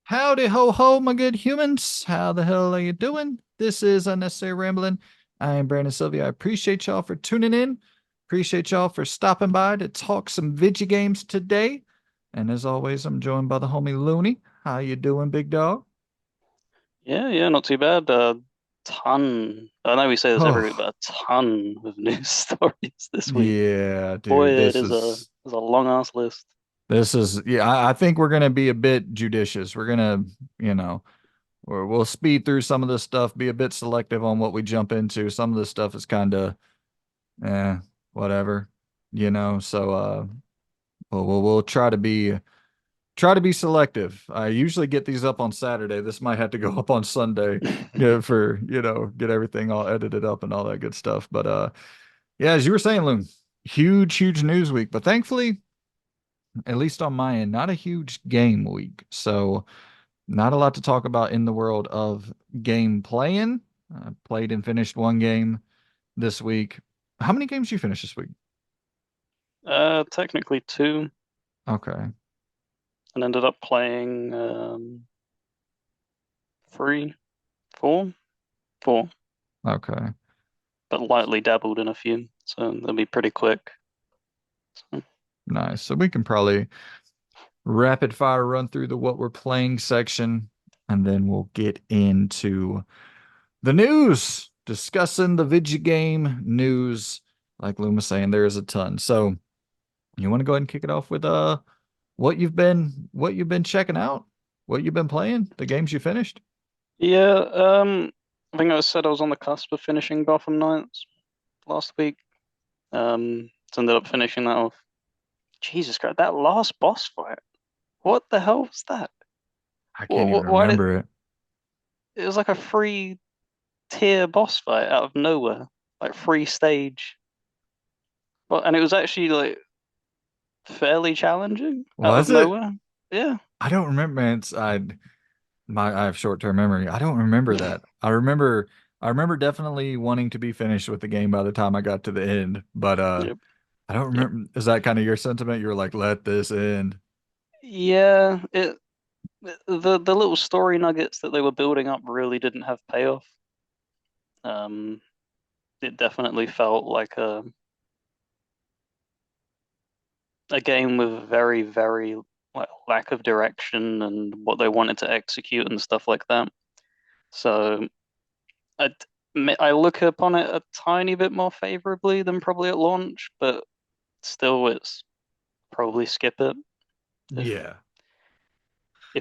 Howdy ho ho, my good humans. How the hell are you doing? This is Unnecessary Rambling. I am Brandon Sylvia. I appreciate y'all for tuning in. Appreciate y'all for stopping by to talk some video games today. And as always, I'm joined by the homie Looney. How you doing, big dog? Yeah, not too bad. Ton. I know we say this every week, Oh, but a ton of news stories this week. yeah, Boy, dude. it is a long ass list. Yeah, I think we're gonna be a bit judicious. We're gonna, you know, or we'll speed through some of this stuff, be a bit selective on what we jump into. Some of this stuff is kind of whatever, So we'll try to be selective. I usually get these up on Saturday. This might have to go up on Sunday, yeah, for get everything all edited up and all that good stuff. But yeah, as you were saying, Loon, huge news week. But thankfully, at least on my end, not a huge game week. So not a lot to talk about in the world of game playing. I played and finished one game this week. How many games you finished this week? Technically two, Okay. and ended up playing three, four, four, Okay. but lightly dabbled in a few, so they'll be pretty quick. So, Nice. So we can probably rapid fire run through the what we're playing section, and then we'll get into the news, discussing the video game news. Like Luma saying, there is a ton. So you want to go ahead and kick it off with what you've been checking out, what you've been playing, the games you finished? yeah, I think I said I was on the cusp of finishing Gotham Knights last week. So ended up finishing that off. Jesus Christ, that last boss fight. What the hell was that? I can't even Why did remember it. it was like a free tier boss fight out of nowhere, like free stage. Well, and it was actually like fairly challenging out of Was it? nowhere. Yeah. I don't remember. Man. I have short-term memory. I don't remember that. I remember definitely wanting to be finished with the game by the time I got to the end, but Yep. I don't Yep. remember. Is that kind of your sentiment? You were like, let this end. Yeah. The little story nuggets that they were building up really didn't have payoff. Um, it definitely felt like a game with very like lack of direction and what they wanted to execute and stuff like that. So I I look upon it a tiny bit more favorably than probably at launch, but still, it's probably skip it if Yeah.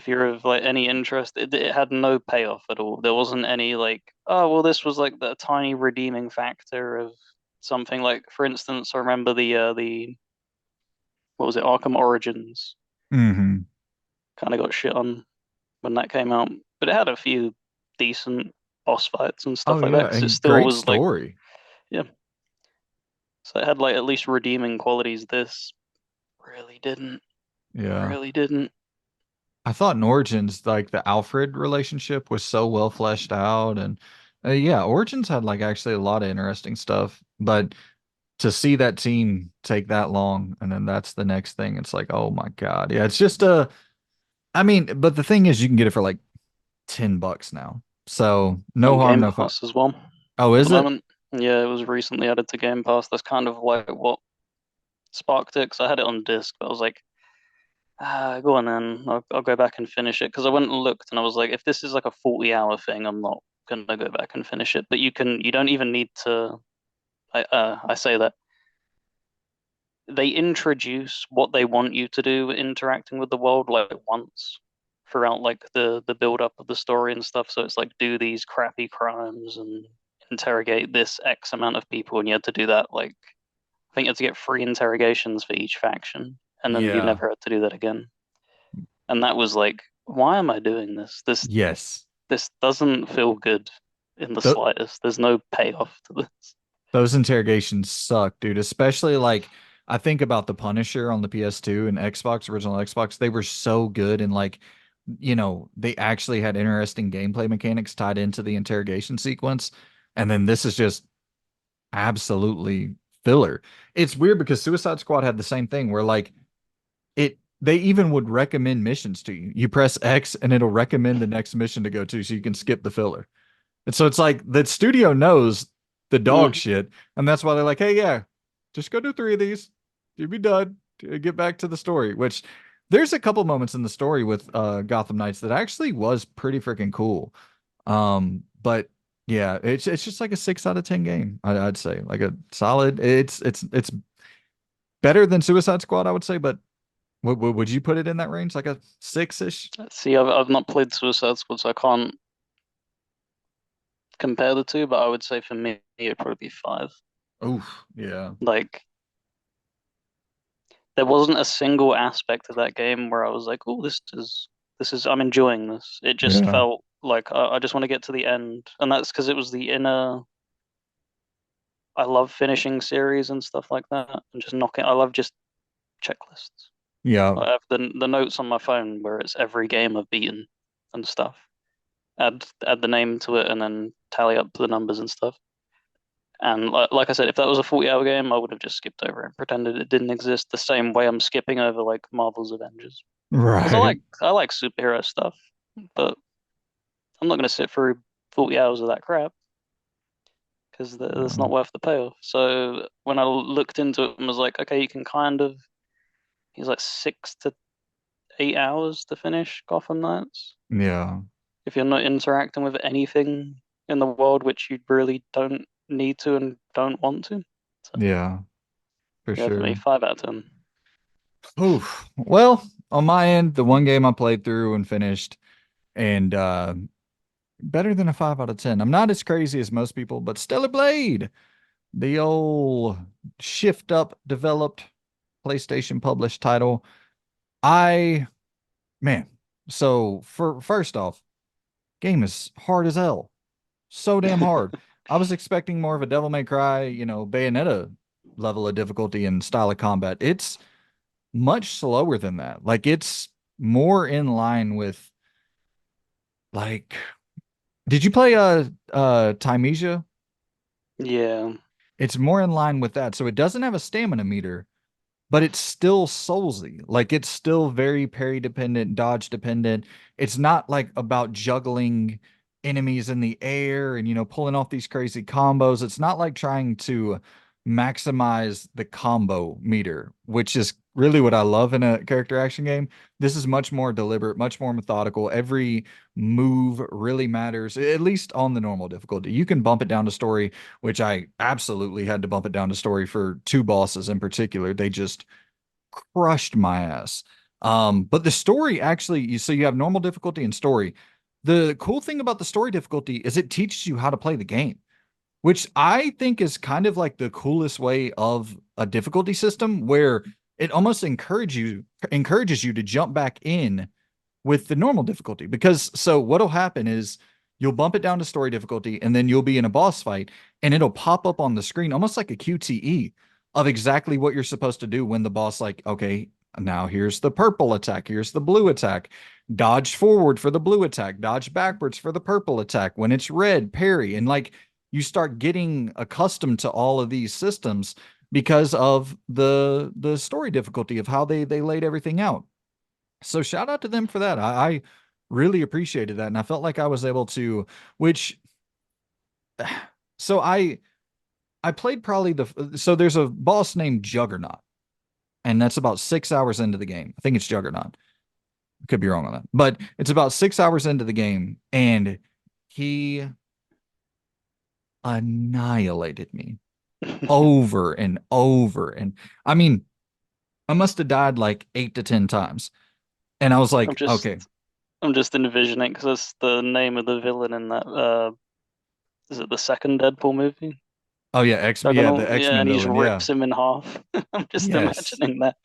you're of like any interest. It had no payoff at all. There wasn't any like, oh well, this was like the tiny redeeming factor of something. Like for instance, I remember the what was it, Arkham Origins Hmm. kind of got shit on when that came out, but it had a few decent boss fights and Oh stuff like that yeah, because it and still great was like, story. yeah. So it had like at least redeeming qualities. This really didn't. Yeah. Really didn't. I thought in Origins, like the Alfred relationship was so well fleshed out, and yeah, Origins had like actually a lot of interesting stuff. But to see that team take that long, and then that's the next thing, it's like, oh my God, yeah, it's just I mean, but the thing is, you can get it for like $10 now, so no On harm, Game no foul. Pass as well Oh, at is the it? moment. Yeah, it was recently added to Game Pass. That's kind of like what sparked it because I had it on disc, but I was like, go on then. I'll go back and finish it because I went and looked and I was like, if this is like a 40-hour thing, I'm not gonna go back and finish it. But you don't even need to. I say that they introduce what they want you to do interacting with the world like once throughout like the build up of the story and stuff. So it's like do these crappy crimes and interrogate this X amount of people, and you had to do that like I think you had to get three interrogations for each faction, and then you Yeah. never had to do that again. And that was like, why am I doing this? Yes. This doesn't feel good in the Th slightest. There's no payoff to this. those interrogations suck, dude. Especially like I think about the Punisher on the PS2 and Xbox, original Xbox. They were so good and like, they actually had interesting gameplay mechanics tied into the interrogation sequence. And then this is just absolutely filler. It's weird because Suicide Squad had the same thing where like it they even would recommend missions to you. You press X and it'll recommend the next mission to go to so you can skip the filler. And so it's like the studio knows the dog Mm. shit, and that's why they're like, hey, yeah, just go do 3 of these. You'll be done. Get back to the story, which there's a couple moments in the story with Gotham Knights that actually was pretty freaking cool. But yeah, it's just like a 6 out of 10 game. I'd say like a solid. It's better than Suicide Squad, I would say, but would you put it in that range, like a 6-ish? See, I've not played Suicide Squad, so I can't compare the two, but I would say for me it'd probably be five. Oof, yeah, Like there wasn't a single aspect of that game where I was like, oh, this is I'm enjoying this. It just yeah, felt like I just want to get to the end, and that's because it was the inner. I love finishing series and stuff like that, and just knocking. I love just checklists. yeah, I have the notes on my phone where it's every game I've beaten and stuff. Add the name to it, and then tally up the numbers and stuff. And like I said, if that was a 40-hour game, I would have just skipped over it and pretended it didn't exist the same way I'm skipping over like Marvel's Avengers. Because right. I like superhero stuff, but I'm not going to sit through 40 hours of that crap because that's Yeah, not worth the payoff. So when I looked into it and was like, okay, you can kind of, he's like 6 to 8 hours to finish Gotham Knights yeah, if you're not interacting with anything in the world which you really don't need to and don't want to. So yeah, for yeah, for me, sure. 5 out of 10. Oof. Well, on my end, the one game I played through and finished, and better than a 5 out of 10. I'm not as crazy as most people, but Stellar Blade, the old shift up developed PlayStation published title. I man, so for first off, game is hard as hell. So damn hard. I was expecting more of a Devil May Cry, Bayonetta level of difficulty and style of combat. It's much slower than that. Like it's more in line with like did you play Timesia? Yeah. It's more in line with that. So it doesn't have a stamina meter, but it's still soulsy. Like it's still very parry dependent, dodge dependent. It's not like about juggling enemies in the air and pulling off these crazy combos. It's not like trying to maximize the combo meter, which is really what I love in a character action game. This is much more deliberate, much more methodical. Every move really matters, at least on the normal difficulty. You can bump it down to story, which I absolutely had to bump it down to story for 2 bosses in particular. They just crushed my ass. But the story actually, so you have normal difficulty and story. The cool thing about the story difficulty is it teaches you how to play the game, which I think is kind of like the coolest way of a difficulty system where it almost encourages you to jump back in with the normal difficulty. Because so what'll happen is you'll bump it down to story difficulty and then you'll be in a boss fight and it'll pop up on the screen almost like a QTE of exactly what you're supposed to do when the boss like, okay, now here's the purple attack, here's the blue attack. Dodge forward for the blue attack, dodge backwards for the purple attack. When it's red, parry. And like you start getting accustomed to all of these systems because of the story difficulty of how they laid everything out. So shout out to them for that. I really appreciated that, and I felt like I was able to. Which, so I played probably so there's a boss named Juggernaut, and that's about 6 hours into the game. I think it's Juggernaut. Could be wrong on that, but it's about 6 hours into the game, and he annihilated me over and over, and I mean, I must have died like 8 to 10 times, and I was I'm like, just okay, I'm just envisioning because that's the name of the villain in that is it the second Deadpool movie? oh yeah, the Juggernaut, yeah, X-Men and he just villain, yeah. rips him in half. I'm just Yes. imagining that.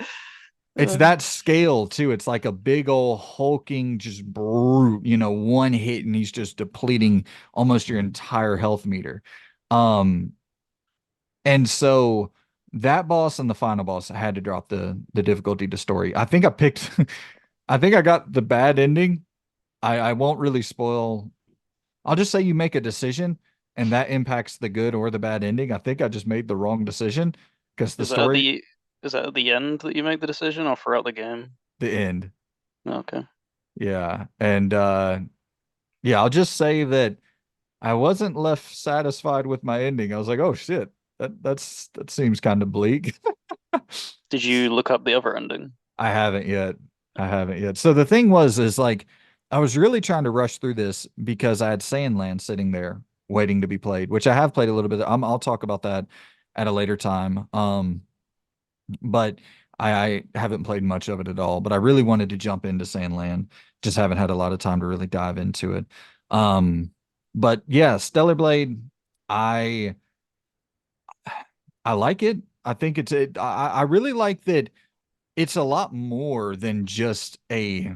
It's Uh, that scale too. It's like a big old hulking, just brute, one hit and he's just depleting almost your entire health meter. Um, and so that boss and the final boss I had to drop the difficulty to story. I think I picked I think I got the bad ending. I won't really spoil. I'll just say you make a decision and that impacts the good or the bad ending. I think I just made the wrong decision because the is that at story. the is that at the end that you make the decision or throughout the game? the end. Okay. Yeah. And yeah, I'll just say that I wasn't left satisfied with my ending. I was like, oh shit, that seems kind of bleak. Did you look up the other ending? I haven't yet. I haven't yet. So the thing is like I was really trying to rush through this because I had Sandland sitting there waiting to be played, which I have played a little bit. I'll talk about that at a later time. But I haven't played much of it at all. But I really wanted to jump into Sandland. Just haven't had a lot of time to really dive into it. Um, but yeah, Stellar Blade, I I like it. I think I really like that it's a lot more than just a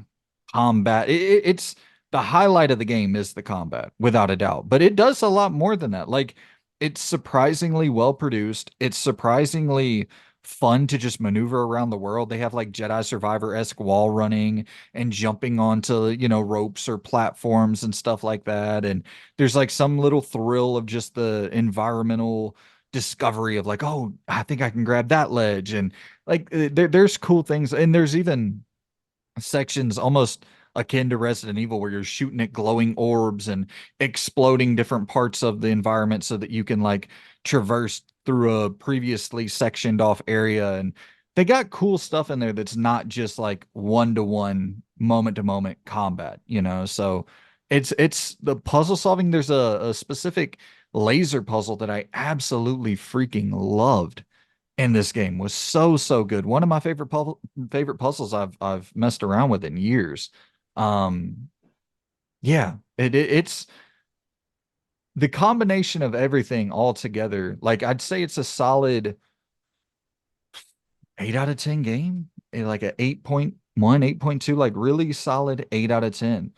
combat. It's the highlight of the game is the combat, without a doubt. But it does a lot more than that. Like it's surprisingly well produced. It's surprisingly fun to just maneuver around the world. They have like Jedi Survivor-esque wall running and jumping onto, ropes or platforms and stuff like that. And there's like some little thrill of just the environmental discovery of like, oh, I think I can grab that ledge. And like there's cool things, and there's even sections almost akin to Resident Evil where you're shooting at glowing orbs and exploding different parts of the environment so that you can like traverse through a previously sectioned off area. And they got cool stuff in there that's not just like one-to-one moment-to-moment combat, so it's the puzzle solving. There's a specific laser puzzle that I absolutely freaking loved in this game. Was so good. One of my favorite puzzles I've messed around with in years. Um, yeah, it's the combination of everything all together. Like I'd say it's a solid 8 out of 10 game. Like a 8.1, 8.2, like really solid 8 out of 10.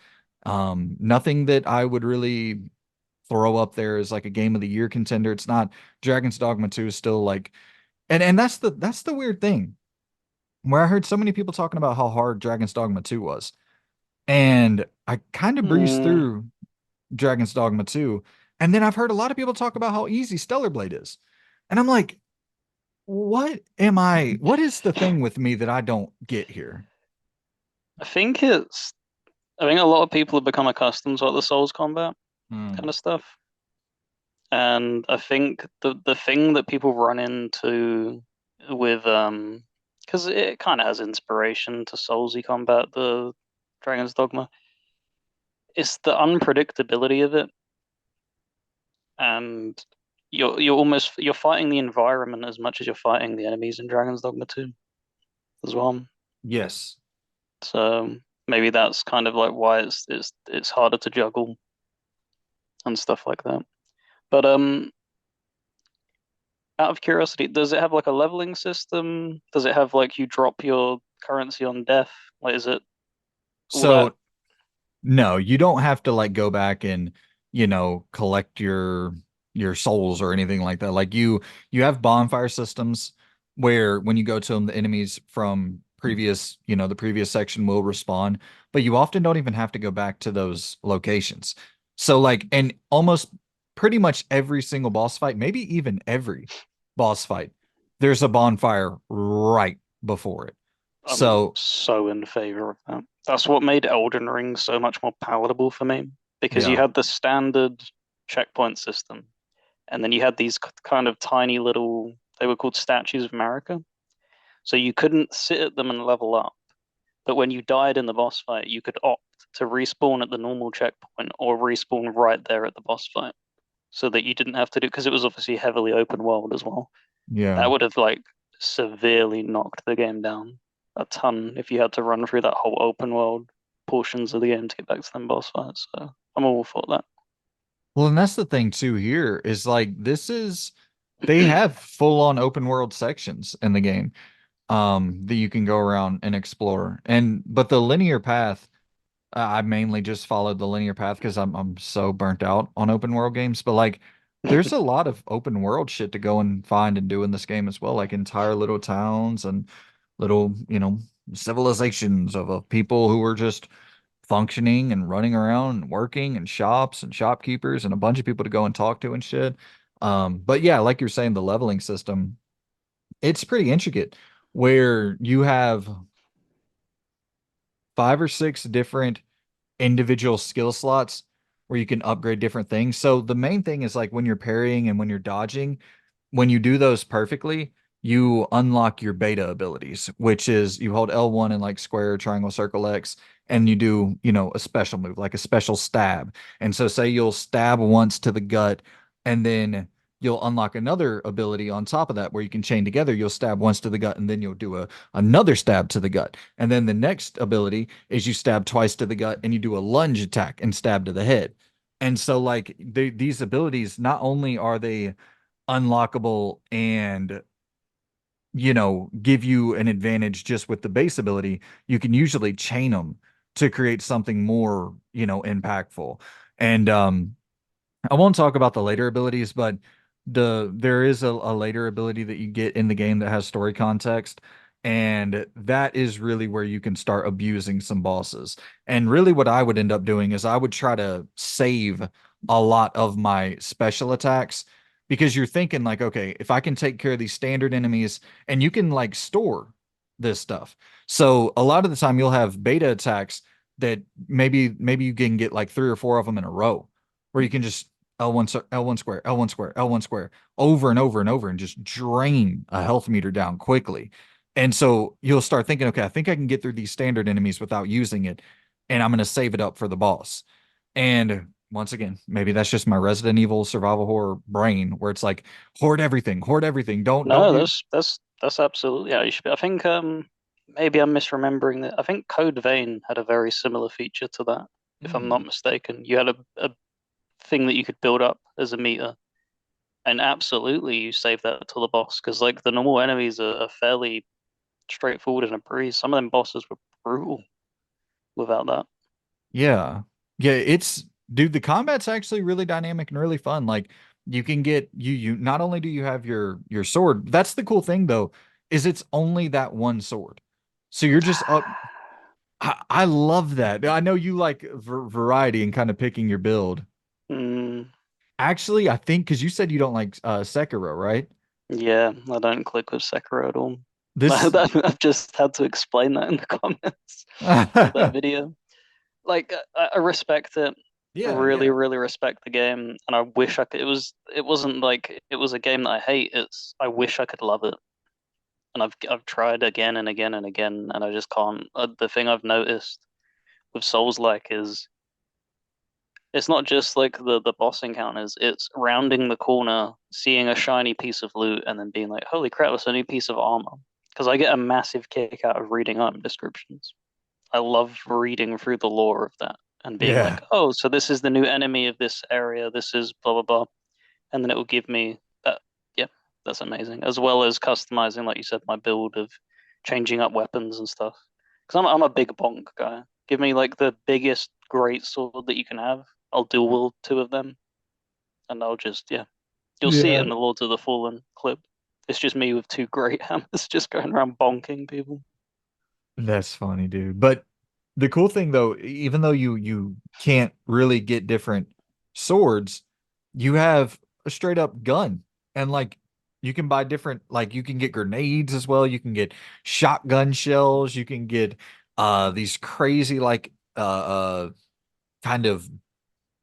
Nothing that I would really throw up there as like a game of the year contender. It's not. Dragon's Dogma 2 is still like, and that's the weird thing, where I heard so many people talking about how hard Dragon's Dogma 2 was. And I kind of breezed Mm, through Dragon's Dogma 2. And then I've heard a lot of people talk about how easy Stellar Blade is. And I'm like, what is the thing with me that I don't get here? I think it's. I think a lot of people have become accustomed to like the Souls combat kind Hmm. of stuff, and I think the thing that people run into with because it kind of has inspiration to Soulsy combat, the Dragon's Dogma, it's the unpredictability of it, and you're fighting the environment as much as you're fighting the enemies in Dragon's Dogma 2 as well. Yes. So maybe that's kind of like why it's harder to juggle and stuff like that. But out of curiosity, does it have like a leveling system? Does it have like you drop your currency on death? Like is it all that? So no, you don't have to like go back and, collect your souls or anything like that. Like you have bonfire systems where when you go to them, the enemies from the previous section will respawn, but you often don't even have to go back to those locations. So like, and almost pretty much every single boss fight, maybe even every boss fight, there's a bonfire right before it. I'm So so in favor of that. That's what made Elden Ring so much more palatable for me because you yeah, had the standard checkpoint system, and then you had these kind of tiny little, they were called statues of America. So you couldn't sit at them and level up. But when you died in the boss fight, you could opt to respawn at the normal checkpoint or respawn right there at the boss fight so that you didn't have to do, because it was obviously heavily open world as well. yeah. That would have like severely knocked the game down a ton if you had to run through that whole open world portions of the game to get back to them boss fights. So I'm all for Well, and that's the thing too here is like they have full on open world sections in the game that you can go around and explore. And but the linear path, I mainly just followed the linear path because I'm so burnt out on open world games. But like there's that. a lot of open world shit to go and find and do in this game as well, like entire little towns and little, civilizations of people who are just functioning and running around and working and shops and shopkeepers and a bunch of people to go and talk to and shit. But yeah, like you're saying, the leveling system, it's pretty intricate where you have 5 or 6 different individual skill slots where you can upgrade different things. So the main thing is like when you're parrying and when you're dodging, when you do those perfectly, you unlock your beta abilities, which is you hold L1 and like square, triangle, circle X, and you do, a special move, like a special stab. And so say you'll stab once to the gut, and then you'll unlock another ability on top of that where you can chain together. You'll stab once to the gut, and then you'll do another stab to the gut. And then the next ability is you stab twice to the gut and you do a lunge attack and stab to the head. And so like these abilities, not only are they unlockable and give you an advantage just with the base ability, you can usually chain them to create something more, impactful. And I won't talk about the later abilities, but there is a later ability that you get in the game that has story context, and that is really where you can start abusing some bosses. And really what I would end up doing is I would try to save a lot of my special attacks because you're thinking like, okay, if I can take care of these standard enemies, and you can like store this stuff. So a lot of the time you'll have beta attacks that maybe you can get like 3 or 4 of them in a row where you can just L1 L1 square, L1 square, L1 square over and over and over and just drain a health meter down quickly. And so you'll start thinking, okay, I think I can get through these standard enemies without using it, and I'm going to save it up for the boss. And once again, maybe that's just my Resident Evil survival horror brain where it's like hoard everything, hoard everything. Don't No, use. that's absolutely how you should be. I think maybe I'm misremembering that. I think Code Vein had a very similar feature to that, if I'm not Hmm. mistaken. You had a thing that you could build up as a meter, and absolutely you save that to the boss because like the normal enemies are fairly straightforward in a breeze. Some of them bosses were brutal without that. Yeah. Yeah, it's dude, the combat's actually really dynamic and really fun. Like you can get you not only do you have your sword, that's the cool thing though, is it's only that one sword. So you're just up. I love that. I know you like variety and kind of picking your build. Mm, Actually, I think because you said you don't like Sekiro, right? yeah, I don't click with Sekiro at all. This I've just had to explain that in the comments of that video. Like I respect it, Yeah, really, yeah. really respect the game, and I wish I could. It wasn't like it was a game that I hate. It's I wish I could love it, and I've tried again and again and again, and I just can't. The thing I've noticed with Souls-like is it's not just like the boss encounters. It's rounding the corner, seeing a shiny piece of loot, and then being like, "Holy crap, that's a new piece of armor." Because I get a massive kick out of reading item descriptions. I love reading through the lore of that and being Yeah. like, oh, so this is the new enemy of this area. This is blah blah blah, and then it will give me that. Yeah, that's amazing. As well as customizing, like you said, my build of changing up weapons and stuff. Because I'm a big bonk guy. Give me like the biggest great sword that you can have. I'll dual wield 2 of them, and I'll just yeah. You'll see it Yeah. in the Lords of the Fallen clip. It's just me with 2 great hammers just going around bonking people. That's funny, dude. But the cool thing though, even though you can't really get different swords, you have a straight up gun. And like you can buy different like you can get grenades as well. You can get shotgun shells, you can get these crazy like kind of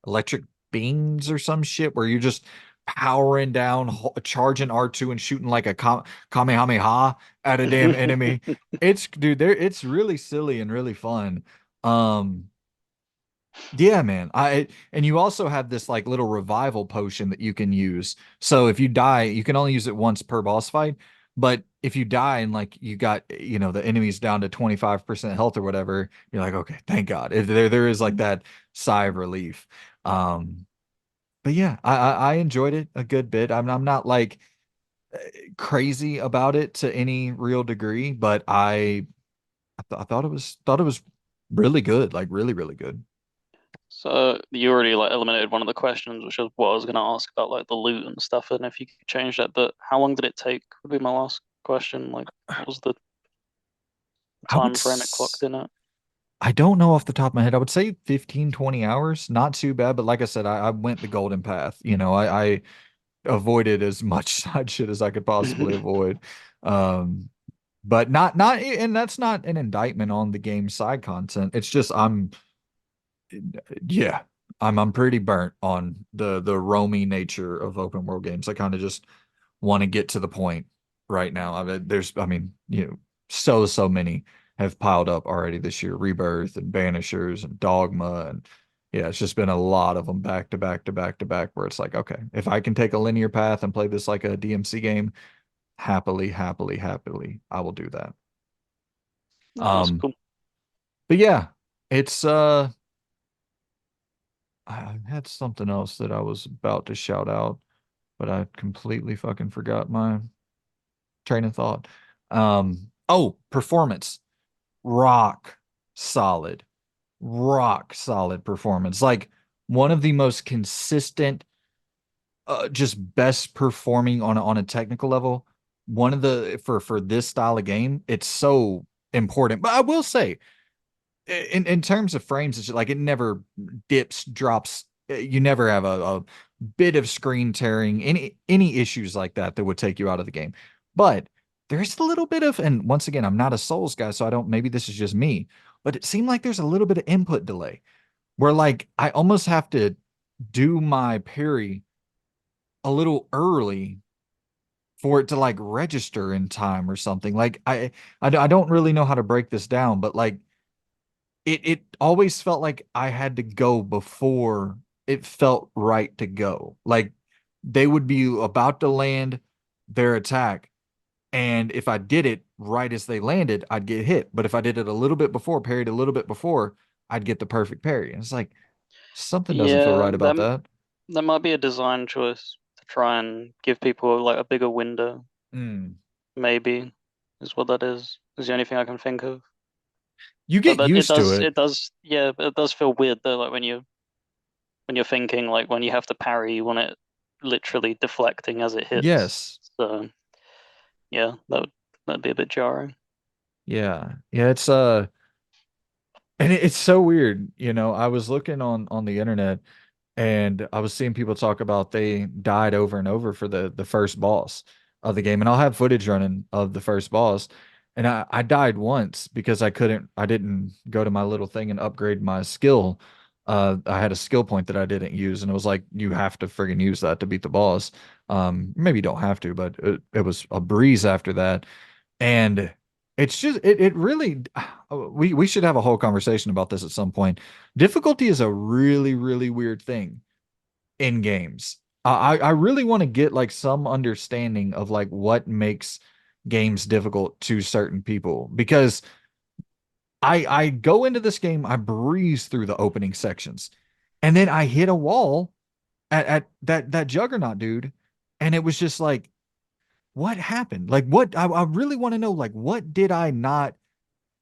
electric beams or some shit where you're just powering down, charging R2 and shooting like a Kamehameha at a damn enemy. It's dude, it's really silly and really fun. Um, yeah, man. And you also have this like little revival potion that you can use. So if you die, you can only use it once per boss fight. But if you die and like you got, the enemy's down to 25% health or whatever, you're like, okay, thank God. If there is like that sigh of relief. Um, but yeah, I enjoyed it a good bit. I'm not like crazy about it to any real degree, but I thought it was really good, like really, really good. So you already like eliminated one of the questions, which is what I was going to ask about like the loot and stuff, and if you could change that. But how long did it take? Would be my last question. Like, what was the I would time frame it clocked in at? I don't know off the top of my head. I would say 15, 20 hours. Not too bad, but like I said, I went the golden path. I avoided as much side shit as I could possibly avoid. Um, but and that's not an indictment on the game's side content. It's just yeah, I'm pretty burnt on the roamy nature of open world games. I kind of just want to get to the point right now. I mean, so many have piled up already this year. Rebirth and Banishers and Dogma, and yeah, it's just been a lot of them back to back to back to back where it's like, okay, if I can take a linear path and play this like a DMC game, happily, happily, happily, I will do that. No, that's Um, cool. but yeah, it's I had something else that I was about to shout out, but I completely fucking forgot my train of thought. Oh, performance. Rock solid. Rock solid performance. Like one of the most consistent, just best performing on a technical level. One of the for this style of game, it's so important. But I will say, in terms of frames, it's just like it never dips, drops. You never have a bit of screen tearing, any issues like that that would take you out of the game. But there's a little bit of, and once again, I'm not a Souls guy, so I don't. Maybe this is just me, but it seemed like there's a little bit of input delay where like I almost have to do my parry a little early for it to like register in time or something. Like I don't really know how to break this down, but like it always felt like I had to go before it felt right to go. Like they would be about to land their attack, and if I did it right as they landed, I'd get hit. But if I did it a little bit before, parried a little bit before, I'd get the perfect parry. And it's like something doesn't feel Yeah, right about that. that might be a design choice to try and give people like a bigger window. Mm. Maybe is what that is. Is the only thing I can think of. You But get used to it. it does, yeah, but it does feel weird though. Like when you're thinking, like when you have to parry, you want it literally deflecting as it hits. Yes. So yeah, that'd be a bit jarring. Yeah. Yeah, and it's so weird, I was looking on the internet and I was seeing people talk about they died over and over for the first boss of the game. And I'll have footage running of the first boss. And I died once because I didn't go to my little thing and upgrade my skill. I had a skill point that I didn't use, and it was like you have to friggin' use that to beat the boss. Maybe you don't have to, but it was a breeze after that. And it's just it really we should have a whole conversation about this at some point. Difficulty is a really, really weird thing in games. I really want to get like some understanding of like what makes games difficult to certain people because I go into this game, I breeze through the opening sections, and then I hit a wall at that juggernaut dude, and it was just like, what happened? Like what I really want to know, like what did I not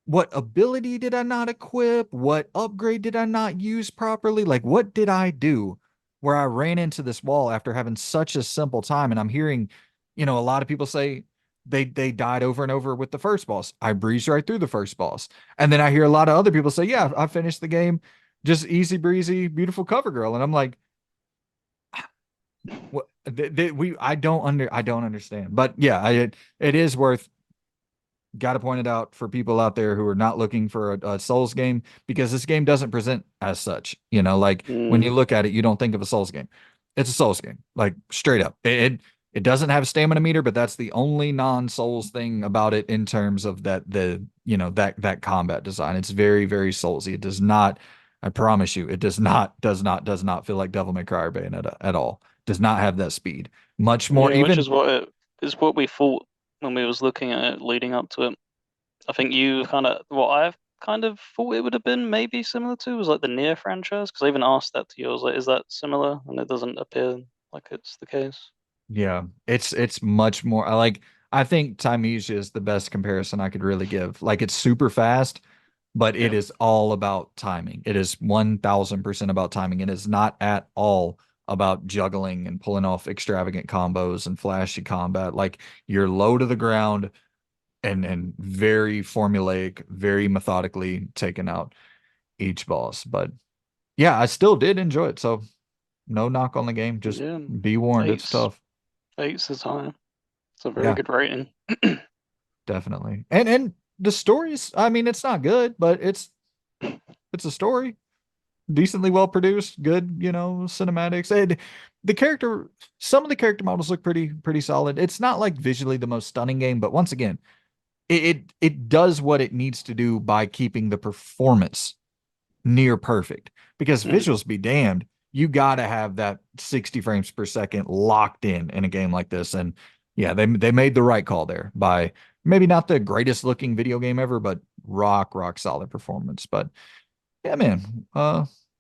what ability did I not equip? What upgrade did I not use properly? Like, what did I do where I ran into this wall after having such a simple time? And I'm hearing, a lot of people say they died over and over with the first boss. I breezed right through the first boss. And then I hear a lot of other people say, yeah, I finished the game just easy breezy, beautiful cover girl. And I'm like, what I don't understand. But yeah, it is worth got to point it out for people out there who are not looking for a Souls game because this game doesn't present as such. Like when you Mm, look at it, you don't think of a Souls game. It's a Souls game, like straight up. It doesn't have a stamina meter, but that's the only non-Souls thing about it in terms of that combat design. It's very, very Soulsy. It does not, I promise you, it does not feel like Devil May Cry or Bayonetta at all. Does not have that speed. Much more yeah, which even. is what we thought when we was looking at it leading up to it. I think you kind of what I kind of thought it would have been maybe similar to was like the Nier franchise because I even asked that to you. I was like, is that similar? And it doesn't appear like it's the case. Yeah, it's much more. I think Timesia is the best comparison I could really give. Like it's super fast, but it Yeah. is all about timing. It is 1000% about timing. It is not at all about juggling and pulling off extravagant combos and flashy combat. Like you're low to the ground and very formulaic, very methodically taking out each boss. But yeah, I still did enjoy it. So no knock on the game. Just Yeah. be warned, it's Eight's tough. eight's is high. It's a very Yeah. good rating. definitely. And the stories, I mean, it's not good, but it's a story, decently well produced, good, cinematics. And the character, some of the character models look pretty solid. It's not like visually the most stunning game, but once again, it does what it needs to do by keeping the performance near perfect. Because Mm. visuals be damned, you got to have that 60 frames per second locked in a game like this. And yeah, they made the right call there by maybe not the greatest looking video game ever, but rock solid performance. But yeah, man,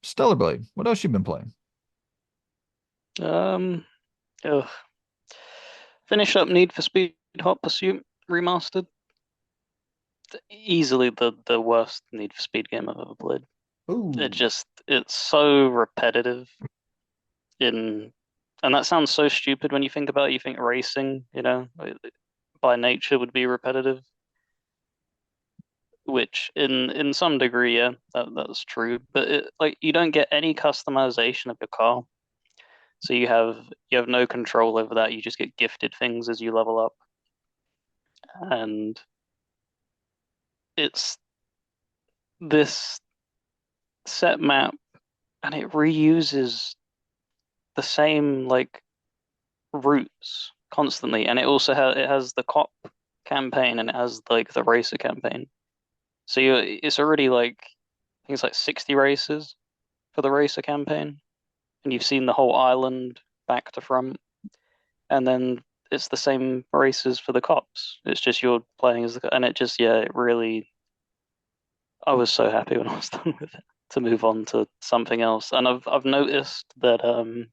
Stellar Blade. What else you been playing? Um, ugh. Finish up Need for Speed Hot Pursuit Remastered. Easily the worst Need for Speed game I've ever played. Ooh. It's so repetitive in, and that sounds so stupid when you think about it. You think racing, by nature would be repetitive, which in some degree, yeah, that's true. But like you don't get any customization of your car, so you have no control over that. You just get gifted things as you level up, and it's this set map, and it reuses the same like routes constantly, and it has the cop campaign and it has like the racer campaign. So it's already like I think it's like 60 races for the racer campaign, and you've seen the whole island back to front, and then it's the same races for the cops. It's just you're playing as and it just yeah, it really. I was so happy when I was done with it to move on to something else, and I've noticed that I'm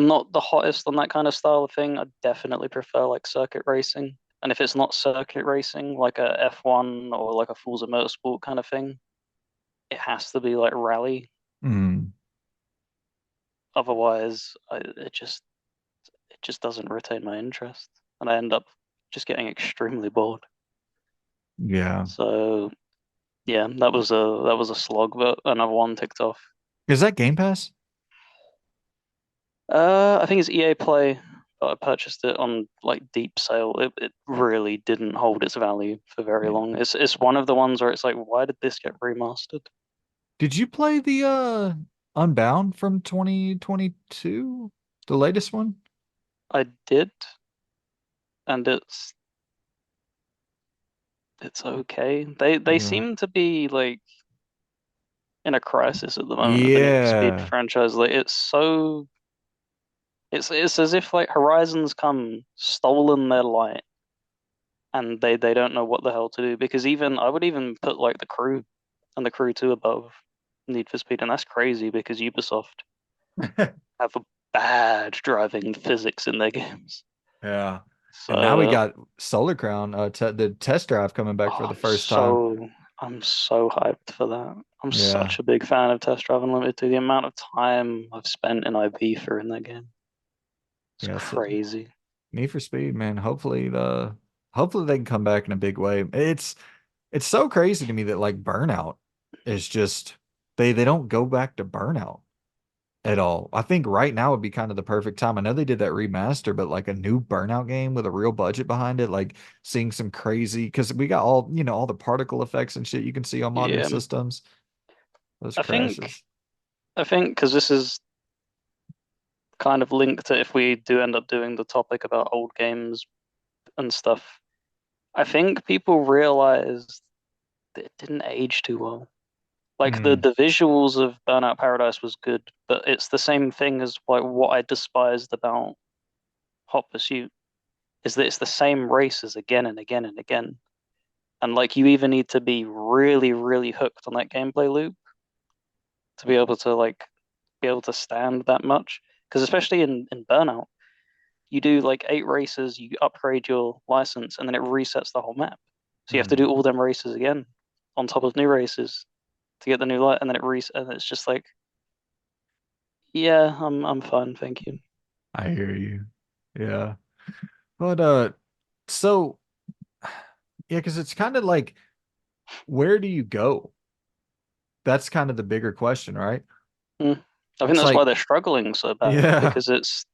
not the hottest on that kind of style of thing. I definitely prefer like circuit racing. And if it's not circuit racing, like a F1 or like a Forza Motorsport kind of thing, it has to be like rally. Mm, Otherwise, it just doesn't retain my interest, and I end up just getting extremely bored. yeah. So yeah, that was a slog, but another one ticked off. Is that Game Pass? I think it's EA Play. But I purchased it on like deep sale. It really didn't hold its value for very Yeah. long. It's one of the ones where it's like, why did this get remastered? Did you play the Unbound from 2022? The latest one? I did, and it's okay. They Yeah. seem to be like in a crisis at the moment with the Need for Speed Yeah. franchise. Like it's as if like Horizon's come stolen their light, and they don't know what the hell to do, because even I would even put like the Crew and the Crew 2 above Need for Speed, and that's crazy because Ubisoft have a bad driving physics in their games. Yeah. And now we So got Solar Crown, te the test drive coming back for oh, the I'm first time. so I'm so hyped for that. I'm Yeah. such a big fan of Test Drive Unlimited. The amount of time I've spent in Ibiza in that game, it's Yeah. So crazy. Need for Speed, man. Hopefully they can come back in a big way. It's so crazy to me that like Burnout is just they don't go back to Burnout at all. I think right now would be kind of the perfect time. I know they did that remaster, but like a new Burnout game with a real budget behind it, like seeing some crazy because we got all the particle effects and shit you can see on modern Yeah, systems. Those I think crashes. I think because this is kind of linked to if we do end up doing the topic about old games and stuff. I think people realized that it didn't age too well. Like the Mm, the visuals of Burnout Paradise was good, but it's the same thing as like what I despised about Hot Pursuit is that it's the same races again and again and again. And like you either need to be really, really hooked on that gameplay loop to be able to stand that much. Because especially in Burnout, you do like 8 races, you upgrade your license, and then it resets the whole map. So you have to mm. do all them races again on top of new races to get the new light, and then it resets. And it's just like, yeah, I'm fine, thank you. I hear you. Yeah. But so yeah, because it's kind of like where do you go? That's kind of the bigger question, right? Mm. I think It's that's why like, they're struggling so bad yeah, because it's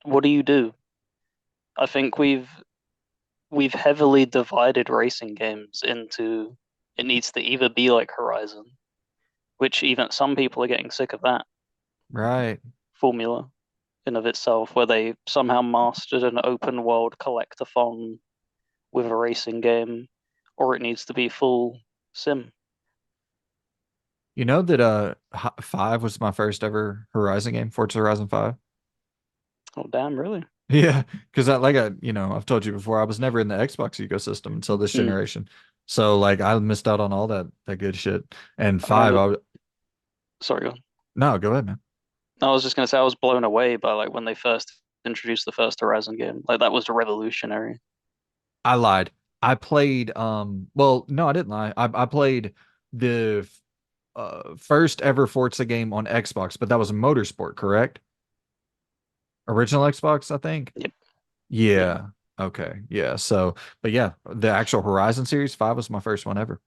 what do you do? I think we've heavily divided racing games into it needs to either be like Horizon, which even some people are getting sick of that Right. formula in of itself, where they somehow mastered an open world collectathon with a racing game, or it needs to be full sim. You know that 5 was my first ever Horizon game, Forza Horizon 5. Oh damn, really? Yeah, because I've told you before, I was never in the Xbox ecosystem until this Hmm. generation. So like I missed out on all that good shit. And I five, remember. Sorry, go on. no, go ahead, man. I was just gonna say I was blown away by like when they first introduced the first Horizon game. Like that was revolutionary. I lied. I played well, no, I didn't lie. I played the first ever Forza game on Xbox, but that was a motorsport, correct? Original Xbox, I think. Yep. Yeah. Yeah. Okay. Yeah. So, but yeah, the actual Horizon series 5 was my first one ever.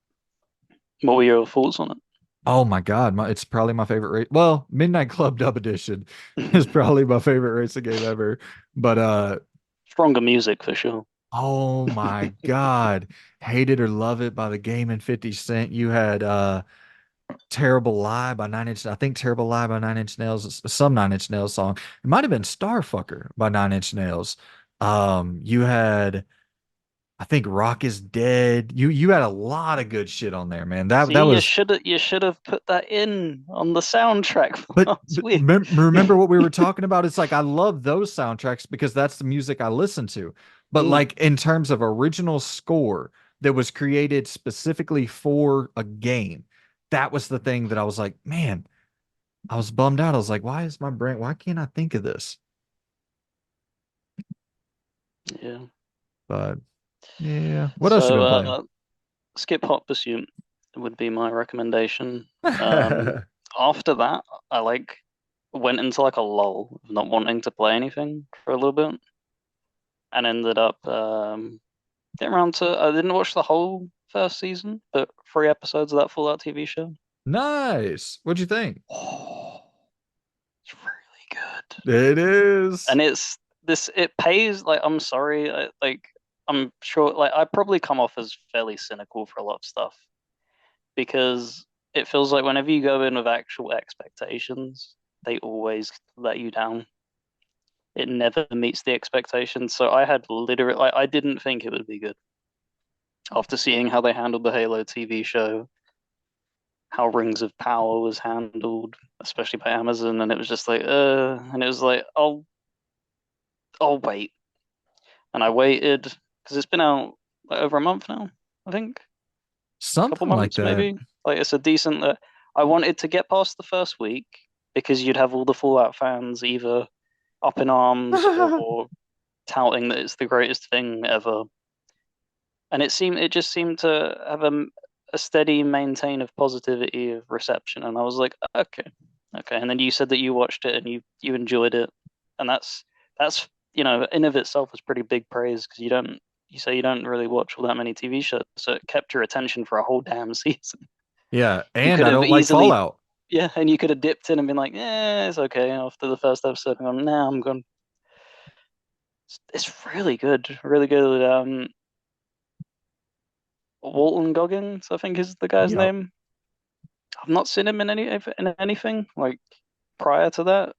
What were your thoughts on Oh my God, it's probably my favorite race. Well, Midnight Club Dub Edition is it? probably my favorite racing game ever. But Stronger music for sure. oh my God, Hate It or Love It by the Game and 50 Cent. You had Terrible Lie by Nine Inch. I think Terrible Lie by Nine Inch Nails, some Nine Inch Nails song. It might have been Starfucker by Nine Inch Nails. You had I think Rock is Dead. You had a lot of good shit on there, man. That See, you was. should have put that in on the soundtrack for But, last week. remember what we were talking about? It's like I love those soundtracks because that's the music I listen to. But Mm, like in terms of original score that was created specifically for a game, that was the thing that I was like, man, I was bummed out. I was like, why can't I think of this? yeah. But yeah, what else you So been playing? skip Hot Pursuit would be my recommendation. Um, After that, I like went into like a lull of not wanting to play anything for a little bit, and ended up getting around to. I didn't watch the whole first season, but 3 episodes of that Fallout TV show. Nice. What'd you think? Oh, it's really good. It is. And it's this it pays like I'm sorry like I'm sure like I probably come off as fairly cynical for a lot of stuff because it feels like whenever you go in with actual expectations they always let you down. It never meets the expectations, so I had literally like I didn't think it would be good after seeing how they handled the Halo TV show, how Rings of Power was handled, especially by Amazon, and it was just like and it was like I'll wait. And I waited because it's been out like over a month now, I think, a couple Something like months that. maybe. Like it's a decent. I wanted to get past the first week because you'd have all the Fallout fans either up in arms or touting that it's the greatest thing ever. And it just seemed to have a steady maintain of positivity of reception. And I was like, okay, okay. And then you said that you watched it and you enjoyed it, and that's in of itself is pretty big praise because you say you don't really watch all that many TV shows, so it kept your attention for a whole damn season. Yeah, You and could I have don't like easily, Fallout. yeah, and you could have dipped in and been like, yeah, it's okay after the first episode. And gone, nah, I'm going. It's really good, really good. Walton Goggins, I think is the guy's Yep. name. I've not seen him in anything like prior to that.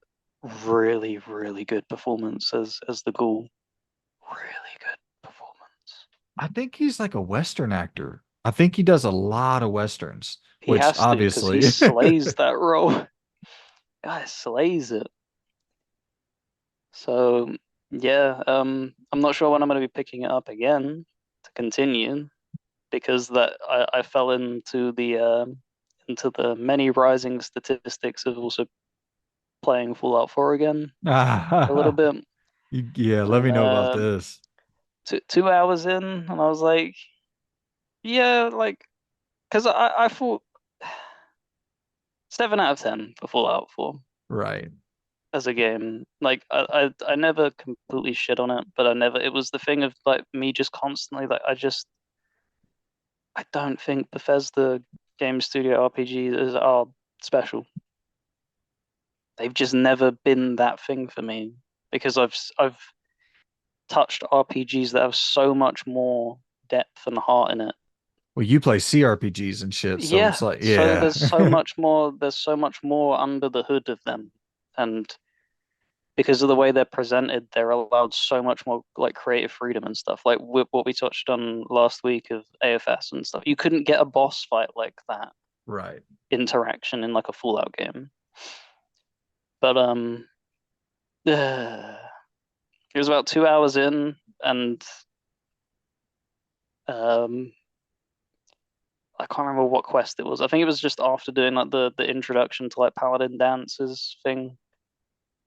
Really, really good performance as the ghoul. Really good performance. I think he's like a Western actor. I think he does a lot of Westerns, He which has to because he obviously. slays that role. Guy slays it. So yeah, I'm not sure when I'm going to be picking it up again to continue because that I fell into the many rising statistics of also playing Fallout 4 again a little bit. Yeah, let And me know about this. 2 hours in, and I was like, yeah, like, because I thought 7 out of 10 for Fallout 4 Right. as a game. Like, I never completely shit on it, but I never. It was the thing of like me just constantly like I don't think Bethesda Game Studio RPGs are special. They've just never been that thing for me because I've touched RPGs that have so much more depth and heart in it. Well, you play CRPGs and shit, so Yeah, it's like, so yeah. there's so much more under the hood of them. And because of the way they're presented, they're allowed so much more like creative freedom and stuff. Like what we touched on last week of AFS and stuff. You couldn't get a boss fight like that Right. interaction in like a Fallout game. But it was about 2 hours in, and um, I can't remember what quest it was. I think it was just after doing like the introduction to like Paladin dances thing.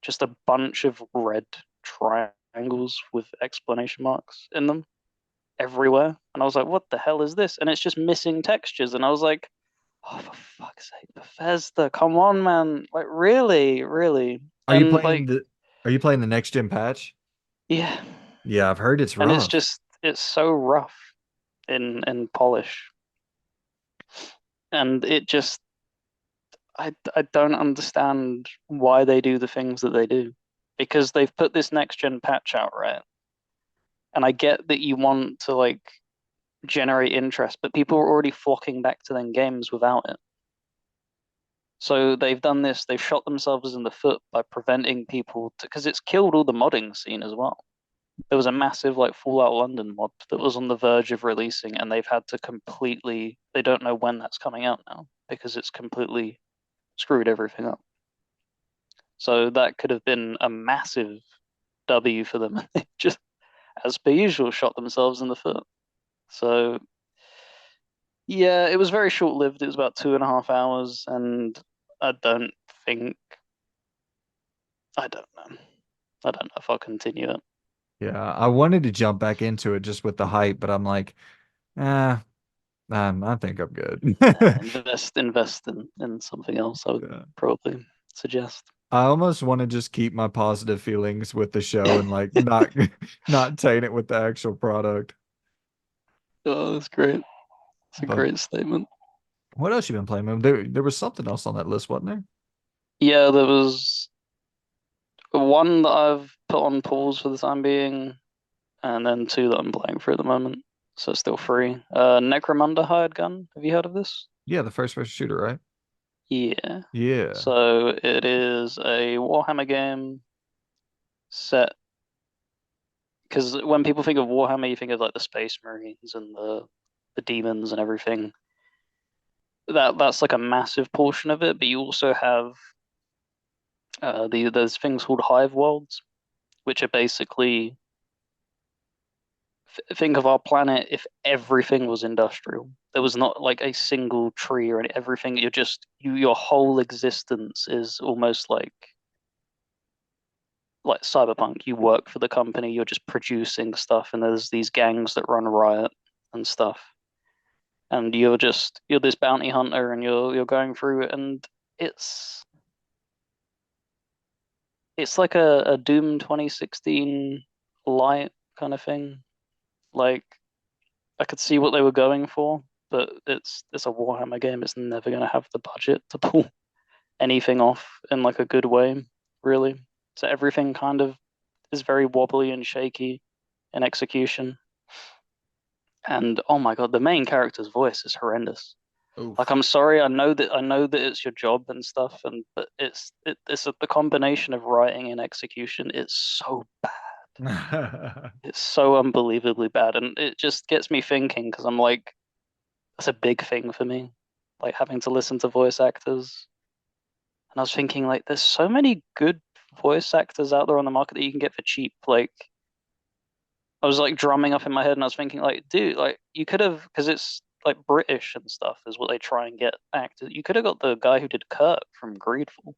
Just a bunch of red triangles with exclamation marks in them everywhere. And I was like, what the hell is this? And it's just missing textures. And I was like, oh, for fuck's sake, Bethesda, come on, man. Like, really, really. Are you And playing like, the are you playing the next gen patch? yeah. Yeah, I've heard it's And it's rough. just, it's so rough in polish. And it just, I don't understand why they do the things that they do. Because they've put this next gen patch out, right? And I get that you want to like generate interest, but people are already flocking back to them games without it. So they've done this, they've shot themselves in the foot by preventing people to, because it's killed all the modding scene as well. There was a massive like Fallout London mod that was on the verge of releasing, and they've had to completely, they don't know when that's coming out now because it's completely screwed everything up. So that could have been a massive W for them. They just, as per usual, shot themselves in the foot. So yeah, it was very short-lived. It was about 2.5 hours, and I don't think I don't know. I don't know if I'll continue it. Yeah, I wanted to jump back into it just with the hype, but I'm like, eh, I think I'm good. Invest in something else, I would Yeah. probably suggest. I almost want to just keep my positive feelings with the show and like not not taint it with the actual product. Oh, that's great. It's a But great statement. what else you been playing, man? There was something else on that list, wasn't there? Yeah, there was one that I've put on pause for the time being, and then two that I'm playing for at the moment. So it's still free. Necromunda Hired Gun. Have you heard of this? Yeah, the first person shooter, right? Yeah. Yeah. So it is a Warhammer game set because when people think of Warhammer, you think of like the Space Marines and the demons and everything. That's like a massive portion of it, but you also have there's things called hive worlds, which are basically think of our planet if everything was industrial. There was not like a single tree or everything. You're just your whole existence is almost like cyberpunk. You work for the company, you're just producing stuff, and there's these gangs that run riot and stuff. And you're this bounty hunter, and you're going through it, and it's it's like a Doom 2016 light kind of thing. Like I could see what they were going for, but it's a Warhammer game. It's never gonna have the budget to pull anything off in like a good way, really. So everything kind of is very wobbly and shaky in execution. And oh my God, the main character's voice is horrendous. Like Oof. I'm sorry, I know that it's your job and stuff, and but the combination of writing and execution is so bad. It's so unbelievably bad, and it just gets me thinking because I'm like, that's a big thing for me, like having to listen to voice actors. And I was thinking, like, there's so many good voice actors out there on the market that you can get for cheap. Like, I was like drumming up in my head, and I was thinking, like, dude, like you could have, because it's like British and stuff is what they try and get actors. You could have got the guy who did Kirk from Greedful.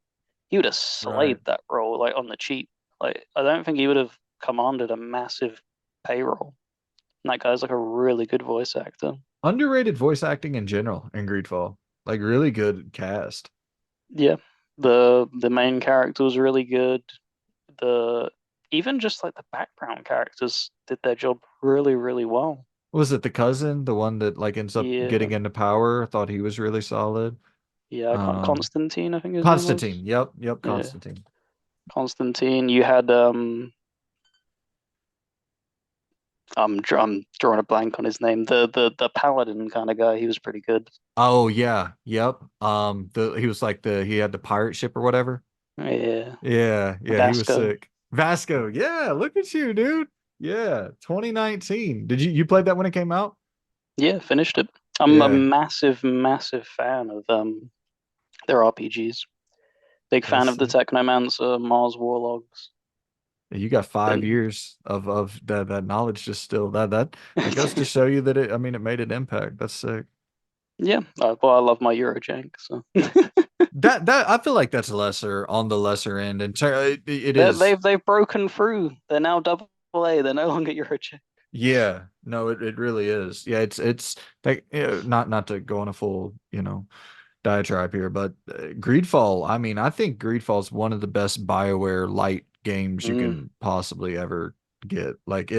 He would have Right. slayed that role like on the cheap. Like, I don't think he would have commanded a massive payroll. And that guy's like a really good voice actor. Underrated voice acting in general in Greedfall. Like really good cast. Yeah, the main character was really good. The even just like the background characters did their job really, really well. Was it the cousin, the one that like ends up Yeah, getting into power? I thought he was really solid. yeah. Um, Constantine, I think his name was. Constantine. Yep, Yeah, Constantine. Constantine. You had I'm drawing a blank on his name. The paladin kind of guy. He was pretty good. Oh yeah, yep. He was like he had the pirate ship or whatever. Yeah, Yeah, he was Vasco. sick. Vasco, yeah, look at you, dude. Yeah, 2019. Did you played that when it came out? Yeah, finished it. I'm a Yeah, massive, massive fan of their RPGs. Big that's fan of the sick. Technomancer, Mars Warlogs. You got five Then years of that knowledge just still that goes to show you that it, I mean, it made an impact. That's sick. yeah, well, I love my Eurojank, so That I feel like that's lesser on the lesser end, and it is. they've broken through. They're now double A. They're no longer Eurojank. Yeah, no, it really is. Yeah, it's like not to go on a full diatribe here, but Greedfall. I mean, I think Greedfall is one of the best BioWare light games you Mm. can possibly ever get. Like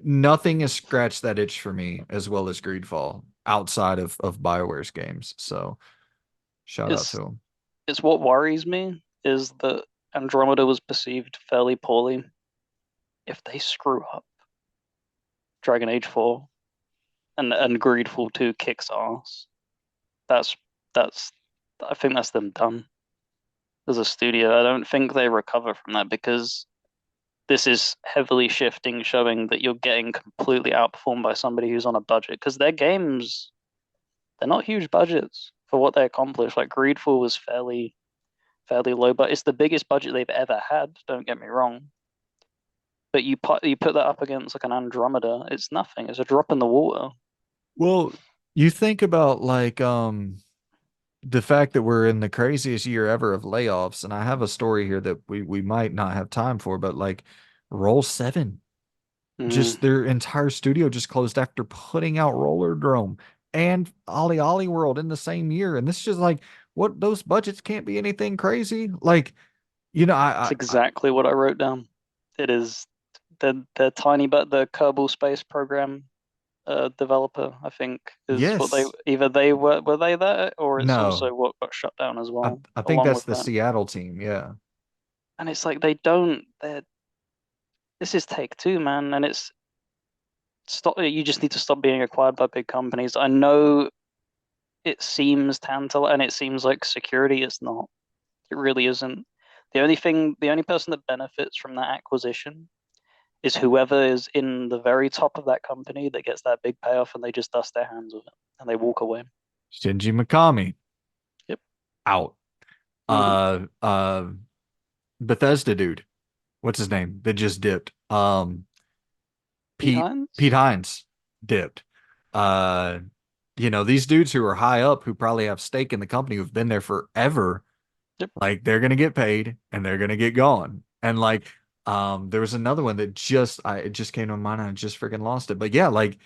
nothing has scratched that itch for me as well as Greedfall outside of BioWare's games. So shout out to It's them. it's what worries me is that Andromeda was perceived fairly poorly. If they screw up Dragon Age 4 and Greedfall 2 kicks ass, that's that's I think that's them done as a studio. I don't think they recover from that because this is heavily shifting, showing that you're getting completely outperformed by somebody who's on a budget because their games, they're not huge budgets for what they accomplish. Like Greedfall was fairly low, but it's the biggest budget they've ever had. Don't get me wrong, but you put that up against like an Andromeda, it's nothing. It's a drop in the water. Well, you think about like the fact that we're in the craziest year ever of layoffs, and I have a story here that we might not have time for, but like Roll 7, Mm, just their entire studio just closed after putting out Roller Drome and Ollie Ollie World in the same year. And this is just like what those budgets can't be anything crazy. Like, it's exactly what I wrote down. It is the tiny but the Kerbal Space Program developer, I think, is what they yes, either they were they that or it's no, also what got shut down as well, I think along that's with the that. Seattle team. Yeah. And it's like they don't. They're this is Take Two, man, and it's stop. You just need to stop being acquired by big companies. I know it seems tantalizing, and it seems like security is not. It really isn't. The only person that benefits from that acquisition is whoever is in the very top of that company that gets that big payoff, and they just dust their hands of it and they walk away. Shinji Mikami Yep. out. Mm-hmm. Uh Bethesda dude. What's his name? That just dipped. Pete Pete Hines. Pete Hines dipped. Uh, these dudes who are high up who probably have stake in the company who've been there forever, Yep. like they're gonna get paid and they're gonna get gone. And like, there was another one that it just came to mind and I just freaking lost it. But yeah, like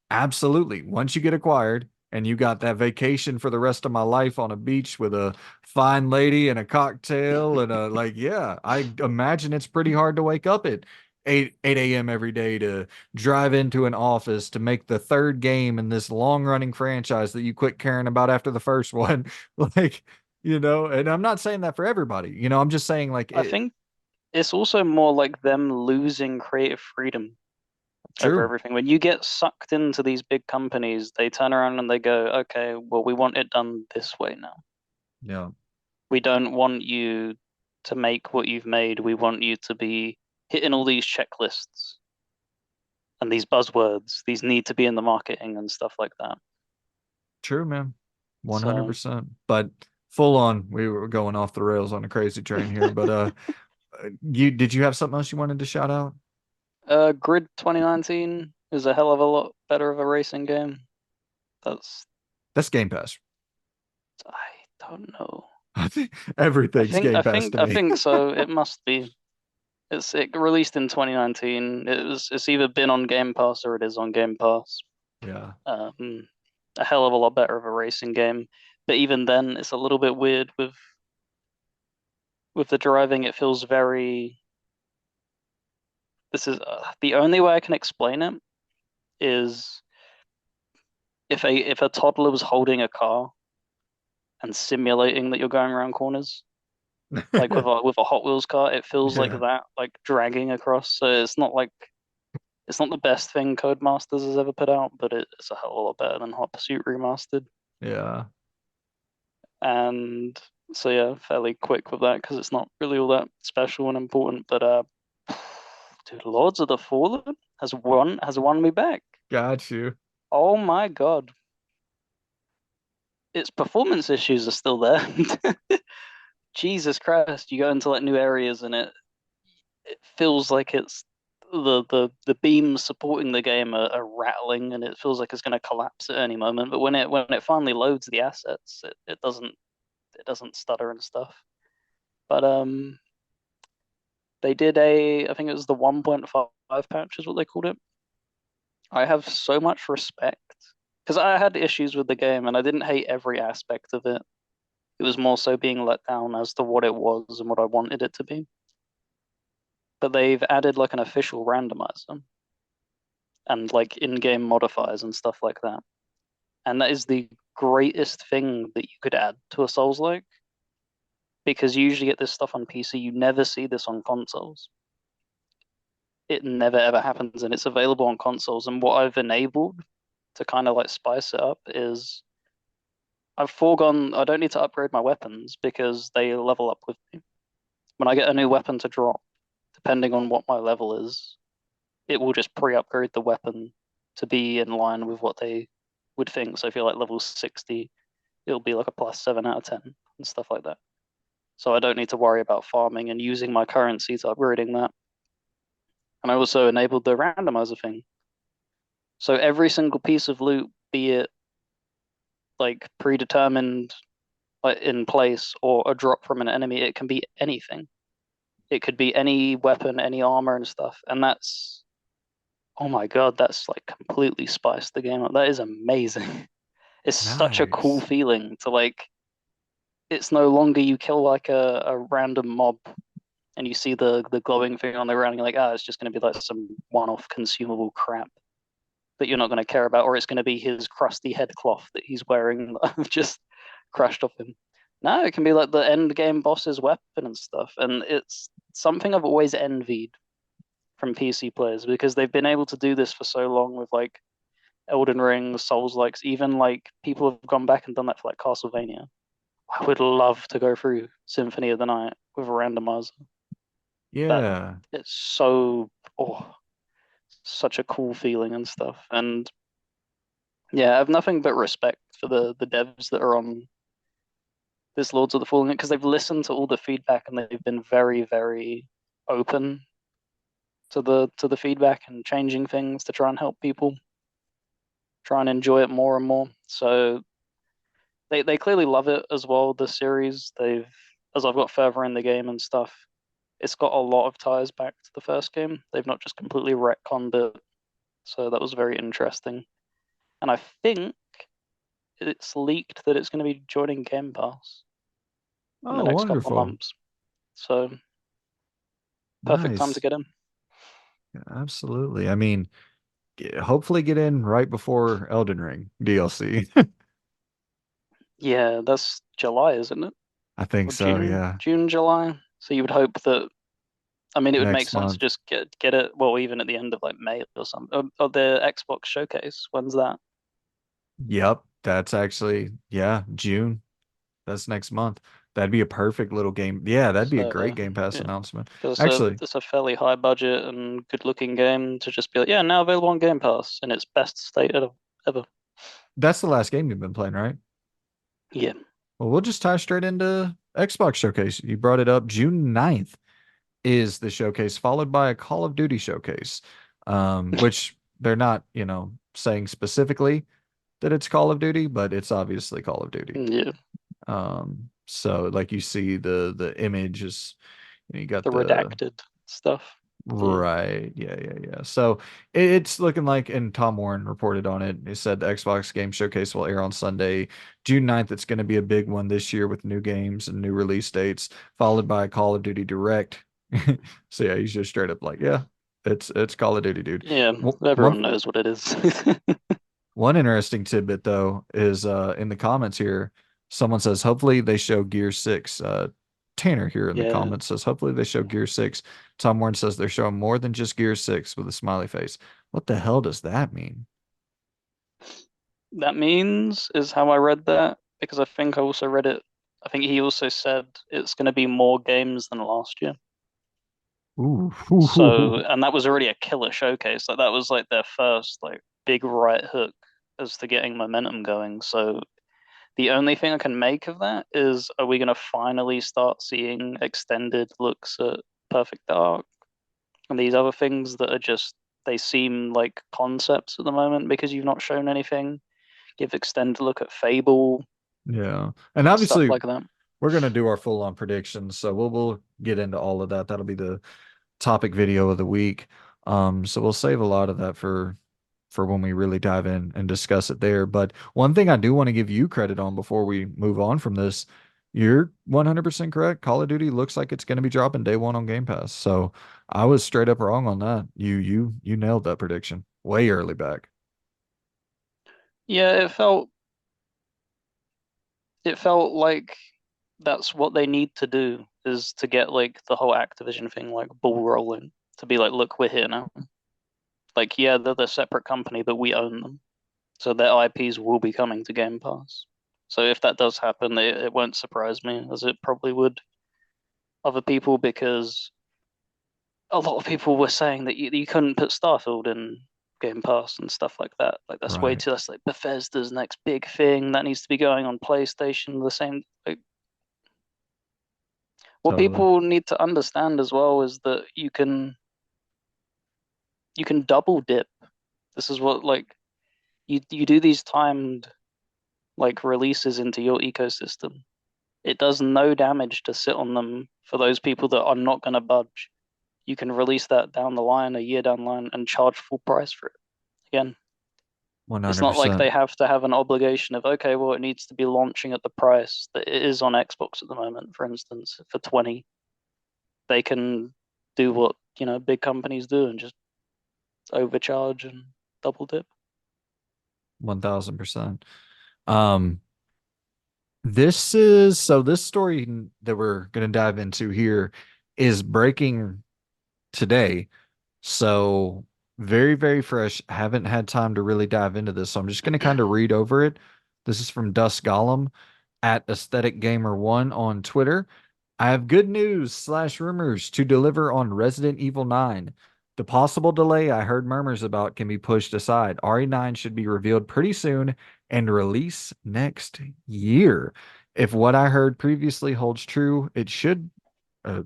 absolutely. Once you get acquired and you got that vacation for the rest of my life on a beach with a fine lady and a cocktail and a like, yeah, I imagine it's pretty hard to wake up at 8 a.m. every day to drive into an office to make the third game in this long running franchise that you quit caring about after the first one. Like, and I'm not saying that for everybody. I'm just saying like I think it's also more like them losing creative freedom over true. everything. When you get sucked into these big companies, they turn around and they go, okay, well, we want it done this way now. Yeah. We don't want you to make what you've made. We want you to be hitting all these checklists and these buzzwords. These need to be in the marketing and stuff like that. True, man. So, 100%. But full on, we were going off the rails on a crazy train here. But you have something else you wanted to shout out? Grid 2019 is a hell of a lot better of a racing game. That's, That's Game Pass. I don't know. I think everything's Game Pass to I me. think so. It must be. It released in 2019. It's either been on Game Pass or it is on Game Pass. Yeah. Um, a hell of a lot better of a racing game. But even then, it's a little bit weird with the driving. It feels very. This is the only way I can explain it is if a toddler was holding a car and simulating that you're going around corners, like with a Hot Wheels car, it feels like Yeah. that, like dragging across. So it's not like It's not the best thing Codemasters has ever put out, but it's a hell of a lot better than Hot Pursuit Remastered. Yeah. And so yeah, fairly quick with that because it's not really all that special and important. But dude, Lords of the Fallen has won me back. Got you. Oh my God. Its performance issues are still there. Jesus Christ, you go into like new areas and it feels like it's the beams supporting the game are rattling and it feels like it's going to collapse at any moment. But when it finally loads the assets, it doesn't stutter and stuff. But they did I think it was the 1.5 patch is what they called it. I have so much respect because I had issues with the game and I didn't hate every aspect of it. It was more so being let down as to what it was and what I wanted it to be. But they've added like an official randomizer and like in-game modifiers and stuff like that. And that is the greatest thing that you could add to a Souls-like because you usually get this stuff on PC. You never see this on consoles. It never ever happens, and it's available on consoles. And what I've enabled to kind of like spice it up is I've foregone. I don't need to upgrade my weapons because they level up with me. When I get a new weapon to drop, depending on what my level is, it will just pre-upgrade the weapon to be in line with what they would think. So if you're like level 60, it'll be like a +7 out of 10 and stuff like that. So I don't need to worry about farming and using my currency to upgrading that. And I also enabled the randomizer thing. So every single piece of loot, be it like predetermined like in place or a drop from an enemy, it can be anything. It could be any weapon, any armor and stuff. And that's oh my God, that's like completely spiced the game up. That is amazing. It's such a cool Nice. feeling to like it's no longer you kill like a random mob and you see the glowing thing on the ground and you're like, ah, it's just gonna be like some one-off consumable crap that you're not going to care about, or it's going to be his crusty headcloth that he's wearing that I've just crashed off him. No, it can be like the end game boss's weapon and stuff. And it's something I've always envied from PC players because they've been able to do this for so long with like Elden Ring, Souls likes, even like people have gone back and done that for like Castlevania. I would love to go through Symphony of the Night with a randomizer. That Yeah. it's so such a cool feeling and stuff. And yeah, I have nothing but respect for the devs that are on this Lords of the Fallen because they've listened to all the feedback and they've been very, very open to the feedback and changing things to try and help people try and enjoy it more and more. So they clearly love it as well, the series. They've as I've got further in the game and stuff, it's got a lot of ties back to the first game. They've not just completely retconned it. So that was very interesting. And I think it's leaked that it's going to be joining Game Pass in the Oh, next couple of wonderful. months. So perfect time to Nice. get in. Yeah, absolutely. I mean, hopefully get in right before Elden Ring DLC. Yeah, that's July, isn't it? I think Or so, June, yeah. June, July. So you would hope that. I mean, it would make Next sense to month. just get it. Well, even at the end of like May or something. Or the Xbox showcase. When's that? Yep, that's actually, yeah, June. That's next month. That'd be a perfect little game. Yeah, that'd be a great So Game Pass yeah, announcement. because it's a Actually, it's a fairly high budget and good looking game to just be like, yeah, now available on Game Pass in its best state ever. that's the last game you've been playing, right? Yeah. Well, we'll just tie straight into Xbox Showcase. You brought it up. June 9th is the showcase, followed by a Call of Duty showcase, which they're not, saying specifically that it's Call of Duty, but it's obviously Call of Duty. Yeah. So like you see the image is, you got The the redacted stuff. Yeah. right, yeah. So it's looking like, and Tom Warren reported on it. He said the Xbox Game Showcase will air on Sunday, June 9th. It's going to be a big one this year with new games and new release dates, followed by a Call of Duty Direct. So yeah, he's just straight up like, yeah, it's Call of Duty, dude. Yeah. One Everyone knows what it is. one interesting tidbit though is in the comments here, someone says hopefully they show Gear 6 Tanner here in the Yeah, comments says, hopefully they show Gear 6. Tom Warren says they're showing more than just Gear 6 with a smiley face. What the hell does that mean? that means is how I read that because I think I also read it. I think he also said it's going to be more games than last year. Ooh. So, and that was already a killer showcase. Like that was like their first like big right hook as to getting momentum going. So the only thing I can make of that is, are we going to finally start seeing extended looks at Perfect Dark and these other things that are just, they seem like concepts at the moment because you've not shown anything. Give extended look at Fable Yeah. And and stuff obviously like that. we're gonna do our full on predictions, so we'll get into all of that. That'll be the topic video of the week. So we'll save a lot of that for when we really dive in and discuss it there. But one thing I do want to give you credit on before we move on from this, you're 100% correct. Call of Duty looks like it's going to be dropping day one on Game Pass. So I was straight up wrong on that. You nailed that prediction way early back. Yeah, it felt like that's what they need to do is to get like the whole Activision thing like ball rolling to be like, look, we're here now. Like, yeah, they're the separate company, but we own them. So their IPs will be coming to Game Pass. So if that does happen, it won't surprise me, as it probably would other people, because a lot of people were saying that you couldn't put Starfield in Game Pass and stuff like that. Like that's way Right. too. That's like Bethesda's next big thing that needs to be going on PlayStation. The same. Like, what Totally. people need to understand as well is that you can double dip. This is what like you do these timed like releases into your ecosystem. It does no damage to sit on them for those people that are not going to budge. You can release that down the line, a year down the line, and charge full price for it. Again, it's not like 100%. they have to have an obligation of, okay, well, it needs to be launching at the price that it is on Xbox at the moment, for instance, for 20. They can do what, big companies do and just overcharge and double dip. 1000%. Um, this story that we're going to dive into here is breaking today. So very, very fresh. Haven't had time to really dive into this. So I'm just going to kind of read over it. This is from Dust Golem at Aesthetic Gamer One on Twitter. I have good news slash rumors to deliver on Resident Evil 9. The possible delay I heard murmurs about can be pushed aside. RE9 should be revealed pretty soon and release next year. If what I heard previously holds true, it should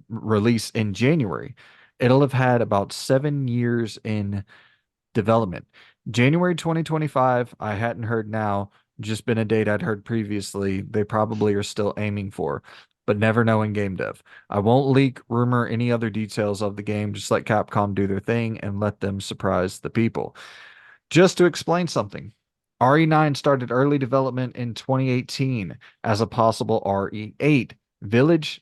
release in January. It'll have had about 7 years in development. January 2025, I hadn't heard now, just been a date I'd heard previously. They probably are still aiming for, but never know in game dev. I won't leak, rumor, any other details of the game. Just let Capcom do their thing and let them surprise the people. Just to explain something, RE9 started early development in 2018 as a possible RE8. Village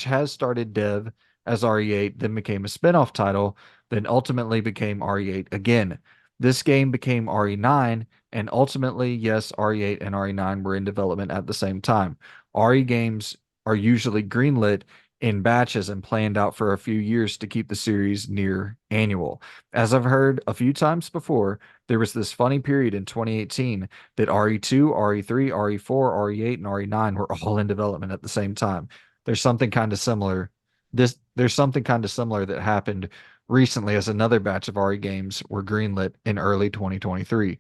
has started dev as RE8, then became a spin-off title, then ultimately became RE8 again. This game became RE9, and ultimately, yes, RE8 and RE9 were in development at the same time. RE games are usually greenlit in batches and planned out for a few years to keep the series near annual. As I've heard a few times before, there was this funny period in 2018 that RE2, RE3, RE4, RE8, and RE9 were all in development at the same time. There's something kind of similar. There's something kind of similar that happened recently as another batch of RE games were greenlit in early 2023.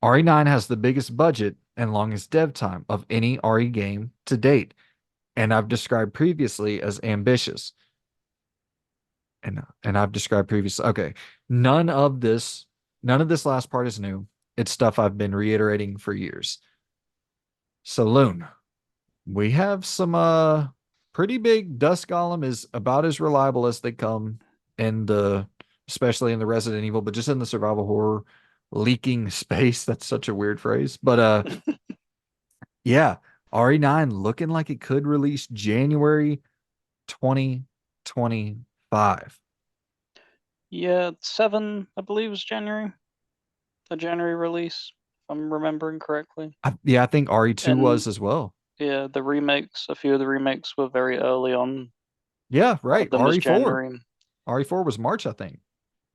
RE9 has the biggest budget and longest dev time of any RE game to date, and I've described previously as ambitious. And I've described previously. Okay, none of this, none of this last part is new. It's stuff I've been reiterating for years. So Loon, we have some pretty big. Dust Golem is about as reliable as they come in the, especially in the Resident Evil, but just in the survival horror leaking space. That's such a weird phrase. But yeah, RE9 looking like it could release January 2025. Yeah, 7, I believe, was January, a January release, if I'm remembering correctly. Yeah, I think RE2 was And as well. Yeah, the remakes, a few of the remakes were very early on. Yeah, One right. of them was RE4. January. RE4 was March, I think.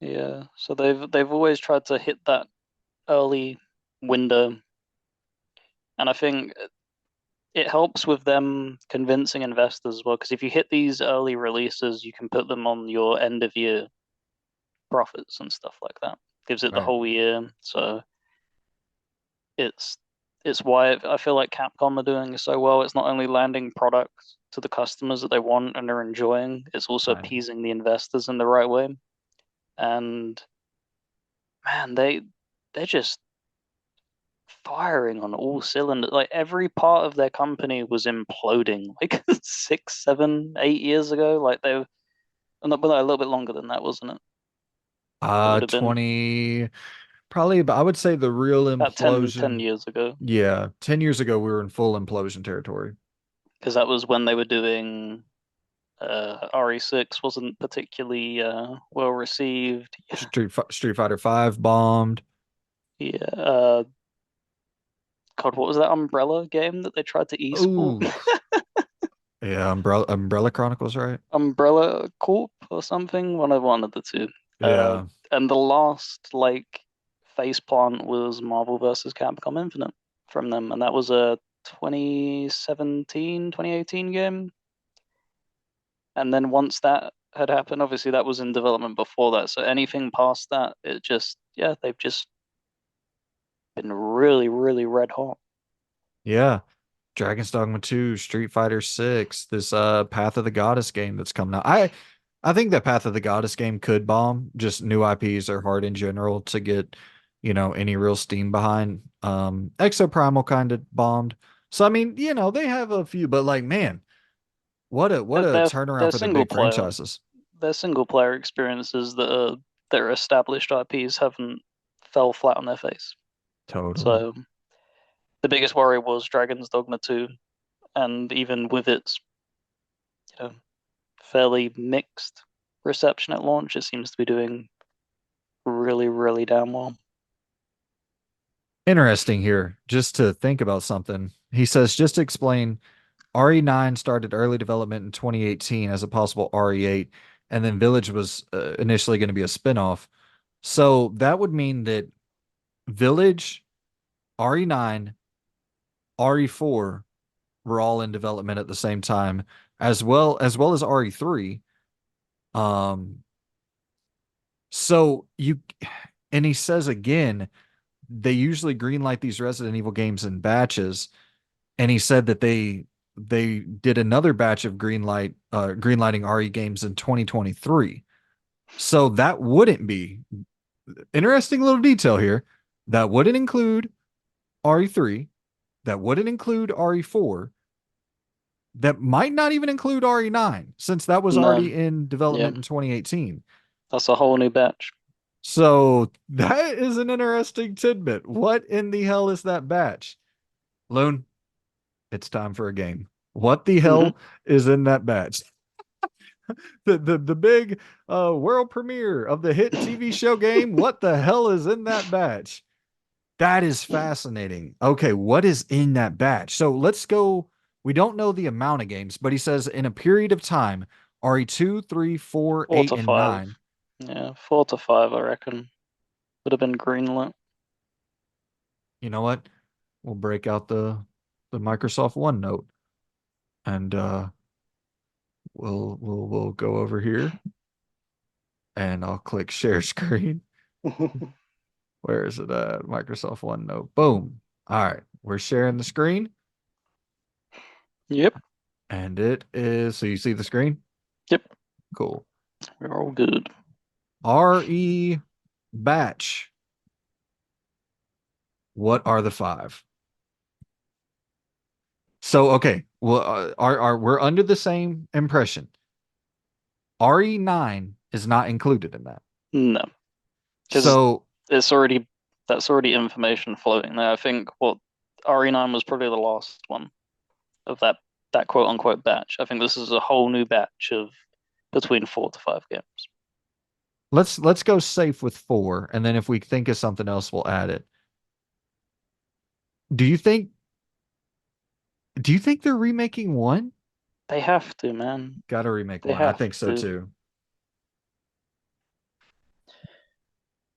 Yeah, so they've always tried to hit that early window, and I think it helps with them convincing investors as well. Because if you hit these early releases, you can put them on your end of year profits and stuff like that. Gives it the Right. whole year, so it's it's why I feel like Capcom are doing so well. It's not only landing products to the customers that they want and are enjoying, it's also Right. appeasing the investors in the right way. And man, they're just firing on all cylinders. Like every part of their company was imploding like 6, 7, 8 years ago. Like they were not, but a little bit longer than that, wasn't it? It would have been 20, probably, but I would say the real about 10 implosion. years ago, Yeah, 10 years ago, we were in full implosion territory. because that was when they were doing RE6 wasn't particularly well received. Yeah, Street Fighter 5 bombed. yeah. God, what was that Umbrella game that they tried to esport? Ooh, yeah, Umbrella Chronicles, right? Umbrella Corp or something, one of the two. Uh, Yeah, and the last like face plant was Marvel versus Capcom Infinite from them, and that was a 2017, 2018 game. And then once that had happened, obviously that was in development before that. So anything past that, it just yeah, they've just been really, really red hot. yeah. Dragon's Dogma 2, Street Fighter 6, this Path of the Goddess game that's coming out. I think that Path of the Goddess game could bomb. Just new IPs are hard in general to get, any real steam behind. Exoprimal kind of bombed. So I mean, they have a few, but like, man, what Their a their, turnaround their for their single big player franchises. their single player experiences that are established IPs haven't fell flat on their face. Totally. So the biggest worry was Dragon's Dogma 2, and even with its you know fairly mixed reception at launch, it seems to be doing really, really damn well. Interesting here, just to think about something. He says, just to explain, RE9 started early development in 2018 as a possible RE8, and then Village was initially going to be a spinoff. So that would mean that Village, RE9, RE4 were all in development at the same time, as well as RE3. Um, so you, and he says again, they usually greenlight these Resident Evil games in batches, and he said that they did another batch of greenlighting RE games in 2023. So that wouldn't be interesting little detail here. That wouldn't include RE3. That wouldn't include RE4. That might not even include RE9 since that was No, already in yeah, development in 2018. that's a whole new batch. So that is an interesting tidbit. What in the hell is that batch? Loon, it's time for a game. What the Hmm. hell is in that batch? The big world premiere of the hit TV show game. What the hell is in that batch? That is fascinating. Okay, what is in that batch? So let's go. We don't know the amount of games, but he says in a period of time, RE2, 3, 4, Four 8, to and five. 9. Yeah, 4 to 5, I reckon. Would have been greenlit. You know what? We'll break out the Microsoft OneNote and we'll go over here and I'll click share screen. Where is it at? Microsoft OneNote. Boom. All right. We're sharing the screen Yep, and it is, so you see the screen? yep, Cool. we're all good. RE batch. What are the five? So, okay. Well, are we're under the same impression. RE9 is not included in that. No, because So, it's already that's already information floating there. I think what RE9 was probably the last one of that quote unquote batch. I think this is a whole new batch of between 4 to 5 games. let's go safe with four, and then if we think of something else, we'll add it. Do you think Do you think they're remaking one? They have to, man. Gotta remake They one. I have think so to. too.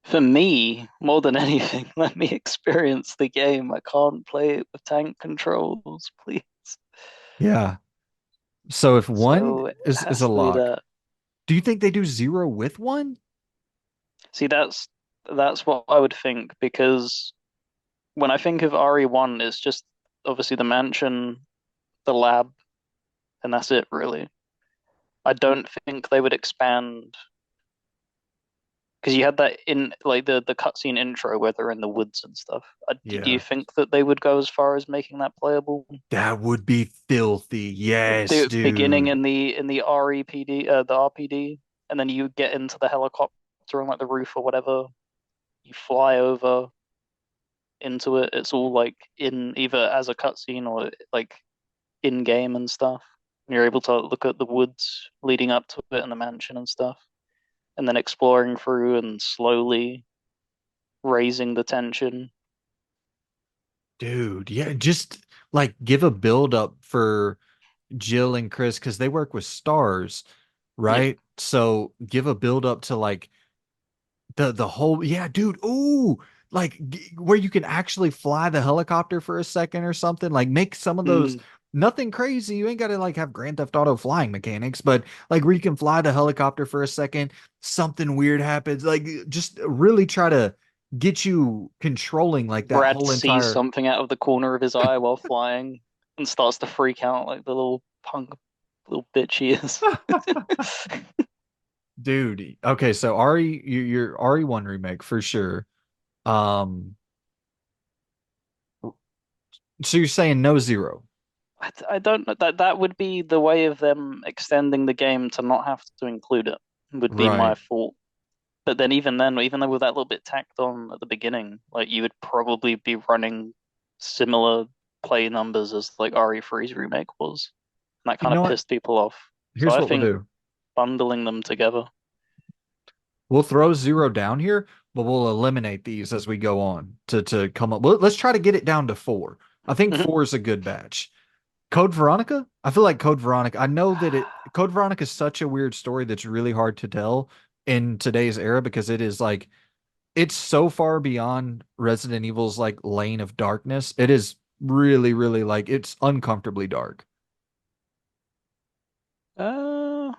For me, more than anything, let me experience the game. I can't play it with tank controls, please. Yeah. So if one So it is a has to be lock, that. do you think they do zero with one? See, that's what I would think because when I think of RE1, it's just obviously the mansion, the lab, and that's it, really. I don't think they would expand because you had that in like the cutscene intro where they're in the woods and stuff. Do you Yeah. think that they would go as far as making that playable? That would be filthy. Yes, The beginning dude. in the REPD, the RPD, and then you get into the helicopter on like the roof or whatever. You fly over into it. It's all like in either as a cutscene or like in game and stuff. And you're able to look at the woods leading up to it and the mansion and stuff, and then exploring through and slowly raising the tension. Dude, yeah, just like give a build up for Jill and Chris because they work with stars, Yeah, right? So give a build up to like the whole yeah, dude. Ooh, like where you can actually fly the helicopter for a second or something. Like make some of those mm, nothing crazy. You ain't got to like have Grand Theft Auto flying mechanics, but like where you can fly the helicopter for a second, something weird happens. Like just really try to get you controlling like that Brad whole sees entire something out of the corner of his eye while flying and starts to freak out like the little punk little bitch he is. dude. Okay, so RE your RE1 remake for sure. Um, so you're saying no zero, I don't know that would be the way of them extending the game to not have to include it, would be my right? fault. But then even then, even though with that little bit tacked on at the beginning, like you would probably be running similar play numbers as like RE3's remake was. And that You kind know of what? pissed people off. So Here's I what we'll think do. bundling them together. We'll throw zero down here, but we'll eliminate these as we go on to come up. Well, let's try to get it down to four. I think Mhm. four is a good batch. Code Veronica? I feel like Code Veronica. I know that it Code Veronica is such a weird story that's really hard to tell in today's era because it is like it's so far beyond Resident Evil's like lane of darkness. It is really, really like it's uncomfortably dark. Uh,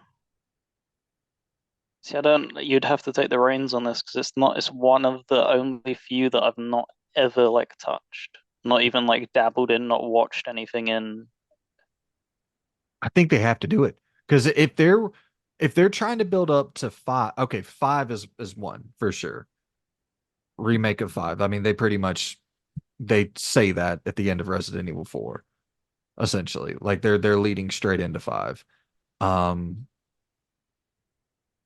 See, I don't. You'd have to take the reins on this because it's not. It's one of the only few that I've not ever like touched. Not even like dabbled in. Not watched anything in. I think they have to do it because if they're trying to build up to five, okay, five is one for sure. Remake of five. I mean, they pretty much they say that at the end of Resident Evil 4, essentially. Like they're leading straight into five. Um,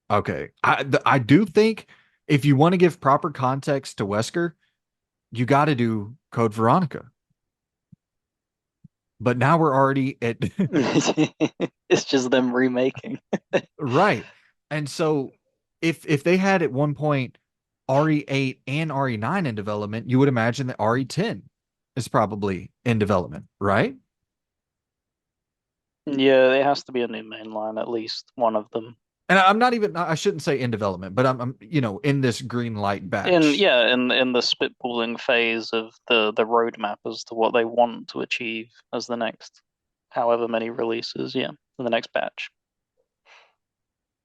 okay. I do think if you want to give proper context to Wesker, you got to do Code Veronica. But now we're already at It's just them remaking. right. And so if they had at one point RE8 and RE9 in development, you would imagine that RE10 is probably in development, right? Yeah, it has to be a new main line, at least one of them. And I'm not even I shouldn't say in development, but I'm in this green light In batch. yeah, in the spitballing phase of the roadmap as to what they want to achieve as the next however many releases, yeah, in the next batch.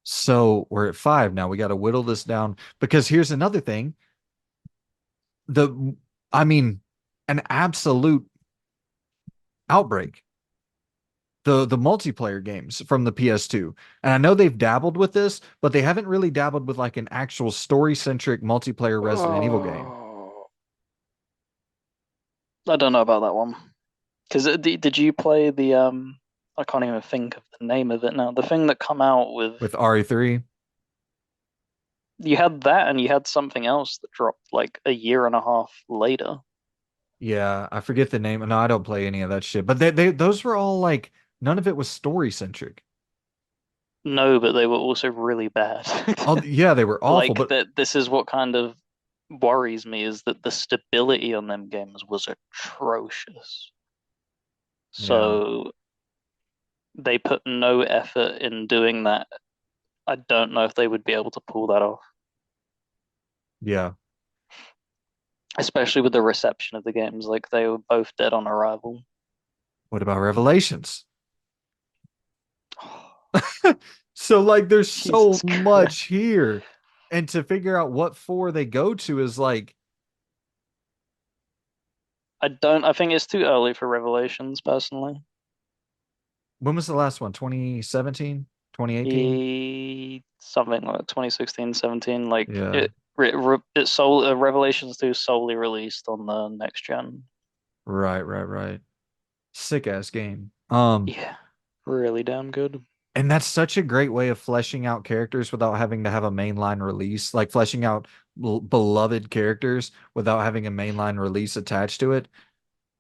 So we're at five now. We got to whittle this down because here's another thing. The I mean, an absolute outbreak. The multiplayer games from the PS2. And I know they've dabbled with this, but they haven't really dabbled with like an actual story-centric multiplayer Resident Evil game. Oh, I don't know about that one. Because did you play the I can't even think of the name of it now. The thing that come out with With RE3. you had that and you had something else that dropped like a year and a half later. Yeah, I forget the name. No, I don't play any of that shit. But they those were all like none of it was story-centric. No, but they were also really bad. Oh yeah, they were awful, Like but that this is what kind of worries me is that the stability on them games was atrocious. Yeah. So they put no effort in doing that. I don't know if they would be able to pull that off, Yeah. especially with the reception of the games. Like they were both dead on arrival. What about Revelations? So like there's so Jesus Christ. much here. And to figure out what four they go to is like, I think it's too early for Revelations personally. when was the last one? 2017? 2018? Something like 2016, 17, like Yeah. Revelations 2 solely released on the next gen. Right, right, right. Sick ass game. Yeah, really damn good. And that's such a great way of fleshing out characters without having to have a mainline release, like fleshing out beloved characters without having a mainline release attached to it.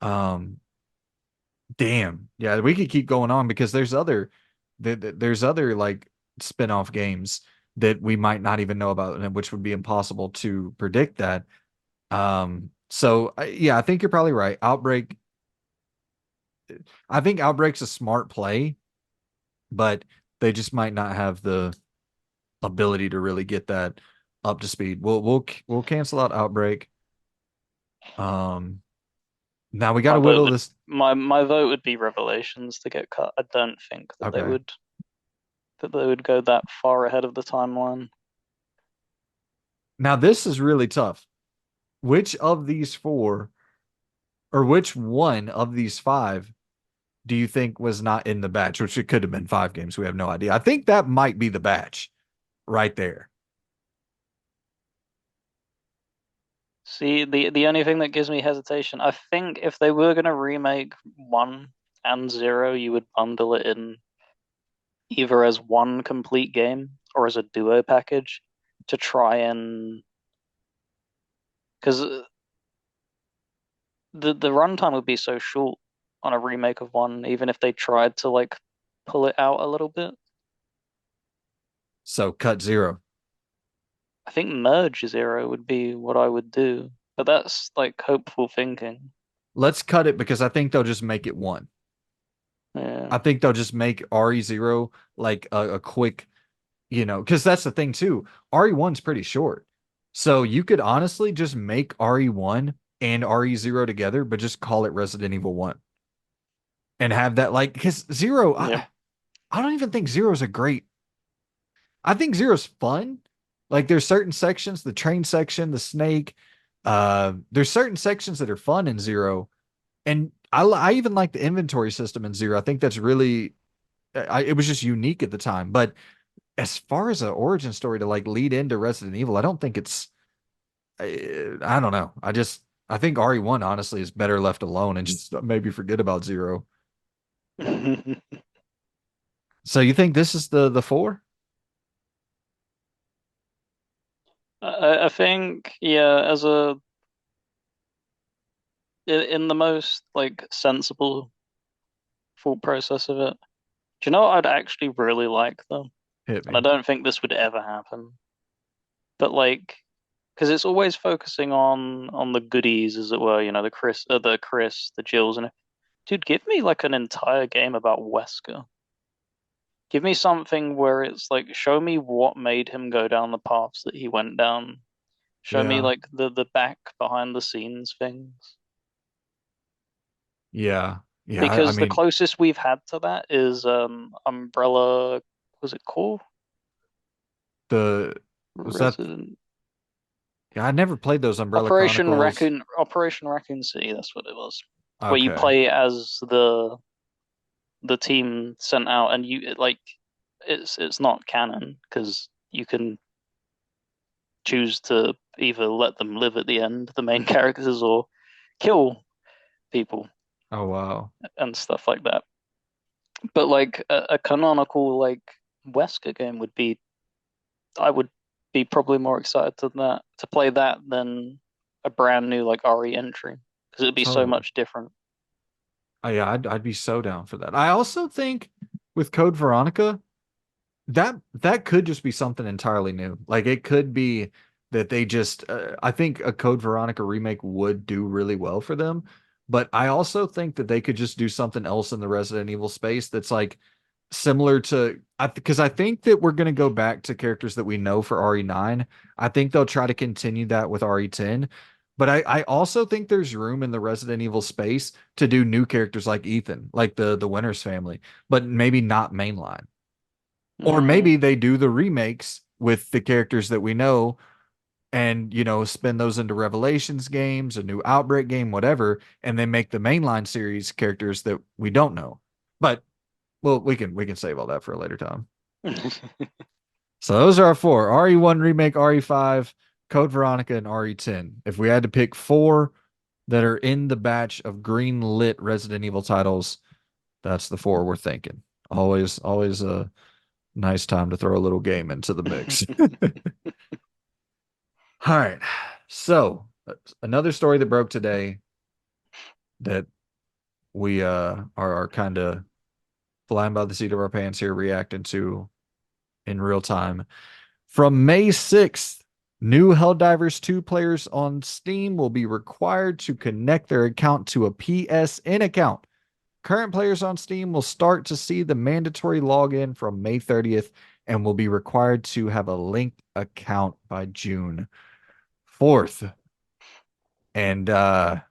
Um, Damn. Yeah, we could keep going on because there's other like spin-off games that we might not even know about, and which would be impossible to predict that. Yeah, I think you're probably right. I think Outbreak's a smart play, but they just might not have the ability to really get that up to speed. We'll cancel out Outbreak. Um, Now we got My to vote whittle would this. my vote would be Revelations to get cut. I don't think Okay. that they would go that far ahead of the timeline. Now this is really tough. Which of these four, or which one of these five, do you think was not in the batch? Which it could have been 5 games. We have no idea. I think that might be the batch right there. See, the only thing that gives me hesitation, I think if they were gonna remake 1 and 0, you would bundle it in either as one complete game or as a duo package to try and because the runtime would be so short on a remake of 1, even if they tried to like pull it out a little bit. So cut 0. I think merge 0 would be what I would do, but that's like hopeful thinking. Let's cut it because I think they'll just make it 1. Yeah, I think they'll just make RE0 like a quick, because that's the thing too. RE1's pretty short. So you could honestly just make RE1 and RE0 together, but just call it Resident Evil 1 and have that like, because 0, yeah. I don't even think 0 is a great, I think 0's fun. Like there's certain sections, the train section, the snake, there's certain sections that are fun in 0. And I even like the inventory system in 0. I think that's really, it was just unique at the time. But as far as an origin story to like lead into Resident Evil, I don't think I don't know. I think RE1 honestly is better left alone and just maybe forget about 0. So you think this is the 4? I think, yeah, as in the most like sensible thought process of it. Do you know what I'd actually really like though? Hit And I me. don't think this would ever happen. But like, because it's always focusing on the goodies, as it were, the Jills, and dude, give me like an entire game about Wesker. Give me something where it's like, show me what made him go down the paths that he went down. Show me Yeah. like the back behind the scenes things. Yeah. Yeah. I Because the mean, closest we've had to that is Umbrella, was it called? the was that Resident yeah, I never played those Umbrella Chronicles. Operation Raccoon City, that's what it was. Where you Okay. play as the team sent out and it's not canon because you can choose to either let them live at the end, the main characters, or kill people Oh wow. and stuff like that. But like a canonical like Wesker game would be, I would be probably more excited to play that than a brand new like RE entry because it'd be so Totally. much different. Oh, yeah, I'd be so down for that. I also think with Code Veronica, that could just be something entirely new. Like it could be that they just I think a Code Veronica remake would do really well for them, But I also think that they could just do something else in the Resident Evil space that's like similar to because I think that we're going to go back to characters that we know for RE9. I think they'll try to continue that with RE10. But I also think there's room in the Resident Evil space to do new characters like Ethan, like the Winters family, but maybe not mainline. Or Mm. maybe they do the remakes with the characters that we know and, spin those into Revelations games, a new Outbreak game, whatever, and then make the mainline series characters that we don't know. But well, we can save all that for a later time. So those are our four: RE1 remake, RE5, Code Veronica, and RE10. If we had to pick four that are in the batch of green lit Resident Evil titles, that's the four we're thinking. Always a nice time to throw a little game into the mix. All right. So another story that broke today that we are kind of flying by the seat of our pants here, reacting to in real time. From May 6th, new Helldivers 2 players on Steam will be required to connect their account to a PSN account. Current players on Steam will start to see the mandatory login from May 30th and will be required to have a linked account by June 4th. And I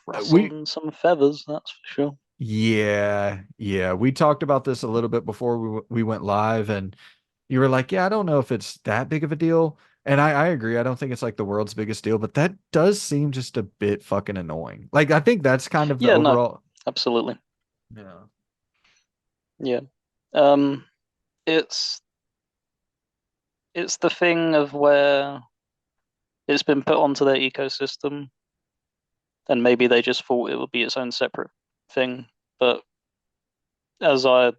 we Rustling some feathers, that's for sure. yeah, we talked about this a little bit before we went live, and you were like, yeah, I don't know if it's that big of a deal. And I agree. I don't think it's like the world's biggest deal, but that does seem just a bit fucking annoying. Like, I think that's kind of the Yeah, no, overall. absolutely. Yeah. Yeah. Um, it's it's the thing of where it's been put onto their ecosystem, and maybe they just thought it would be its own separate thing. But as I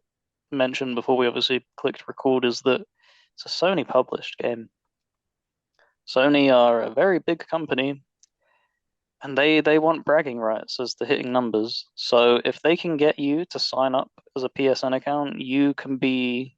mentioned before we obviously clicked record, is that it's a Sony published game. Sony are a very big company and they want bragging rights as to hitting numbers. So if they can get you to sign up as a PSN account, you can be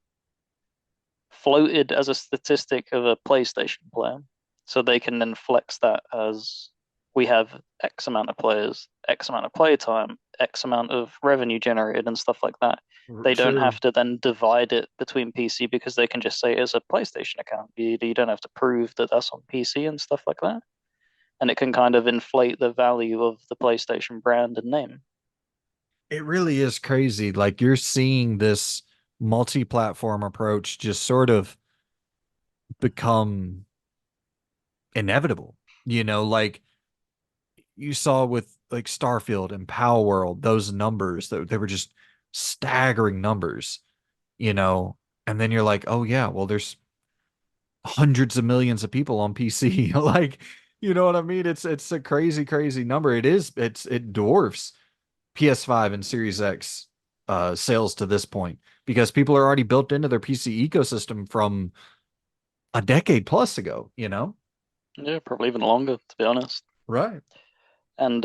floated as a statistic of a PlayStation player. So they can then flex that as we have X amount of players, X amount of play time, X amount of revenue generated, and stuff like that. They don't True. have to then divide it between PC because they can just say it's a PlayStation account. You don't have to prove that that's on PC and stuff like that. And it can kind of inflate the value of the PlayStation brand and name. It really is crazy. Like, you're seeing this multi-platform approach just sort of become inevitable. Like you saw with like Starfield and Power World, those numbers that they were just staggering numbers, you know, and then you're like, oh yeah, well there's hundreds of millions of people on PC. Like, you know what I mean? It's a crazy, crazy number. It dwarfs PS5 and Series X sales to this point because people are already built into their PC ecosystem from a decade plus ago. Yeah, probably even longer, to be honest. Right. And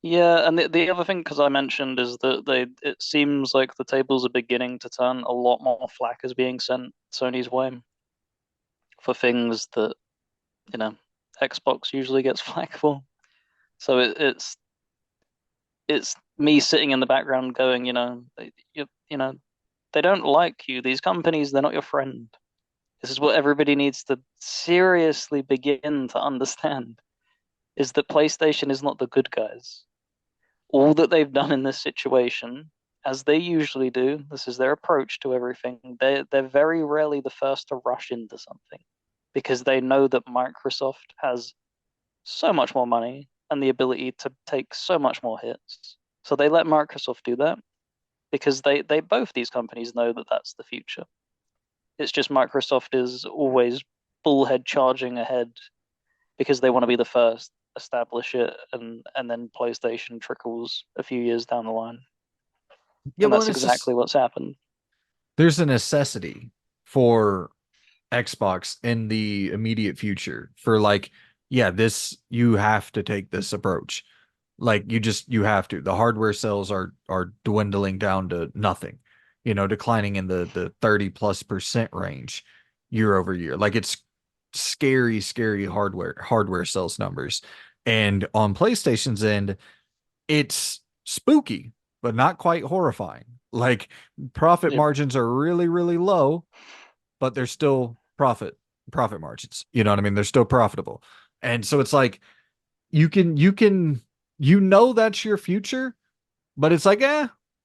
yeah, and the other thing, because I mentioned, is that it seems like the tables are beginning to turn. A lot more flack is being sent Sony's way for things that, you know, Xbox usually gets flack for. So it's me sitting in the background going, you know, they don't like you. These companies, they're not your friend. This is what everybody needs to seriously begin to understand, is that PlayStation is not the good guys. All that they've done in this situation, as they usually do, this is their approach to everything. They're very rarely the first to rush into something because they know that Microsoft has so much more money and the ability to take so much more hits. So they let Microsoft do that because they both these companies know that that's the future. It's just Microsoft is always bullhead charging ahead because they want to be the first, establish it, and then PlayStation trickles a few years down the line. Yeah, And well, that's and it's just exactly what's happened. there's a necessity for Xbox in the immediate future for like, yeah, this you have to take this approach. Like you have to. The hardware sales are dwindling down to nothing, declining in the 30+% range year over year. Like scary hardware sales numbers. And on PlayStation's end, it's spooky, but not quite horrifying. Like profit Yep. margins are really low, but they're still profit margins. You know what I mean? They're still profitable. And so it's like that's your future, but it's like,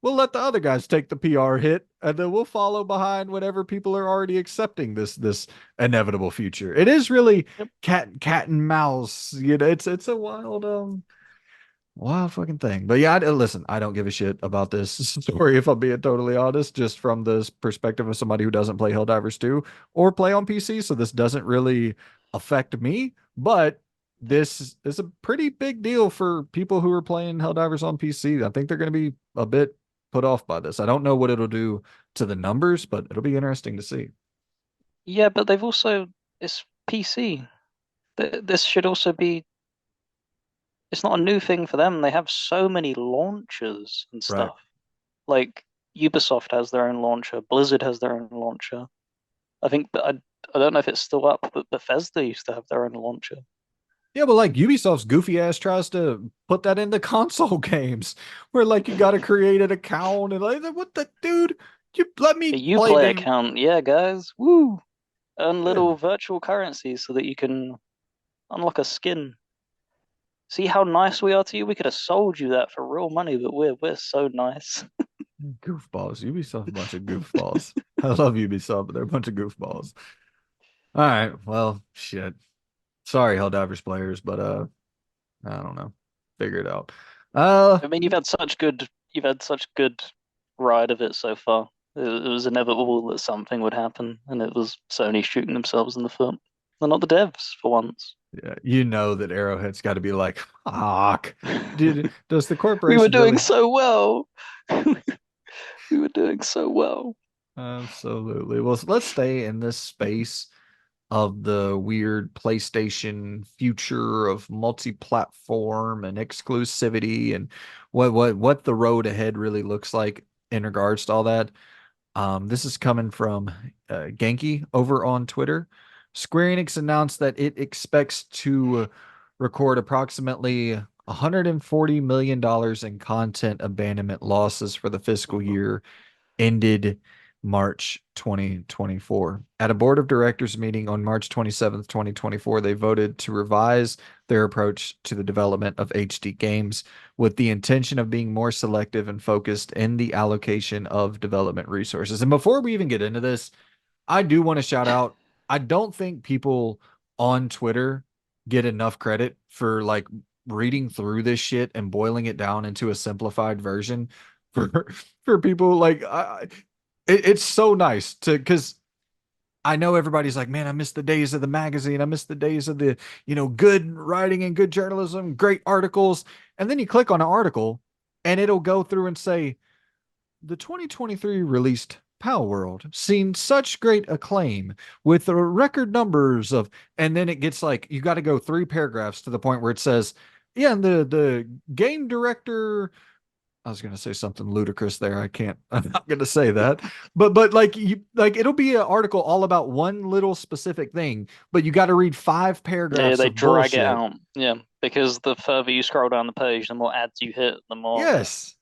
we'll let the other guys take the PR hit, and then we'll follow behind whenever people are already accepting this inevitable future. It is really Yep. cat and mouse. It's a wild fucking thing. But yeah, listen, I don't give a shit about this story if I'm being totally honest, just from this perspective of somebody who doesn't play Helldivers 2 or play on PC. So this doesn't really affect me, but this is a pretty big deal for people who are playing Helldivers on PC. I think they're going to be a bit put off by this. I don't know what it'll do to the numbers, but it'll be interesting to see. Yeah, but they've also it's PC. This should also be. It's not a new thing for them. They have so many launchers and Right. stuff. Like Ubisoft has their own launcher, Blizzard has their own launcher. I think I don't know if it's still up, but Bethesda used to have their own launcher. Yeah, but like Ubisoft's goofy ass tries to put that into console games where like you got to create an account and like what the dude, you let A me play Uplay game. account, yeah, guys. Woo! Earn Yeah. little virtual currencies so that you can unlock a skin. See how nice we are to you? We could have sold you that for real money, but we're so nice. Goofballs. Ubisoft, a bunch of goofballs. I love Ubisoft, but they're a bunch of goofballs. All right, well, shit. Sorry, Helldivers players, but I don't know. Figure it out. Uh, I mean, you've had such good ride of it so far. It was inevitable that something would happen, and it was Sony shooting themselves in the foot. They're not the devs for once. yeah, you know that Arrowhead's got to be like, fuck. Does the We were corporation doing really? so well. We were doing so well. Absolutely. Well, let's stay in this space of the weird PlayStation future of multi-platform and exclusivity and what the road ahead really looks like in regards to all that. This is coming from Genki over on Twitter. Square Enix announced that it expects to record approximately $140 million in content abandonment losses for the fiscal year ended March 2024. At a board of directors meeting on March 27th, 2024, they voted to revise their approach to the development of HD games with the intention of being more selective and focused in the allocation of development resources. And before we even get into this, I do want to shout out, I don't think people on Twitter get enough credit for like reading through this shit and boiling it down into a simplified version for for people like it's so nice to because I know everybody's like, man, I miss the days of the magazine. I miss the days of the, good writing and good journalism, great articles. And then you click on an article and it'll go through and say, the 2023 released Pal World seen such great acclaim with the record numbers of, and then it gets like you got to go 3 paragraphs to the point where it says, yeah, and the game director. I was gonna say something ludicrous there. I can't. I'm not gonna say that. But like it'll be an article all about one little specific thing, but you got to read 5 paragraphs Yeah, they of drag it bullshit. out. Yeah, because the further you scroll down the page, the more ads you hit, the more. Yeah. Yes.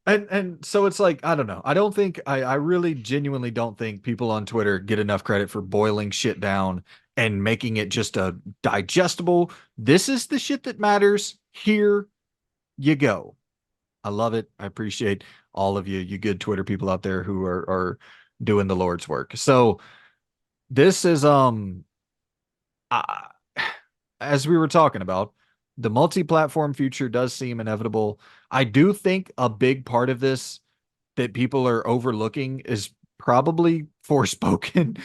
And so it's like, I don't know. I don't think I really genuinely don't think people on Twitter get enough credit for boiling shit down and making it just a digestible. This is the shit that matters. Here you go. I love it. I appreciate all of you, you good Twitter people out there who are doing the Lord's work. So this is uh, as we were talking about, the multi-platform future does seem inevitable. I do think a big part of this that people are overlooking is probably Forspoken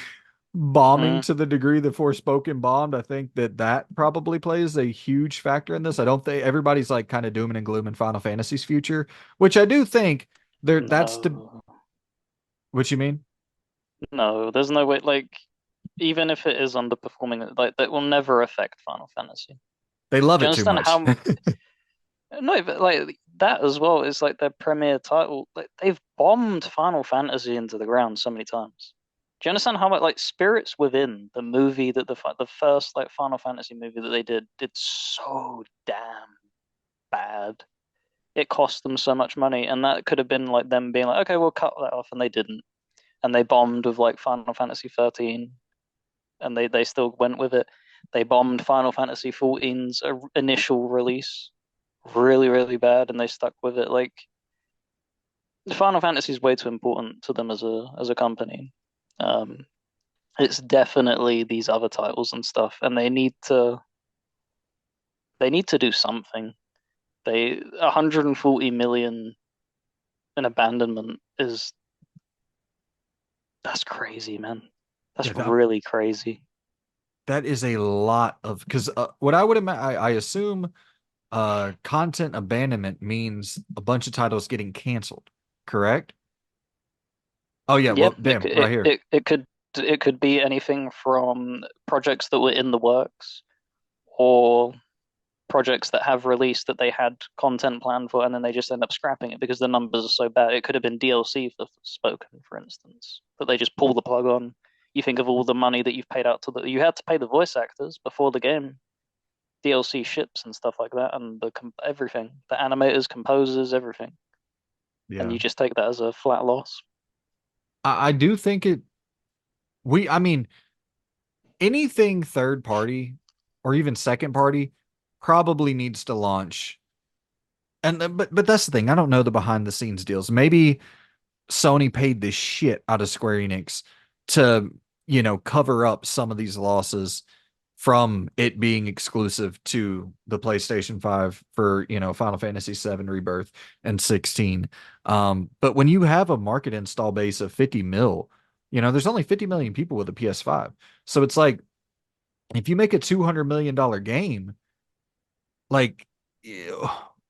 bombing Mm, to the degree that Forspoken bombed. I think that probably plays a huge factor in this. I don't think everybody's like kind of dooming and glooming Final Fantasy's future, which I do think that's the no, what you mean? no, there's no way. Like, even if it is underperforming, like that will never affect Final Fantasy. They love Do you it too understand much. how? No, but like that as well is like their premier title. Like they've bombed Final Fantasy into the ground so many times. Do you understand how much like Spirits Within, the movie that the first like Final Fantasy movie that they did so damn bad. It cost them so much money, and that could have been like them being like, okay, we'll cut that off, and they didn't, and they bombed with like Final Fantasy 13, and they still went with it. They bombed Final Fantasy 14's initial release really bad, and they stuck with it. Like Final Fantasy is way too important to them as a company. Um, it's definitely these other titles and stuff, and they need to do something. 140 million in abandonment is that's crazy, man. Yeah, That's really crazy. that is a lot of because what I would imagine, I assume content abandonment means a bunch of titles getting canceled, correct? Oh yeah, Yeah, well, damn, right here. it could be anything from projects that were in the works or projects that have released that they had content planned for and then they just end up scrapping it because the numbers are so bad. It could have been DLC for Spoken, for instance, that they just pull the plug on. You think of all the money that you've paid out to you had to pay the voice actors before the game, DLC ships and stuff like that, and everything, the animators, composers, everything, and Yeah. you just take that as a flat loss. I do think I mean, anything third party or even second party probably needs to launch. And but that's the thing. I don't know the behind the scenes deals. Maybe Sony paid the shit out of Square Enix to, cover up some of these losses from it being exclusive to the PlayStation 5 for, Final Fantasy 7 Rebirth and 16. But when you have a market install base of 50 mil, there's only 50 million people with a PS5. So it's like if you make a $200 million game, like, ew,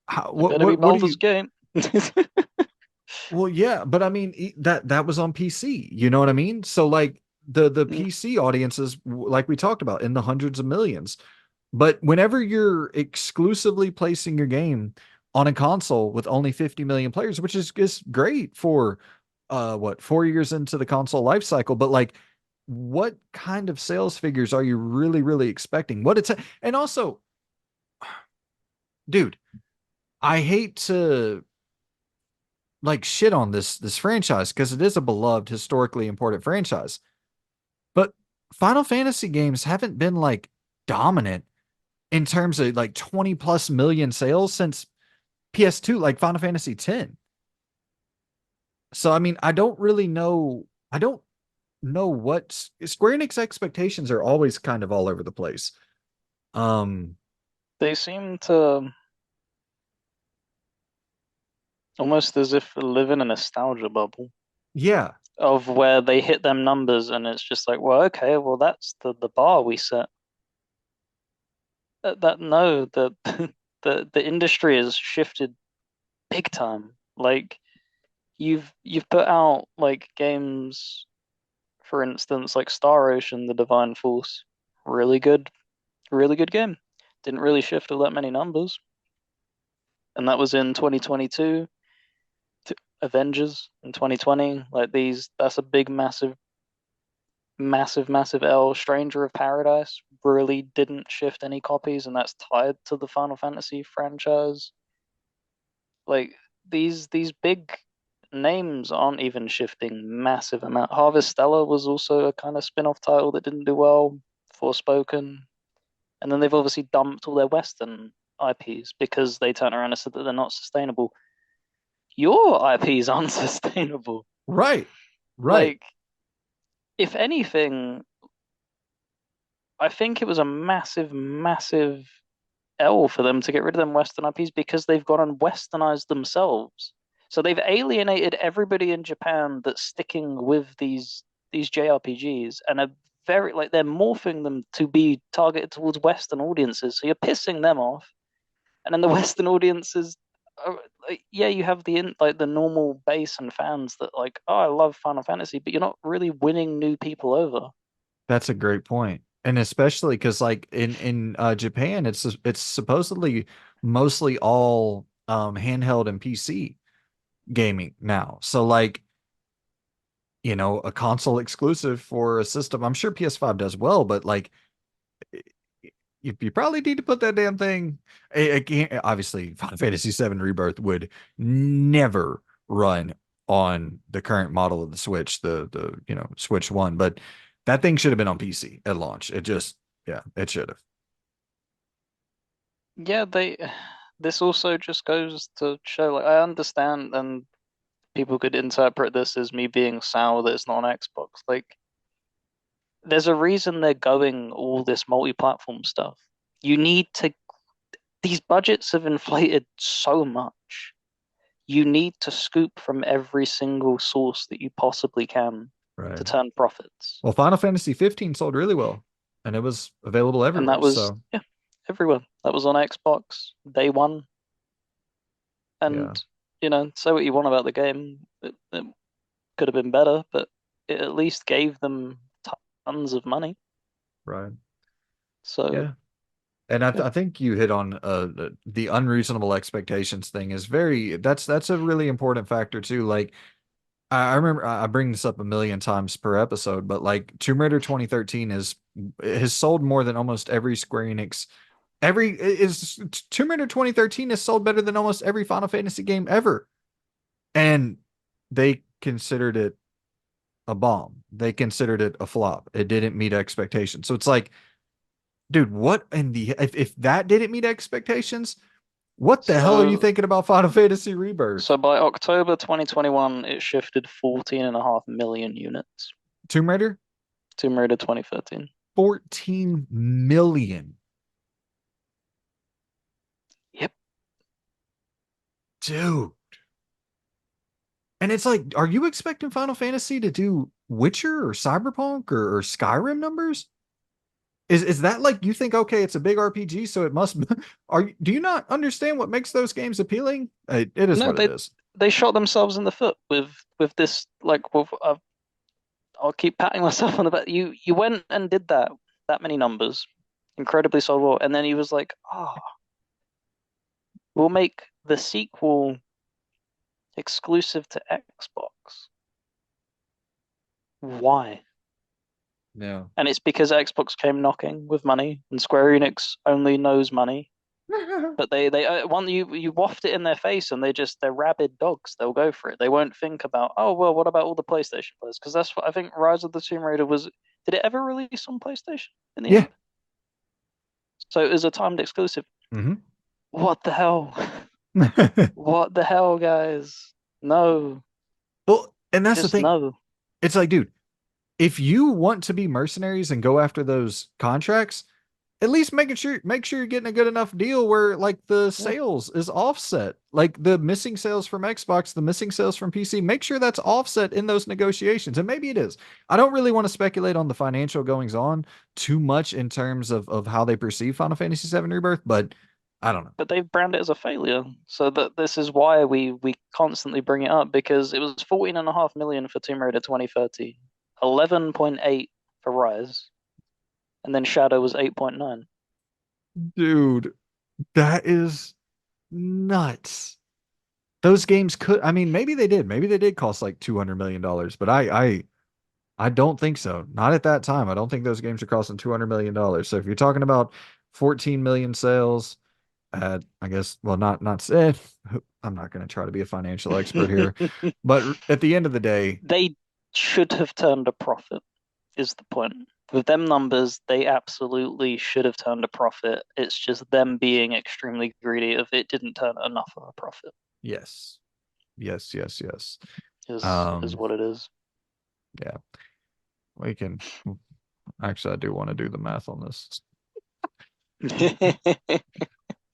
how, It better be what do Baldur's you, Gate. well, yeah, but I mean that was on PC, you know what I mean? So like the Mm. PC audiences, like we talked about, in the hundreds of millions. But whenever you're exclusively placing your game on a console with only 50 million players, which is great for 4 years into the console life cycle, but like what kind of sales figures are you really expecting? And also, dude, I hate to like shit on this franchise because it is a beloved, historically important franchise. But Final Fantasy games haven't been like dominant in terms of like 20 plus million sales since PS2, like Final Fantasy X. So I mean, I don't really know. I don't know what Square Enix expectations are always kind of all over the place. Um, They seem to almost as if live in a nostalgia bubble yeah, of where they hit them numbers and it's just like, well, okay, well that's the bar we set. That no, the the industry has shifted big time. Like you've put out like games, for instance, like Star Ocean, The Divine Force, really good game. Didn't really shift all that many numbers, and that was in 2022. Avengers in 2020, like that's a big, massive L. Stranger of Paradise really didn't shift any copies, and that's tied to the Final Fantasy franchise. Like these big names aren't even shifting massive amount. Harvest Stella was also a kind of spin-off title that didn't do well. Forspoken, and then they've obviously dumped all their Western IPs because they turn around and said that they're not sustainable. Your IPs aren't sustainable. right, right. Like, if anything, I think it was a massive L for them to get rid of them Western IPs because they've gone and westernized themselves. So they've alienated everybody in Japan that's sticking with these JRPGs and are very like they're morphing them to be targeted towards Western audiences. So you're pissing them off, and then the Western audiences, like, yeah, you have like the normal base and fans that like, oh, I love Final Fantasy, but you're not really winning new people over. That's a great point. And especially because like in Japan, it's supposedly mostly all handheld and PC gaming now. So like a console exclusive for a system. I'm sure PS5 does well, but like you probably need to put that damn thing. Again, obviously, Final Fantasy VII Rebirth would never run on the current model of the Switch, the Switch One, but that thing should have been on PC at launch. It just, yeah, it should have. Yeah, this also just goes to show, like, I understand, and people could interpret this as me being sour that it's not on Xbox. Like, there's a reason they're going all this multi-platform stuff. You need to, these budgets have inflated so much. You need to scoop from every single source that you possibly can to Right. turn profits. Well, Final Fantasy 15 sold really well, and it was available And that everywhere. was, So, yeah, everywhere. That was on Xbox day one. yeah, And, say what you want about the game. It could have been better, but it at least gave them tons of money. right. So, Yeah. And yeah. I think you hit on the unreasonable expectations thing is that's a really important factor too. Like I remember I bring this up a million times per episode, but like Tomb Raider 2013 has sold more than almost every Square Enix. Every is Tomb Raider 2013 has sold better than almost every Final Fantasy game ever. And they considered it a bomb. They considered it a flop. It didn't meet expectations. So it's like, dude, what in the if that didn't meet expectations, what the hell are you So, thinking about Final Fantasy Rebirth? so by October 2021, it shifted 14.5 million units. Tomb Raider? Tomb Raider 2013. 14 million. Yep. Dude. And it's like, are you expecting Final Fantasy to do Witcher or Cyberpunk or Skyrim numbers? Is that like you think, okay, it's a big RPG, so it must do you not understand what makes those games appealing? It is No, what it they is. they shot themselves in the foot with this. Like, I'll keep patting myself on the back. You went and did that many numbers, incredibly sold well, and then he was like, "Oh, we'll make the sequel exclusive to Xbox." Why? No. And it's because Xbox came knocking with money, and Square Enix only knows money. But they want you waft it in their face, and they're rabid dogs. They'll go for it. They won't think about, oh well, what about all the PlayStation players? Because that's what I think. Rise of the Tomb Raider was. Did it ever release on PlayStation in the Yeah. end? So it was a timed exclusive. Hmm. What the hell? What the hell, guys? No, Well, and that's the just thing. no. It's like, dude, if you want to be mercenaries and go after those contracts, at least make sure you're getting a good enough deal where like the Yeah. sales is offset. Like the missing sales from Xbox, the missing sales from PC, make sure that's offset in those negotiations. And maybe it is. I don't really want to speculate on the financial goings on too much in terms of how they perceive Final Fantasy VII Rebirth, but I don't know. But they've branded it as a failure. So that this is why we constantly bring it up because it was 14.5 million for Tomb Raider 2030, 11.8 for Rise, and then Shadow was 8.9. Dude, that is nuts. Those games could, I mean, maybe they did. Maybe they did cost like $200 million, but I don't think so. Not at that time. I don't think those games are costing $200 million. So if you're talking about 14 million sales at, I guess, well, not I'm not going to try to be a financial expert here, but at the end of the day, They should have turned a profit, is the point. With them numbers, they absolutely should have turned a profit. It's just them being extremely greedy if it didn't turn enough of a profit, yes, yes, yes, yes. is Um, what it is. yeah, we can actually, I do want to do the math on this.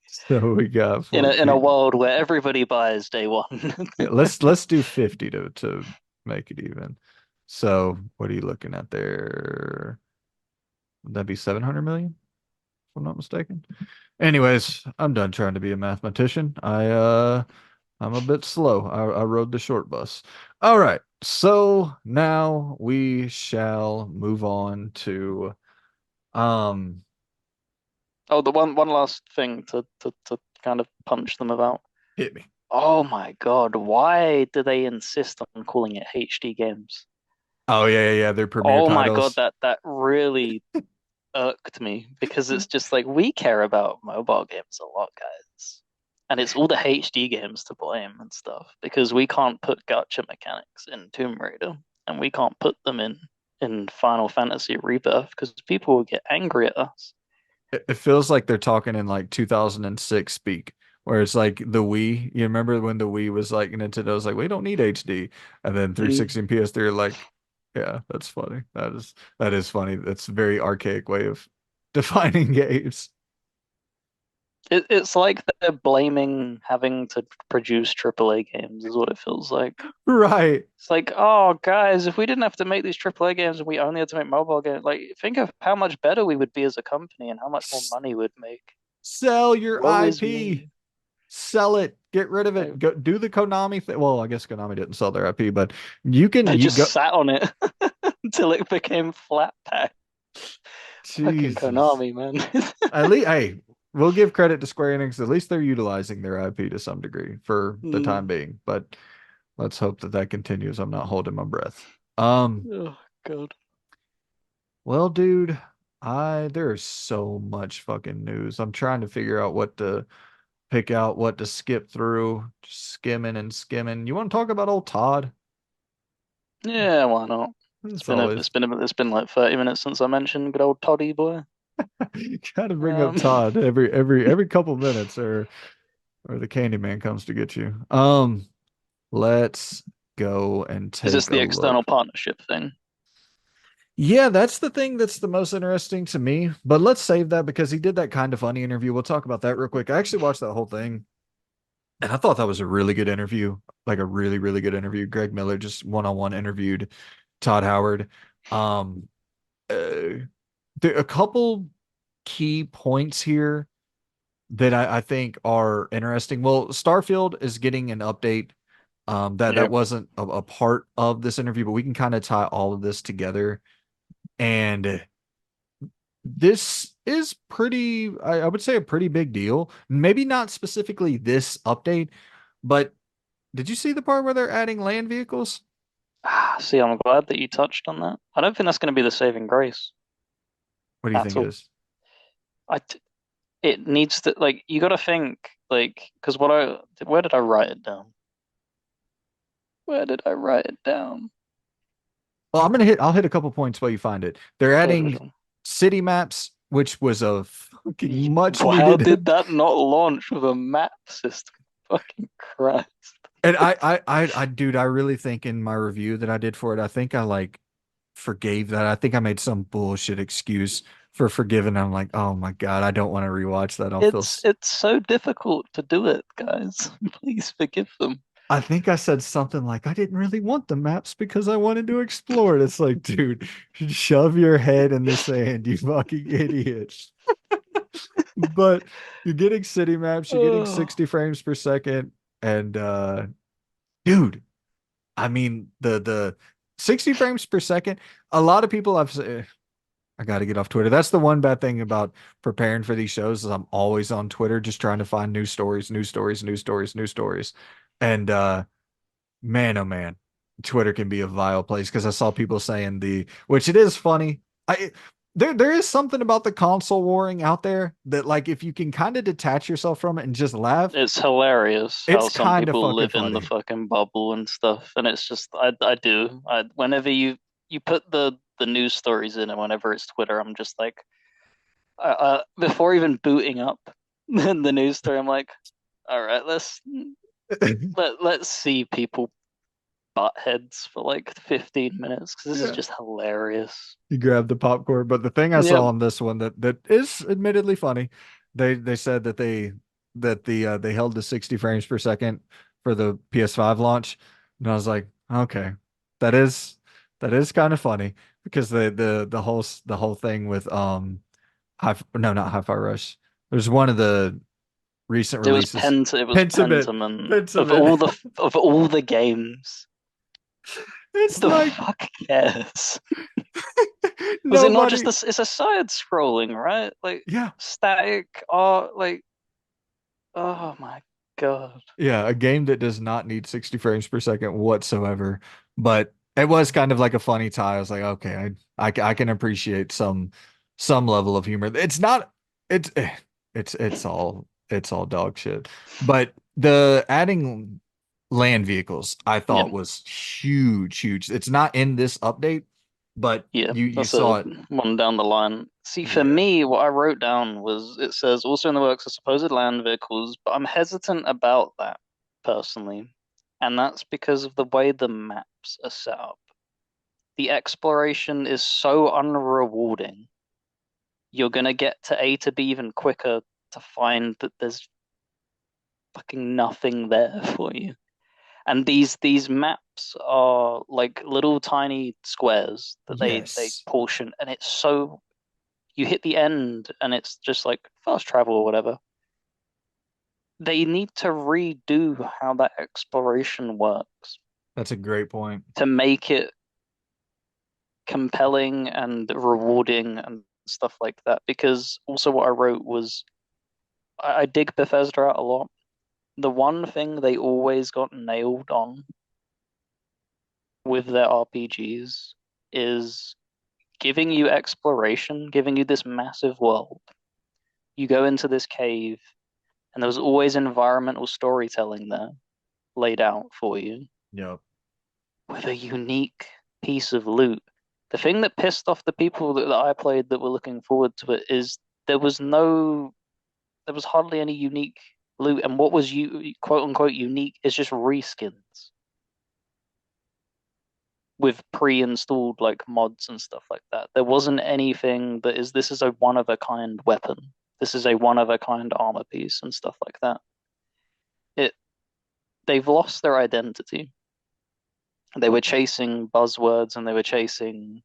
So we got In a 14. world where everybody buys day one. Yeah, let's do 50 to make it even. So what are you looking at there? Would that be 700 million, if I'm not mistaken? Anyways, I'm done trying to be a mathematician. I'm a bit slow. I rode the short bus. All right. So now we shall move on to um Oh, the one last thing to kind of punch them about. hit me. Oh my God, why do they insist on calling it HD games? Oh yeah, yeah, yeah. Their premiere Oh my God, titles. that really irked me because it's just like we care about mobile games a lot, guys. And it's all the HD games to blame and stuff because we can't put gacha mechanics in Tomb Raider and we can't put them in Final Fantasy Rebirth because people will get angry at us. It feels like they're talking in like 2006 speak, where it's like the Wii. You remember when the Wii was like Nintendo was like, we don't need HD, and then Mm. 360 and PS3 are like, yeah, that's funny. That is funny. That's a very archaic way of defining games. It's like they're blaming having to produce AAA games is what it feels like. Right. It's like, oh, guys, if we didn't have to make these AAA games and we only had to make mobile games, like, think of how much better we would be as a company and how much more S- money we'd make. Sell your Woe is IP. me. Sell it. Get rid of Like, it. Go do the Konami thing. Well, I guess Konami didn't sell their IP, but you can they you just go sat on it until it became flat pack. Fucking Jesus. Konami, man. At least, hey, we'll give credit to Square Enix. At least they're utilizing their IP to some degree for the time Mm. being. But let's hope that that continues. I'm not holding my breath. Oh, God. Well, dude, I there's so much fucking news. I'm trying to figure out what to pick out, what to skip through, just skimming and skimming. You want to talk about old Todd? Yeah, why not? It's It's been a, always it's been a, it's been like 30 minutes since I mentioned good old Toddy boy. gotta bring up Um, Todd every couple minutes, or the Candyman comes to get you. Let's go and is this take a the external look. partnership thing? Yeah, that's the thing that's the most interesting to me. But let's save that because he did that kind of funny interview. We'll talk about that real quick. I actually watched that whole thing and I thought that was a really good interview, like a really, really good interview. Greg Miller just one-on-one interviewed Todd Howard. Um, there a couple key points here that I think are interesting. Well, Starfield is getting an update. That Yeah. wasn't a part of this interview, but we can kind of tie all of this together. And this is pretty, I would say a pretty big deal. Maybe not specifically this update, but did you see the part where they're adding land vehicles? See, I'm glad that you touched on that. I don't think that's going to be the saving grace What do you at think it all. is? I, t- it needs to like you got to think like because where did I write it down? Where did I write it down? Well, I'll hit a couple points while you find it. They're adding city maps, which was a fucking much How needed. did that not launch with a map system? Fucking Christ. And dude, I really think in my review that I did for it, I think I like forgave that. I think I made some bullshit excuse for forgiving. I'm like, oh my God, I don't want to rewatch that. It's so difficult to do it, guys. Please forgive them. I think I said something like, I didn't really want the maps because I wanted to explore it. It's like, dude, shove your head in the sand, you fucking idiot. But you're getting city maps, you're getting Oh, 60 frames per second, and dude, I mean the 60 frames per second, a lot of people have said I got to get off Twitter. That's the one bad thing about preparing for these shows is I'm always on Twitter just trying to find new stories, new stories, new stories, new stories. And man, oh man, Twitter can be a vile place because I saw people saying which it is funny. I there is something about the console warring out there that like if you can kind of detach yourself from it and just laugh, it's hilarious how it's some kind of people fucking live in the funny. fucking bubble and stuff, and it's just I do. Whenever you put the news stories in, and whenever it's Twitter, I'm just like, before even booting up the news story, I'm like, all right, let's see people butt heads for like 15 minutes because this is Yeah. just hilarious. You grab the popcorn, but the thing I Yep. saw on this one that is admittedly funny, they said that they held the 60 frames per second for the PS5 launch, and I was like, okay, that is that is kind of funny because the whole thing with no, not Hi-Fi Rush. There's one of the recent releases, It was Pentiment, Pentiment Pentiment. of all the games. Who It's the like fuck cares? Was it not just nobody. this? It's a side scrolling, right? Like Yeah, static art. Like, oh my God. yeah, a game that does not need 60 frames per second whatsoever. But It was kind of like a funny tie. I was like, okay, I can appreciate some level of humor. It's not it's it's all dog shit. But the adding land vehicles I Yeah, thought was huge, huge. It's not in this update, but yeah, you that's a saw it. one down the line. See, for Yeah. me, what I wrote down was it says also in the works are supposed land vehicles, but I'm hesitant about that personally, and that's because of the way the maps are set up. The exploration is so unrewarding. You're gonna get to A to B even quicker to find that there's fucking nothing there for you. And these maps are like little tiny squares that they Yes. portion, and it's so you hit the end and it's just like fast travel or whatever. They need to redo how that exploration works That's a great point. to make it compelling and rewarding and stuff like that. Because also what I wrote was I dig Bethesda out a lot. The one thing they always got nailed on with their RPGs is giving you exploration, giving you this massive world. You go into this cave, and there was always environmental storytelling there laid out for you Yep. with a unique piece of loot. The thing that pissed off the people that I played that were looking forward to it is there was no, there was hardly any unique loot, and what was you quote unquote unique is just reskins with pre-installed like mods and stuff like that. There wasn't anything that is this is a one of a kind weapon. This is a one of a kind armor piece and stuff like that. It they've lost their identity. They were chasing buzzwords and they were chasing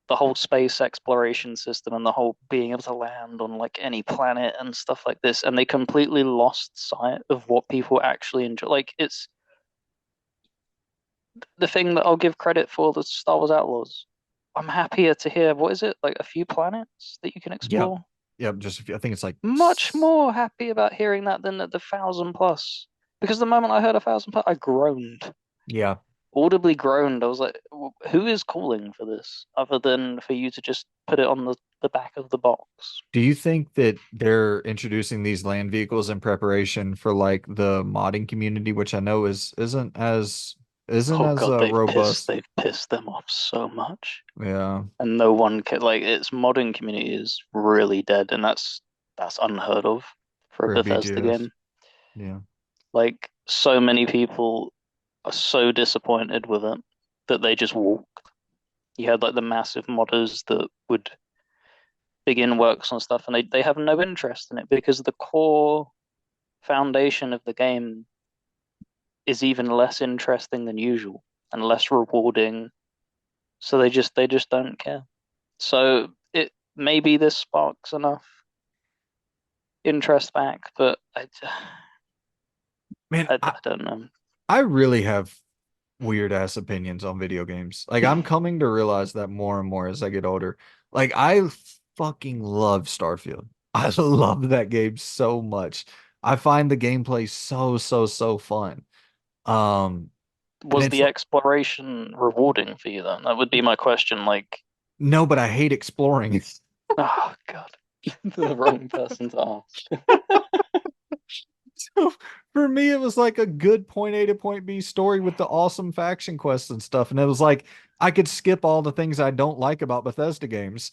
the whole space exploration system and the whole being able to land on like any planet and stuff like this, and they completely lost sight of what people actually enjoy. Like it's the thing that I'll give credit for the Star Wars Outlaws. I'm happier to hear what is it like a few planets that you can Yep. explore. Yep. Just a few, I think it's like Much more happy about hearing that than the 1,000 plus. Because the moment I heard 1,000 plus, I groaned, yeah. audibly groaned. I was like, "Who is calling for this other than for you to just put it on the back of the box?" Do you think that they're introducing these land vehicles in preparation for like the modding community, which I know isn't Oh as God, robust? they've pissed them off so much, Yeah, and no one can like its modding community is really dead, and that's unheard of for a for Bethesda BGS. game. Yeah. Like so many people are so disappointed with it that they just walked. You had like the massive modders that would begin works on stuff, and they have no interest in it because the core foundation of the game is even less interesting than usual and less rewarding. So they just don't care. So it maybe this sparks enough interest back, but Man, I don't know. I really have weird ass opinions on video games. Like I'm coming to realize that more and more as I get older. Like I fucking love Starfield. I love that game so much. I find the gameplay so fun. Um, and Was it's the exploration rewarding for you then? That would be my question. Like, no, but I hate exploring. oh God, the wrong person to ask. So for me, it was like a good point A to point B story with the awesome faction quests and stuff. And it was like I could skip all the things I don't like about Bethesda games.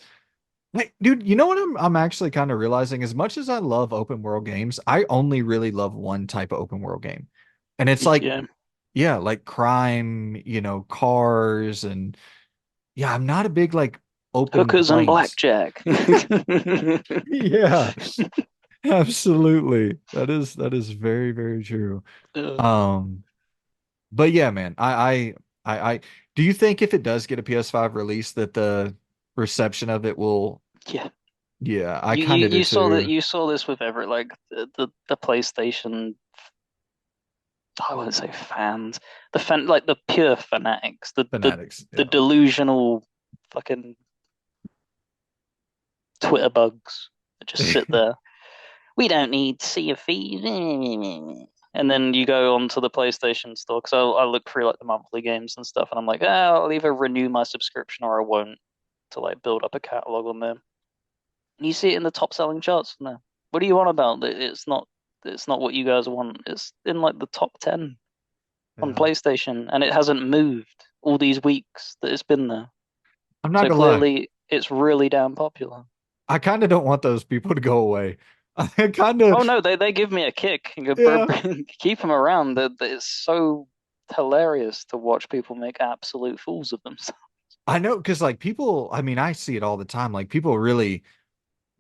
Hey, dude, you know what I'm actually kind of realizing? As much as I love open world games, I only really love one type of open world game. And it's like, GTA. yeah, like crime, cars and yeah, I'm not a big like open Hookers and plains. blackjack. Yeah, absolutely. That is very, very true. Uh, Um, but yeah, man, I do you think if it does get a PS5 release that the reception of it will, yeah, yeah, I you, kind you of do you saw that too. you saw this with every like the PlayStation. I wouldn't say fans, like the pure fanatics, Fanatics, the yeah. delusional fucking Twitter bugs that just sit there. We don't need Sea of Thieves. And then you go onto the PlayStation store because I look through like the monthly games and stuff, and I'm like, ah, I'll either renew my subscription or I won't to like build up a catalog on there. And you see it in the top selling charts. No, what do you want about it? It's not what you guys want. It's in like the top 10 on Yeah. PlayStation, and it hasn't moved all these weeks that it's been there. I'm not So gonna lie. clearly, it's really damn popular. I kind of don't want those people to go away. I kind of, Oh no, they give me a kick. You go, bro, yeah. keep them around. It's so hilarious to watch people make absolute fools of themselves. I know because like people, I mean, I see it all the time. Like people really,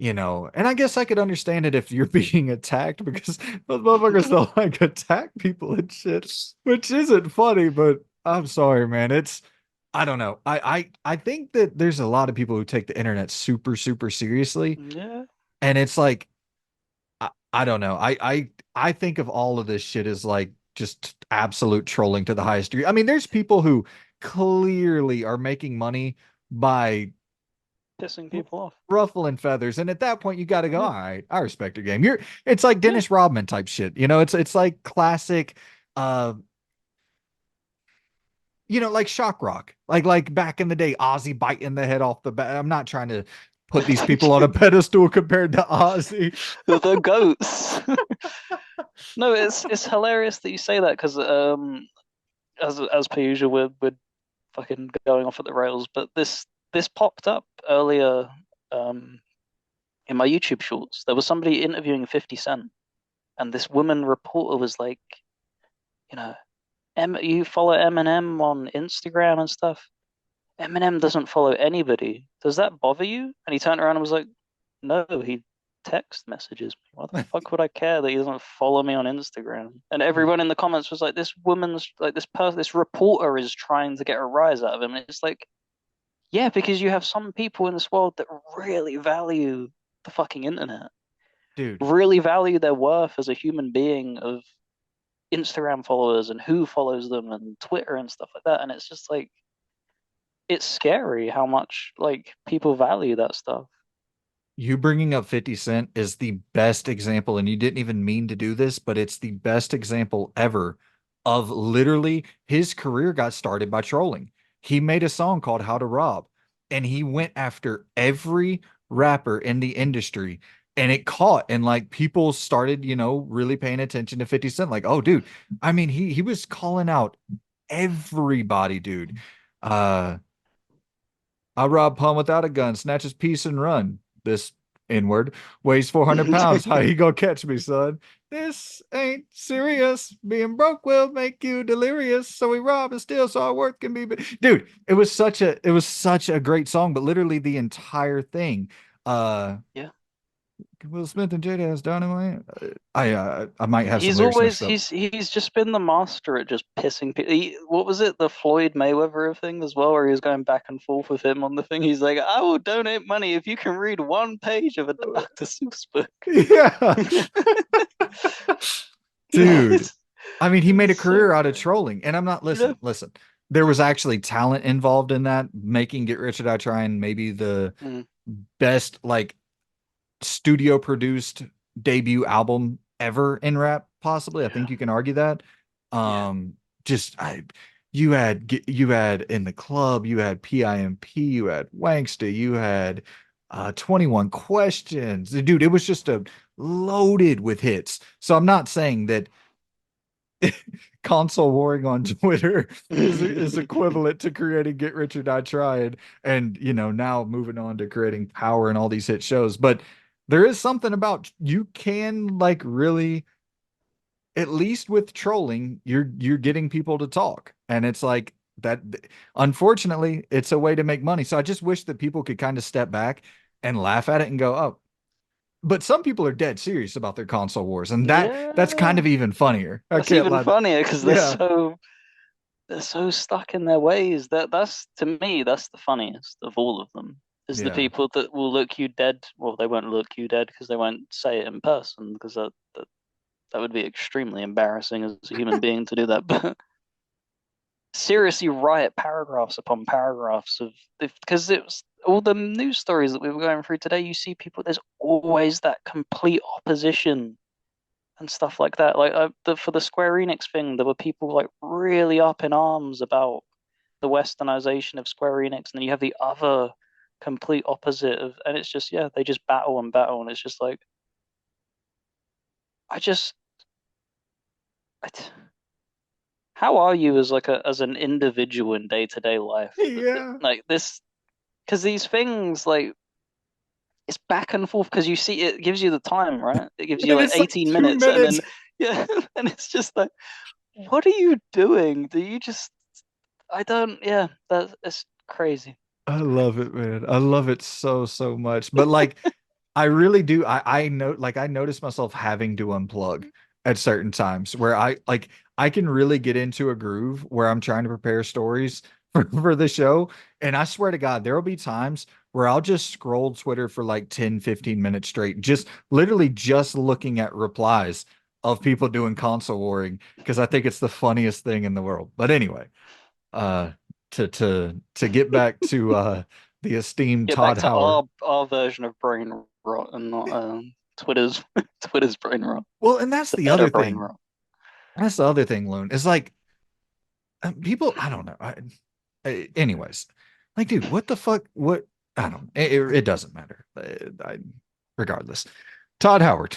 and I guess I could understand it if you're being attacked because those motherfuckers don't like attack people and shit, which isn't funny, but I'm sorry, man. I don't know. I think that there's a lot of people who take the internet super, super seriously. Yeah. And it's like, I don't know. I think of all of this shit as like just absolute trolling to the highest degree. I mean, there's people who clearly are making money by Pissing people off. ruffling feathers, and at that point, you got to go. Yeah. All right, I respect your game. It's like Yeah. Dennis Rodman type shit. It's like classic, uh, like shock rock, like back in the day, Ozzy biting the head off the bat. I'm not trying to put these people on a pedestal compared to Ozzy. The goats. No, it's hilarious that you say that because as per usual we're fucking going off at the rails, but this popped up earlier um in my YouTube shorts. There was somebody interviewing 50 Cent, and this woman reporter was like, you know, you follow Eminem on Instagram and stuff. Eminem doesn't follow anybody. Does that bother you? And he turned around and was like, no, he text messages me. Why the fuck would I care that he doesn't follow me on Instagram? And everyone in the comments was like, this woman's like this reporter is trying to get a rise out of him. And it's like, yeah, because you have some people in this world that really value the fucking internet, Dude, really value their worth as a human being of Instagram followers and who follows them and Twitter and stuff like that. And it's just like it's scary how much like people value that stuff. you bringing up 50 Cent is the best example, and you didn't even mean to do this, but it's the best example ever of literally his career got started by trolling. He made a song called How to Rob, and he went after every rapper in the industry, and it caught, and like people started, really paying attention to 50 Cent. Like, oh, dude, I mean, he was calling out everybody, dude. Uh, I rob Pun without a gun, snatches piece and run. This inward weighs 400 pounds. How you gonna catch me, son? This ain't serious. Being broke will make you delirious. So we rob and steal so our worth can be. Dude, it was such a great song, but literally the entire thing. Uh, Yeah. Will Smith and Jada has Dynamite. I might have some He's lyrics always mixed up. he's just been the master at just pissing people. What was it, the Floyd Mayweather thing as well, where he was going back and forth with him on the thing? He's like, I will donate money if you can read one page of a Dr. Seuss book. Yeah, dude. It's, I mean, he made a it's so career out of funny. trolling. And I'm not, Yeah. listen. There was actually talent involved in that, making Get Rich or Die Trying maybe the Mm, best like studio produced debut album ever in rap, possibly. I yeah. think you can argue that. Yeah. Um, just I you had In the Club, you had PIMP, you had Wanksta, you had 21 Questions. Dude, it was just a loaded with hits. So I'm not saying that console warring on Twitter is equivalent to creating Get Rich or Die Trying, and now moving on to creating Power and all these hit shows. But there is something about you can like really, at least with trolling, you're getting people to talk, and it's like that. Unfortunately, it's a way to make money. So I just wish that people could kind of step back and laugh at it and go, oh. But some people are dead serious about their console wars, and that's kind Yeah. of even funnier. I That's can't even lie. funnier because Yeah. they're so stuck in their ways. That's to me, that's the funniest of all of them. Is the Yeah. people that will look you dead. Well, they won't look you dead because they won't say it in person because that would be extremely embarrassing as a human being to do that. But seriously, write paragraphs upon paragraphs of because it was all the news stories that we were going through today. You see people. There's always that complete opposition and stuff like that. Like for the Square Enix thing, there were people like really up in arms about the westernization of Square Enix, and then you have the other complete opposite of, and it's just yeah, they just battle and battle, and it's just like I just, I, how are you as like a as an individual in day-to-day life? Yeah. Like this, because these things like it's back and forth because you see it gives you the time, right? It gives you And like it's like 18 2 minutes, and minutes. then yeah, and it's just like, what are you doing? Do you just I don't, yeah, that's crazy. I love it, man. I love it so, so much. But like, I really do. I know, like, I notice myself having to unplug at certain times where I can really get into a groove where I'm trying to prepare stories for the show. And I swear to God, there will be times where I'll just scroll Twitter for like 10, 15 minutes straight, just literally just looking at replies of people doing console warring because I think it's the funniest thing in the world. But anyway, uh, to get back to the esteemed Get back Todd to Howard. our version of brain rot and not Twitter's Twitter's brain rot, Well, and that's the the better other brain thing. rot. That's the other thing, Loon. Is like people. I don't know. Anyways, like, dude, what the fuck? What? I don't. It doesn't matter. Regardless, Todd Howard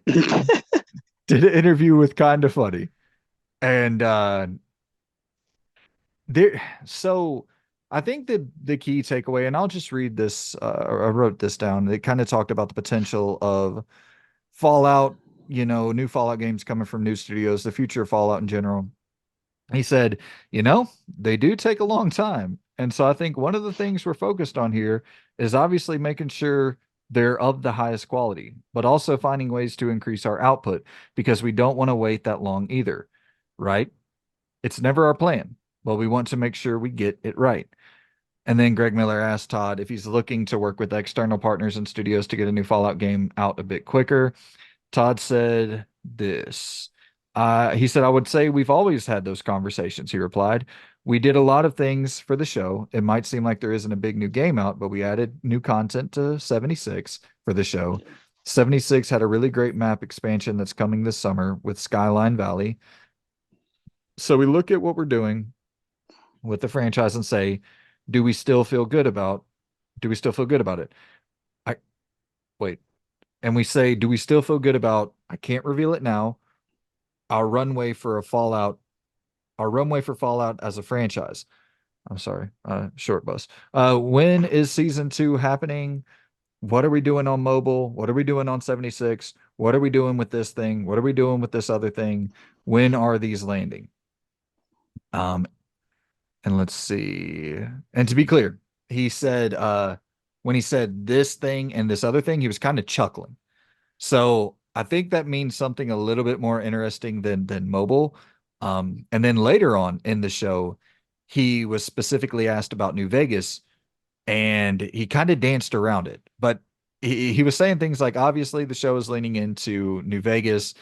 did an interview with Kinda Funny, and there. So I think the key takeaway, and I'll just read this. I wrote this down. They kind of talked about the potential of Fallout. New Fallout games coming from new studios, the future of Fallout in general. He said, they do take a long time. And so I think one of the things we're focused on here is obviously making sure they're of the highest quality, but also finding ways to increase our output because we don't want to wait that long either, right? It's never our plan, but we want to make sure we get it right. And then Greg Miller asked Todd if he's looking to work with external partners and studios to get a new Fallout game out a bit quicker. Todd said this. He said, I would say we've always had those conversations, he replied. We did a lot of things for the show. It might seem like there isn't a big new game out, but we added new content to 76 for the show. 76 had a really great map expansion that's coming this summer with Skyline Valley. So we look at what we're doing with the franchise and say, do we still feel good about do we still feel good about it? I wait. And we say, do we still feel good about I can't reveal it now, our runway for a Fallout, our runway for Fallout as a franchise. I'm sorry, short bus. When is season two happening? What are we doing on mobile? What are we doing on 76? What are we doing with this thing? What are we doing with this other thing? When are these landing? Um, and let's see. And to be clear, he said when he said this thing and this other thing, he was kind of chuckling. So I think that means something a little bit more interesting than mobile. And then later on in the show, he was specifically asked about New Vegas, and he kind of danced around it. But he was saying things like, obviously, the show is leaning into New Vegas.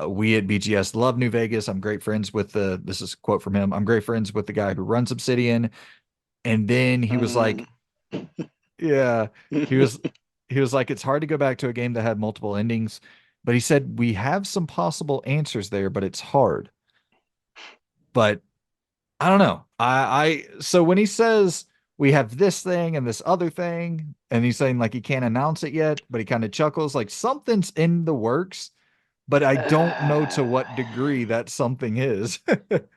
We at BGS love New Vegas. I'm great friends with this is a quote from him. I'm great friends with the guy who runs Obsidian. And then he was Mm. like, yeah, he was he was like, it's hard to go back to a game that had multiple endings, but he said we have some possible answers there, but it's hard. But I don't know. So when he says we have this thing and this other thing, and he's saying like he can't announce it yet, but he kind of chuckles like something's in the works, but I don't know to Uh, what degree that something is.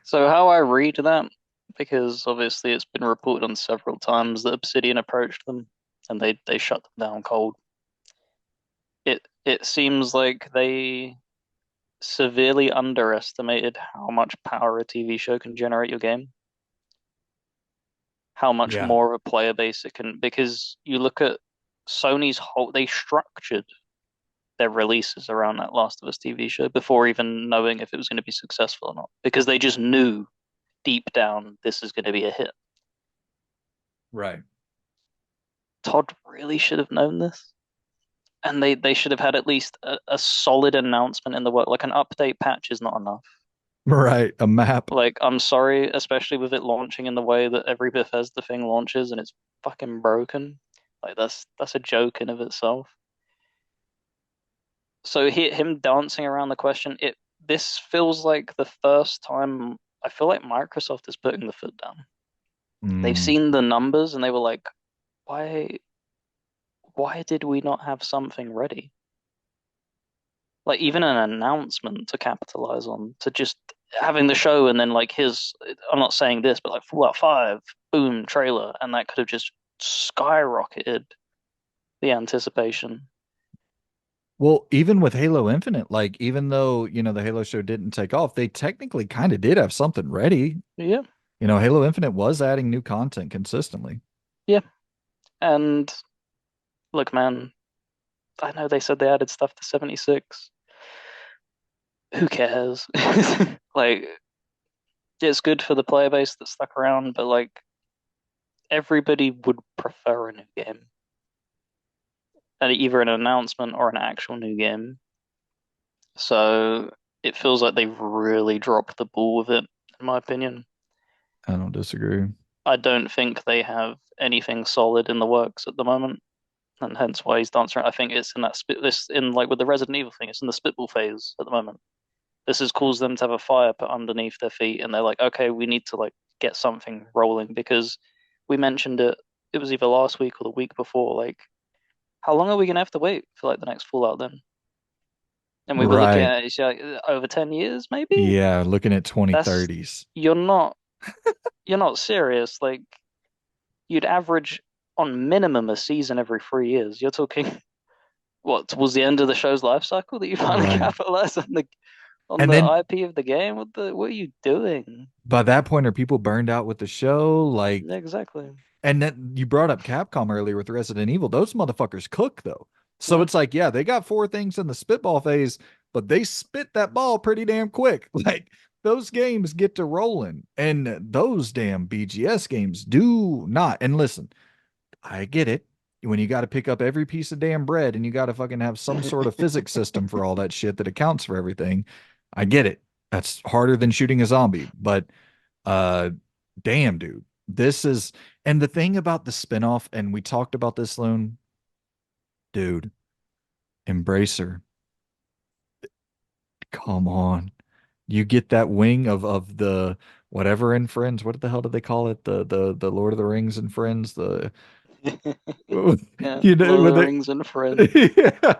so how I read that, because obviously it's been reported on several times that Obsidian approached them and they shut them down cold. It seems like they severely underestimated how much power a TV show can generate your game, how much Yeah. more of a player base it can, because you look at Sony's whole, they structured their releases around that Last of Us TV show before even knowing if it was going to be successful or not, because they just knew deep down this is going to be a hit. Right. Todd really should have known this. And they should have had at least a solid announcement in the work. Like an update patch is not enough. Right. A map. Like, I'm sorry, especially with it launching in the way that every Bethesda thing launches and it's fucking broken. Like that's a joke in of itself. So him dancing around the question, this feels like the first time I feel like Microsoft is putting the foot down. They've Mm, seen the numbers and they were like, why why did we not have something ready? Like even an announcement to capitalize on, to just having the show and then like his, I'm not saying this, but like Fallout 5, boom, trailer, and that could have just skyrocketed the anticipation. well, even with Halo Infinite, like even though, the Halo show didn't take off, they technically kind of did have something ready. Yeah, Halo Infinite was adding new content consistently. yeah. And look, man, I know they said they added stuff to 76. Who cares? Like, it's good for the player base that stuck around, but like everybody would prefer a new game. And either an announcement or an actual new game. So it feels like they've really dropped the ball with it, in my opinion. I don't disagree. I don't think they have anything solid in the works at the moment, and hence why he's dancing around. I think it's in that this in like with the Resident Evil thing, it's in the spitball phase at the moment. This has caused them to have a fire put underneath their feet, and they're like, okay, we need to like get something rolling because we mentioned it. It was either last week or the week before. Like, how long are we gonna have to wait for like the next Fallout then? And we were looking Right. at it's like over 10 years, maybe. Yeah, looking at That's 2030s. you're not you're not serious. Like you'd average on minimum a season every 3 years. You're talking what towards the end of the show's life cycle that you finally Right. capitalize on And the then IP of the game. What are you doing? by that point, are people burned out with the show? Like, Yeah, exactly. and then you brought up Capcom earlier with Resident Evil. Those motherfuckers cook though. So Yeah. it's like, yeah, they got four things in the spitball phase, but they spit that ball pretty damn quick. Like those games get to rolling, and those damn BGS games do not. And listen, I get it. When you got to pick up every piece of damn bread and you got to fucking have some sort of physics system for all that shit that accounts for everything. I get it. That's harder than shooting a zombie, but uh damn dude. This is and the thing about the spinoff, and we talked about this, Loon, dude, Embracer. Come on. You get that wing of the whatever in Friends. What the hell do they call it? The Lord of the Rings and Friends. The Yeah. Lord of when the they Rings and Friends. yeah.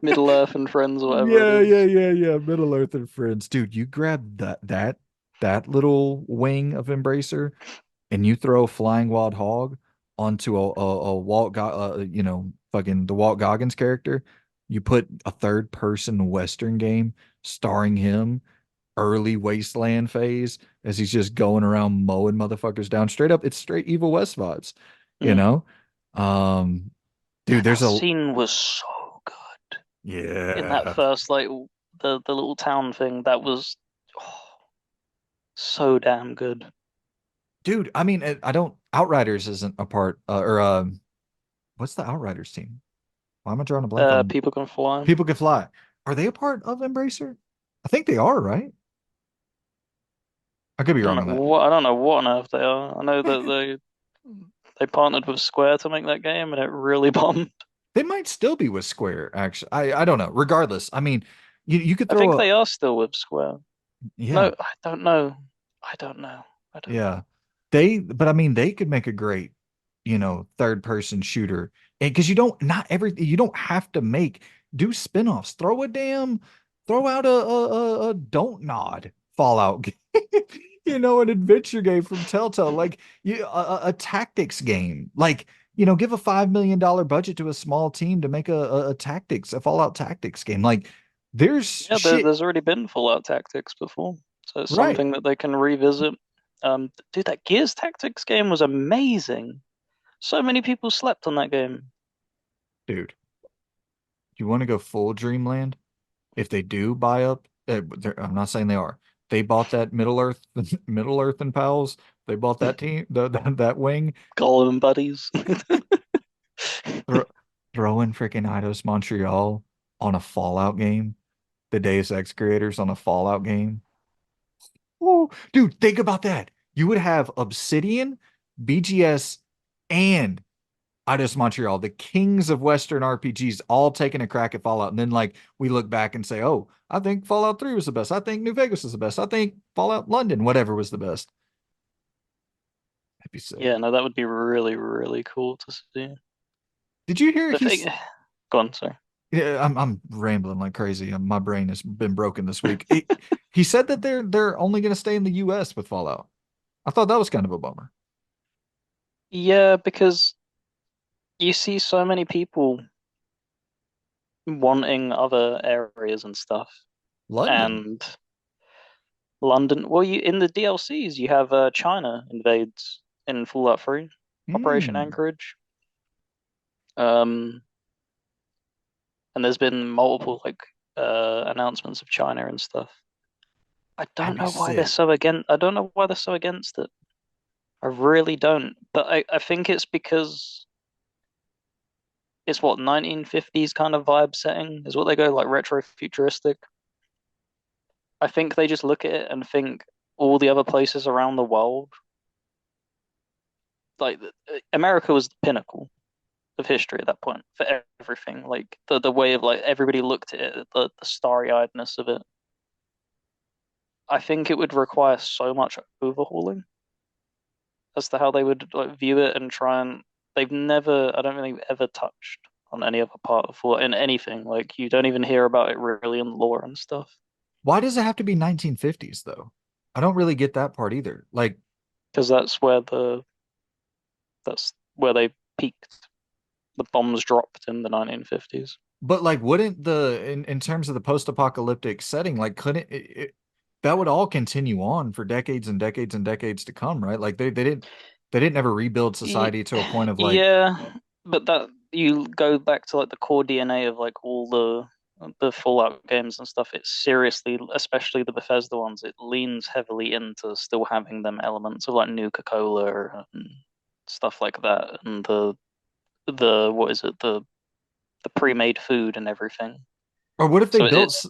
Middle Earth and Friends, whatever it Yeah, yeah, is. yeah, yeah. Middle Earth and Friends. Dude, you grab that little wing of Embracer and you throw Flying Wild Hog onto a fucking the Walt Goggins character, you put a third person Western game starring him, early Wasteland phase, as he's just going around mowing motherfuckers down. Straight up, it's straight Evil West vibes, you Mm. know? Um, dude, Man, that there's a scene was so good. In that yeah. first like the little town thing, that was oh, so damn good. Dude, I mean, I don't Outriders isn't a part or what's the Outriders team? Why am I drawing a blank on People can fly. People Can Fly? Are they a part of Embracer? I think they are, right? I could be wrong on that. I don't know what on earth they are. I know that they partnered with Square to make that game and it really bombed. They might still be with Square, actually. I don't know. Regardless, I mean, you could I throw think a they are still with Square. yeah, No, I don't know. I don't know. I don't know. yeah. But I mean, they could make a great, third person shooter. And because not everything, you don't have to do spin-offs. Throw out a don't nod Fallout game, an adventure game from Telltale, like a tactics game. Like, give a $5 million budget to a small team to make a Fallout tactics game. Like, there's Yeah, shit, there's already been Fallout Tactics before, so it's right, something that they can revisit. Dude, that Gears Tactics game was amazing. So many people slept on that game. dude. You want to go full Dreamland? If they do buy up, I'm not saying they are. They bought that Middle Earth, Middle Earth and Pals. They bought that team, that wing. Golem buddies. Throw, throw in freaking Eidos Montreal on a Fallout game. The Deus Ex creators on a Fallout game. Oh, dude, think about that. You would have Obsidian, BGS, and Eidos Montreal, the kings of Western RPGs, all taking a crack at Fallout. And then like we look back and say, oh, I think Fallout 3 was the best. I think New Vegas was the best. I think Fallout London, whatever was the best. That'd be sick. Yeah, no, that would be really, really cool to see. Did you hear The thing, go on, sorry. yeah, I'm rambling like crazy. My brain has been broken this week. He said that they're only going to stay in the US with Fallout. I thought that was kind of a bummer. Yeah, because you see so many people wanting other areas and stuff. London. And London, well, you in the DLCs you have China invades in Fallout 3, Operation Hmm. Anchorage. Um, and there's been multiple like announcements of China and stuff. I That'd don't be know why they're sick. so against. I don't know why they're so against it. I really don't. But I think it's because it's what 1950s kind of vibe setting is what they go like retro futuristic. I think they just look at it and think all the other places around the world, like America was the pinnacle of history at that point for everything. Like the way of like everybody looked at it, the starry-eyedness of it. I think it would require so much overhauling as to how they would like view it and try and they've never, I don't think they've ever touched on any other part of Fallout in anything. Like you don't even hear about it really in lore and stuff Why does it have to be 1950s though? I don't really get that part either. Like, because that's where they peaked. The bombs dropped in the 1950s. but like, wouldn't in terms of the post-apocalyptic setting, like, couldn't that would all continue on for decades and decades and decades to come, right? Like they didn't ever rebuild Y- society to a point of like, Yeah, but that you go back to like the core DNA of like all the Fallout games and stuff. It's seriously, especially the Bethesda ones, it leans heavily into still having them elements of like Nuka-Cola and stuff like that, and the what is it the pre-made food and everything. or what if they So built it's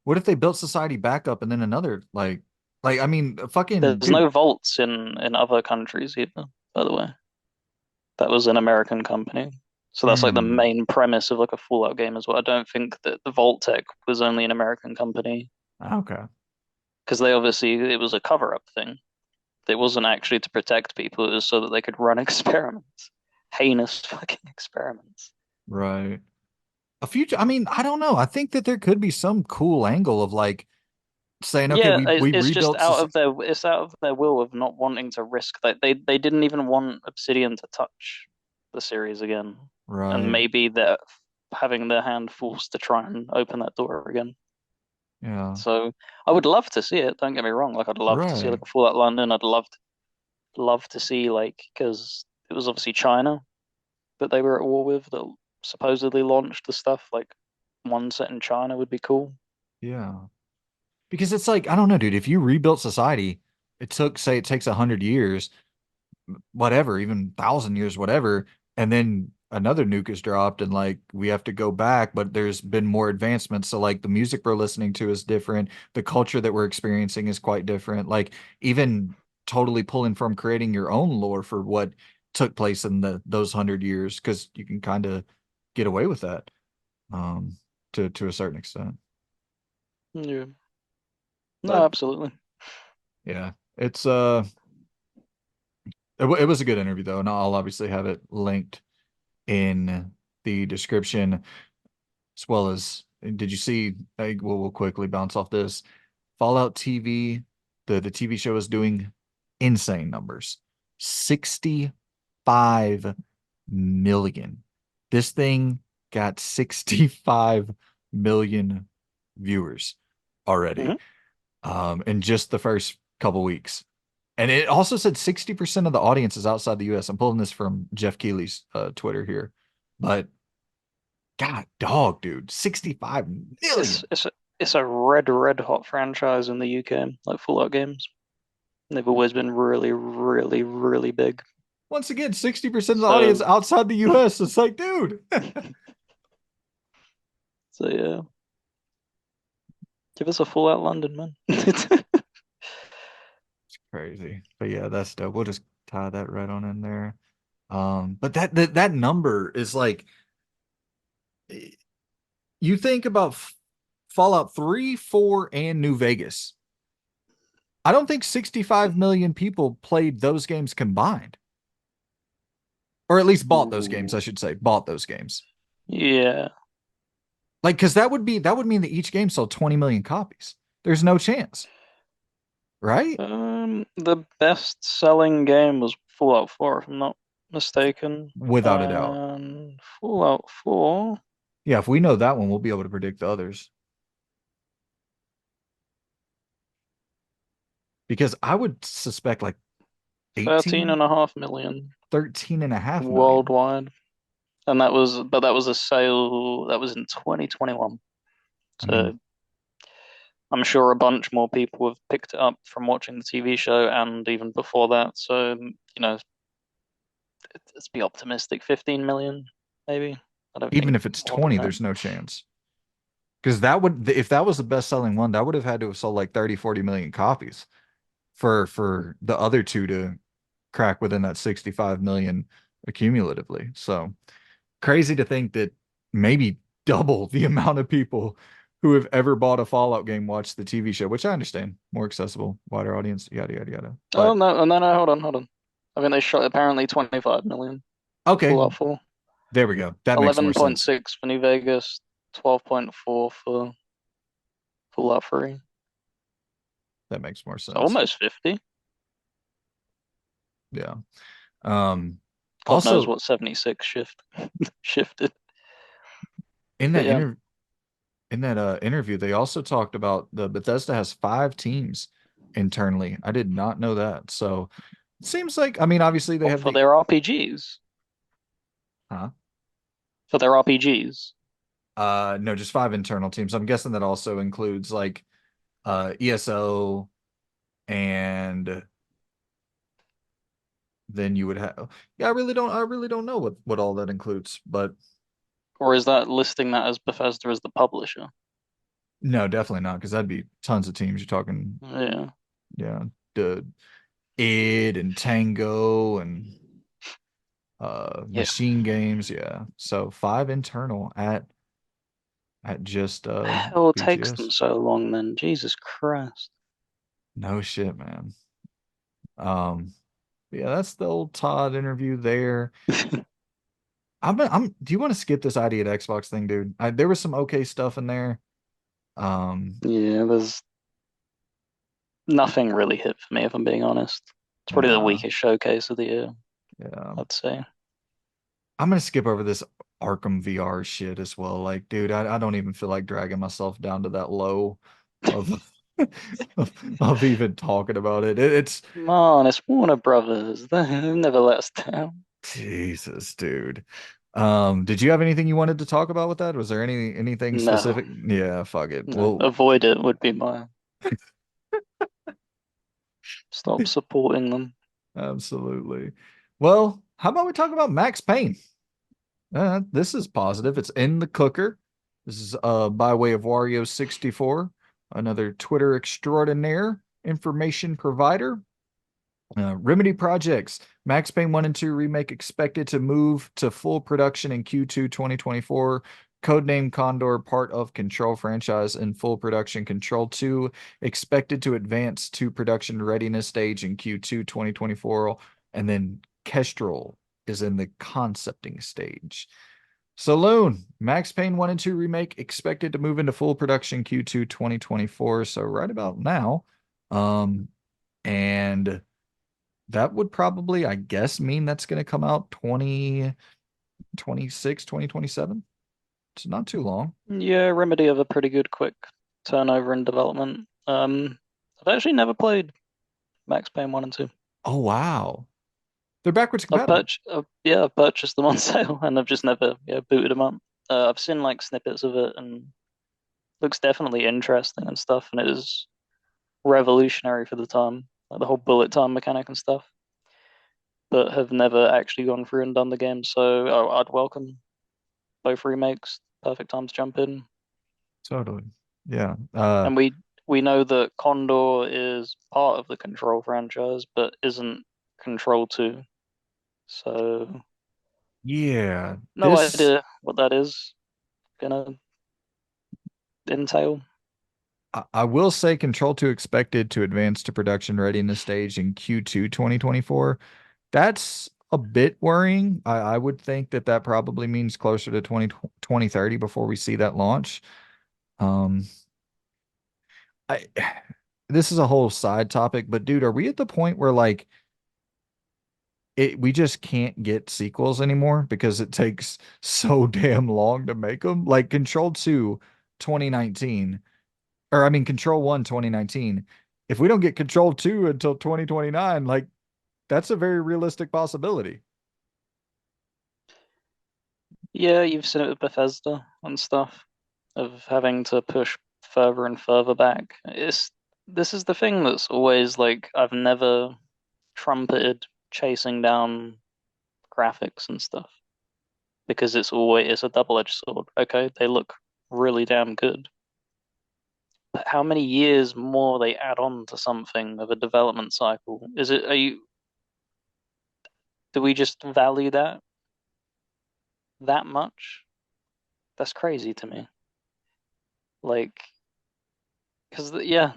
what if they built society back up and then another like I mean, fucking there's dude, no vaults in other countries either, by the way. That was an American company. So that's like the hmm, main premise of like a Fallout game as well. I don't think that the Vault Tech was only an American company okay, because they obviously it was a cover-up thing. It wasn't actually to protect people, it was so that they could run experiments. Heinous fucking experiments. right. A future, I mean, I don't know. I think that there could be some cool angle of like saying, okay, Yeah, we it's just rebuilt society. out of their will of not wanting to risk that they didn't even want Obsidian to touch the series again. And Right. maybe they're having their hand forced to try and open that door again. Yeah. So I would love to see it. Don't get me wrong. Like I'd love to see Right. like a Fallout London. I'd love to see like because it was obviously China that they were at war with that supposedly launched the stuff. Like one set in China would be cool. Yeah. Because it's like, I don't know, dude, if you rebuilt society, it took, say, it takes 100 years, whatever, even 1,000 years, whatever, and then another nuke is dropped and like we have to go back, but there's been more advancements. So like the music we're listening to is different. The culture that we're experiencing is quite different. Like even totally pulling from creating your own lore for what took place in those 100 years, because you can kind of get away with that, um, to a certain extent. Yeah. No, But absolutely. yeah, it was a good interview though, and I'll obviously have it linked in the description as well as. Did you see? We'll quickly bounce off this. Fallout TV, the TV show is doing insane numbers, 65 million. This thing got 65 million viewers already, Hmm. in just the first couple weeks. And it also said 60% of the audience is outside the US. I'm pulling this from Jeff Keighley's Twitter here. But God dog, dude, 65 It's million. it's a, it's a red hot franchise in the UK, like Fallout games. They've always been really, really, really big. Once again, 60% of the audience So outside the US. It's like, dude. so yeah, give us a Fallout London, man. Crazy. But yeah, that's dope. We'll just tie that right on in there. But that number is like, you think about Fallout 3, 4, and New Vegas. I don't think 65 million people played those games combined, or at least bought those games, I Ooh. should say, bought those games. Yeah. Like, because that would mean that each game sold 20 million copies. There's no chance, right? The best-selling game was Fallout 4, if I'm not mistaken. Without a doubt. And Fallout 4, Yeah, if we know that one, we'll be able to predict the others. Because I would suspect like 13 18, and a half million 13.5 million. worldwide. And that was a sale that was in 2021. I mean, So I'm sure a bunch more people have picked it up from watching the TV show and even before that. So, let's be optimistic. 15 million, maybe. I don't even think if it's more than 20, that. there's no chance. Because if that was the best selling one, that would have had to have sold like 30, 40 million copies for the other two to crack within that 65 million accumulatively. So crazy to think that maybe double the amount of people who have ever bought a Fallout game watched the TV show, which I understand, more accessible, wider audience, yada yada yada. Oh But no, no, no, hold on. I think they shot apparently 25 million for okay, Fallout 4. there we go. That makes more sense. 11.6 for New Vegas, 12.4 for Fallout 3. That makes more So sense. almost 50. Yeah. Um, God knows Also what 76 shifted. in But that yeah. interview, they also talked about the Bethesda has 5 teams internally. I did not know that. So it seems like, I mean, obviously they What, have for the, their RPGs? huh? For their RPGs. No, just 5 internal teams. I'm guessing that also includes like ESO, and then you would have, yeah, I really don't know what all that includes, but Or is that listing that as Bethesda as the publisher? no, definitely not, because that'd be tons of teams. You're talking, Yeah. yeah, the id and Tango and Yeah. machine games, yeah. So 5 internal at just Hell takes them BGS. so long then. Jesus Christ. No shit, man. Um, yeah, that's the old Todd interview there. Do you want to skip this ID at Xbox thing, dude? There was some okay stuff in there. Um, Yeah, there's nothing really hit for me, if I'm being honest. It's probably the yeah, weakest showcase of the year, yeah. I'd say. I'm gonna skip over this Arkham VR shit as well. Like, dude, I don't even feel like dragging myself down to that low of of even talking about it. It's Come on, it's Warner Brothers. They've never let us down. Jesus, dude. Did you have anything you wanted to talk about with that? Was there anything No, specific? Yeah, fuck it. no. Well, Avoid it would be my stop supporting them. absolutely. Well, how about we talk about Max Payne? This is positive. It's in the cooker. This is by way of Wario64, another Twitter extraordinaire information provider. Remedy Projects, Max Payne 1 and 2 remake expected to move to full production in Q2 2024. Codename Condor, part of Control franchise in full production. Control 2 expected to advance to production readiness stage in Q2 2024. And then Kestrel is in the concepting stage. Saloon, Max Payne 1 and 2 remake expected to move into full production Q2 2024. So right about now. And that would probably, I guess, mean that's going to come out 2026, 2027. It's not too long. Yeah, Remedy have a pretty good quick turnover in development. I've actually never played Max Payne 1 and 2. Oh, wow. They're backwards I've compatible. purchased, yeah, I've purchased them on sale and I've just never, booted them up. I've seen like snippets of it and looks definitely interesting and stuff, and it is revolutionary for the time, like the whole bullet time mechanic and stuff. But have never actually gone through and done the game, so I'd welcome both remakes. Perfect time to jump in. Totally. Yeah. And we know that Condor is part of the Control franchise, but isn't Control 2. So Yeah, no this idea what that is gonna entail. I will say Control 2 expected to advance to production readiness stage in Q2 2024. That's a bit worrying. I would think that that probably means closer to 2030 before we see that launch. Um, I this is a whole side topic, but dude, are we at the point where like we just can't get sequels anymore because it takes so damn long to make them? Like Control 2 2019, or I mean Control 1 2019. If we don't get Control 2 until 2029, like that's a very realistic possibility. Yeah, you've seen it with Bethesda and stuff of having to push further and further back. It's this is the thing that's always like I've never trumpeted chasing down graphics and stuff because it's a double-edged sword. Okay, they look really damn good. But how many years more they add on to something of a development cycle? Do we just value that much? That's crazy to me. Like, because they're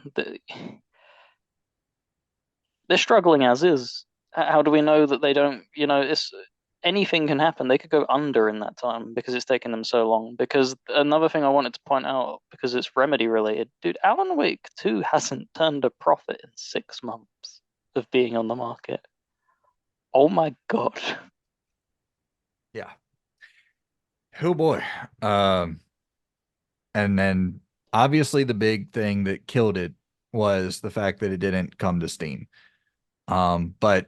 struggling as is. How do we know that they don't? It's anything can happen. They could go under in that time because it's taken them so long. Because another thing I wanted to point out, because it's Remedy related, dude, Alan Wake 2 hasn't turned a profit in 6 months of being on the market. Oh my God. Yeah. Oh boy. Um, and then obviously the big thing that killed it was the fact that it didn't come to Steam. But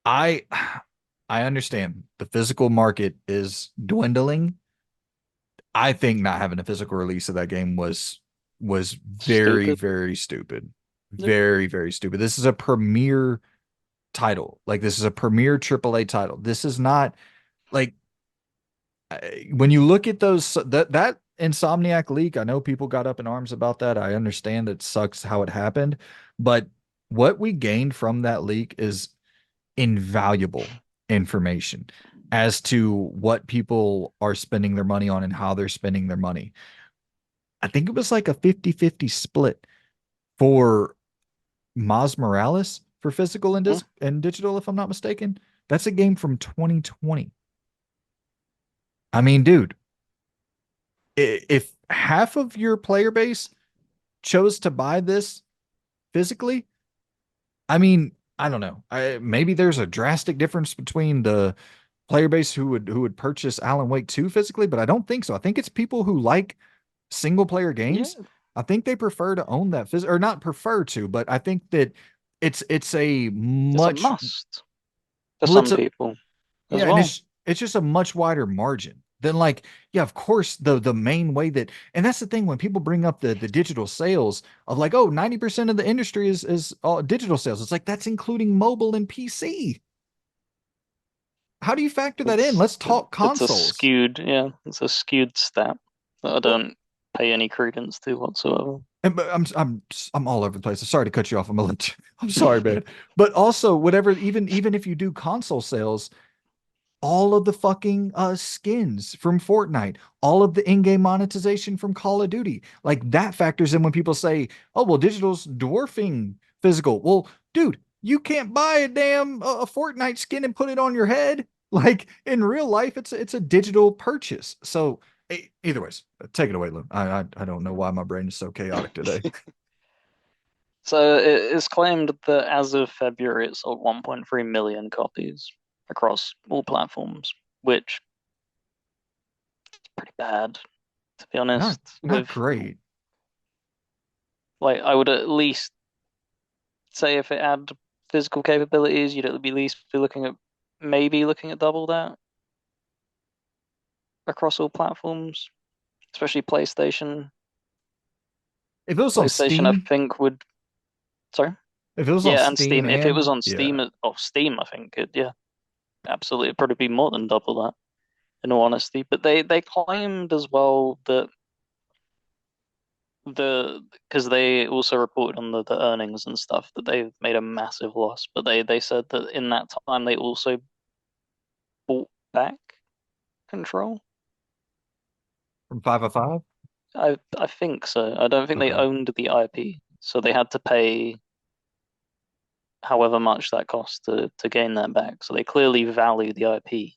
I I understand the physical market is dwindling. I think not having a physical release of that game was very, Stupid. very stupid. Yep. Very, very stupid. This is a premier title. Like this is a premier AAA title. This is not like when you look at those that Insomniac leak, I know people got up in arms about that. I understand it sucks how it happened, but what we gained from that leak is invaluable information as to what people are spending their money on and how they're spending their money. I think it was like a 50-50 split for Miles Morales for physical and, Mhm. and digital, if I'm not mistaken. That's a game from 2020. I mean, dude, if half of your player base chose to buy this physically, I mean, I don't know. Maybe there's a drastic difference between the player base who would purchase Alan Wake 2 physically, but I don't think so. I think it's people who like single player games. Yeah, I think they prefer to own that or not prefer to, but I think that it's a it's a much must for well, it's some a people as yeah, and well. it's just a much wider margin than like yeah, of course the main way that and that's the thing when people bring up the digital sales of like oh 90% of the industry is digital sales. It's like that's including mobile and PC. How do you factor that in? It's Let's talk it's a consoles. skewed, yeah, it's a skewed stat that I Well, don't pay any credence to whatsoever. but I'm all over the place. Sorry to cut you off. I'm sorry, man. But also, whatever, even if you do console sales, all of the fucking skins from Fortnite, all of the in-game monetization from Call of Duty, like that factors in when people say, "Oh, well, digital's dwarfing physical." Well, dude, you can't buy a damn a Fortnite skin and put it on your head. Like in real life, it's a digital purchase. So either ways, take it away, Lou. I don't know why my brain is so chaotic today. So it's claimed that as of February, it sold 1.3 million copies across all platforms, which is pretty bad, to be Not honest. not With great. like, I would at least say if it had physical capabilities, you'd at least be looking at double that across all platforms, especially PlayStation. If it was on PlayStation, I Steam, think would. Sorry. if it was on Yeah, and Steam Steam. If it was and on yeah. Steam, Steam, I think yeah, absolutely, it'd probably be more than double that, in all honesty. But they claimed as well that because they also reported on the earnings and stuff that they've made a massive loss. But they said that in that time they also back Control? From 505? I think so. I don't think they Okay. owned the IP, so they had to pay however much that cost to gain that back. So they clearly value the IP,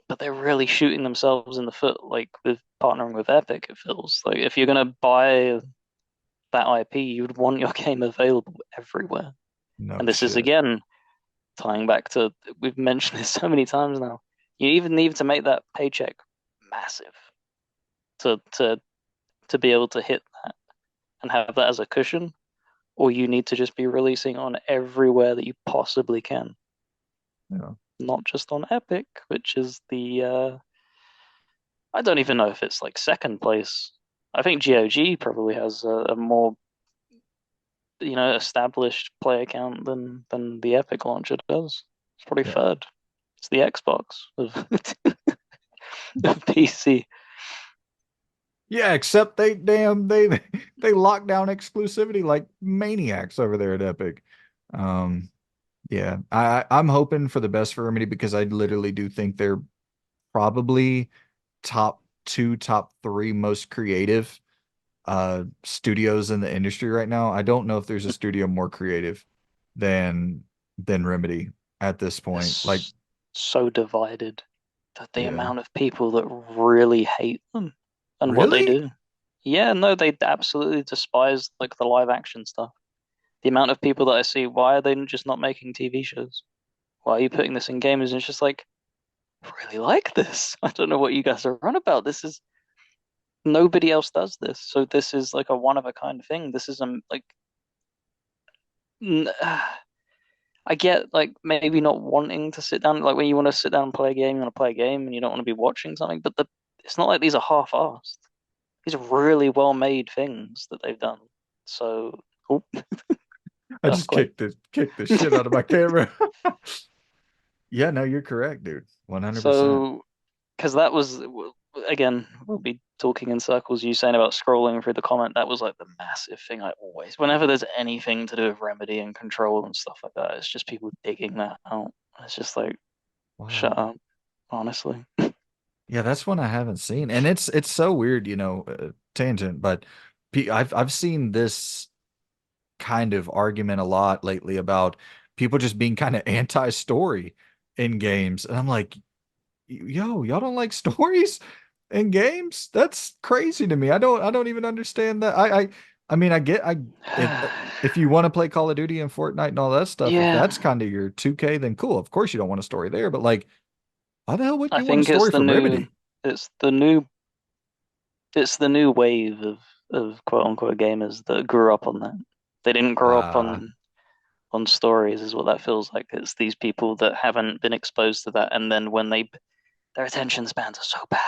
but they're really shooting themselves in the foot, like with partnering with Epic. It feels like if you're gonna buy that IP, you would want your game available everywhere. No And this is shit. again tying back to we've mentioned this so many times now. You even need to make that paycheck massive to to to be able to hit that and have that as a cushion, or you need to just be releasing on everywhere that you possibly can, Yeah. not just on Epic, which is the I don't even know if it's like second place. I think GOG probably has a more established play account than the Epic launcher does. It's probably Yeah. third. It's the Xbox of PC. Yeah, except they lock down exclusivity like maniacs over there at Epic. Um, yeah, I'm hoping for the best for Remedy because I literally do think they're probably top two, top three most creative studios in the industry right now. I don't know if there's a studio more creative than Remedy at this point. Like, It's so divided that the yeah. amount of people that really hate them and what they Really? do. Yeah, no, they absolutely despise like the live action stuff. The amount of people that I see, why are they just not making TV shows? Why are you putting this in games? And it's just like, I really like this. I don't know what you guys are on about. This is nobody else does this. So this is like a one of a kind thing. This is like n- I get like maybe not wanting to sit down like when you want to sit down and play a game, you want to play a game and you don't want to be watching something, but it's not like these are half-assed. These are really well-made things that they've done. So, oh, I just earthquake. kicked the shit out of my camera. Yeah, no, you're correct, dude. 100%. So, because that was again, we'll be talking in circles. You saying about scrolling through the comment, that was like the massive thing. I always, whenever there's anything to do with Remedy and Control and stuff like that, it's just people digging that out. It's just like, shut Wow. up, honestly. Yeah, that's one I haven't seen. And it's so weird, tangent, but I've seen this kind of argument a lot lately about people just being kind of anti-story in games. And I'm like, yo, y'all don't like stories in games? That's crazy to me. I don't even understand that. I mean, I if you want to play Call of Duty and Fortnite and all that stuff, if Yeah, that's kind of your 2K, then cool. Of course you don't want a story there, but like, why the hell would I you want a think it's story the from new, Remedy? it's the new, it's the new wave of quote unquote gamers that grew up on that. They didn't grow up Uh, on stories, is what that feels like. It's these people that haven't been exposed to that, and then when their attention spans are so bad.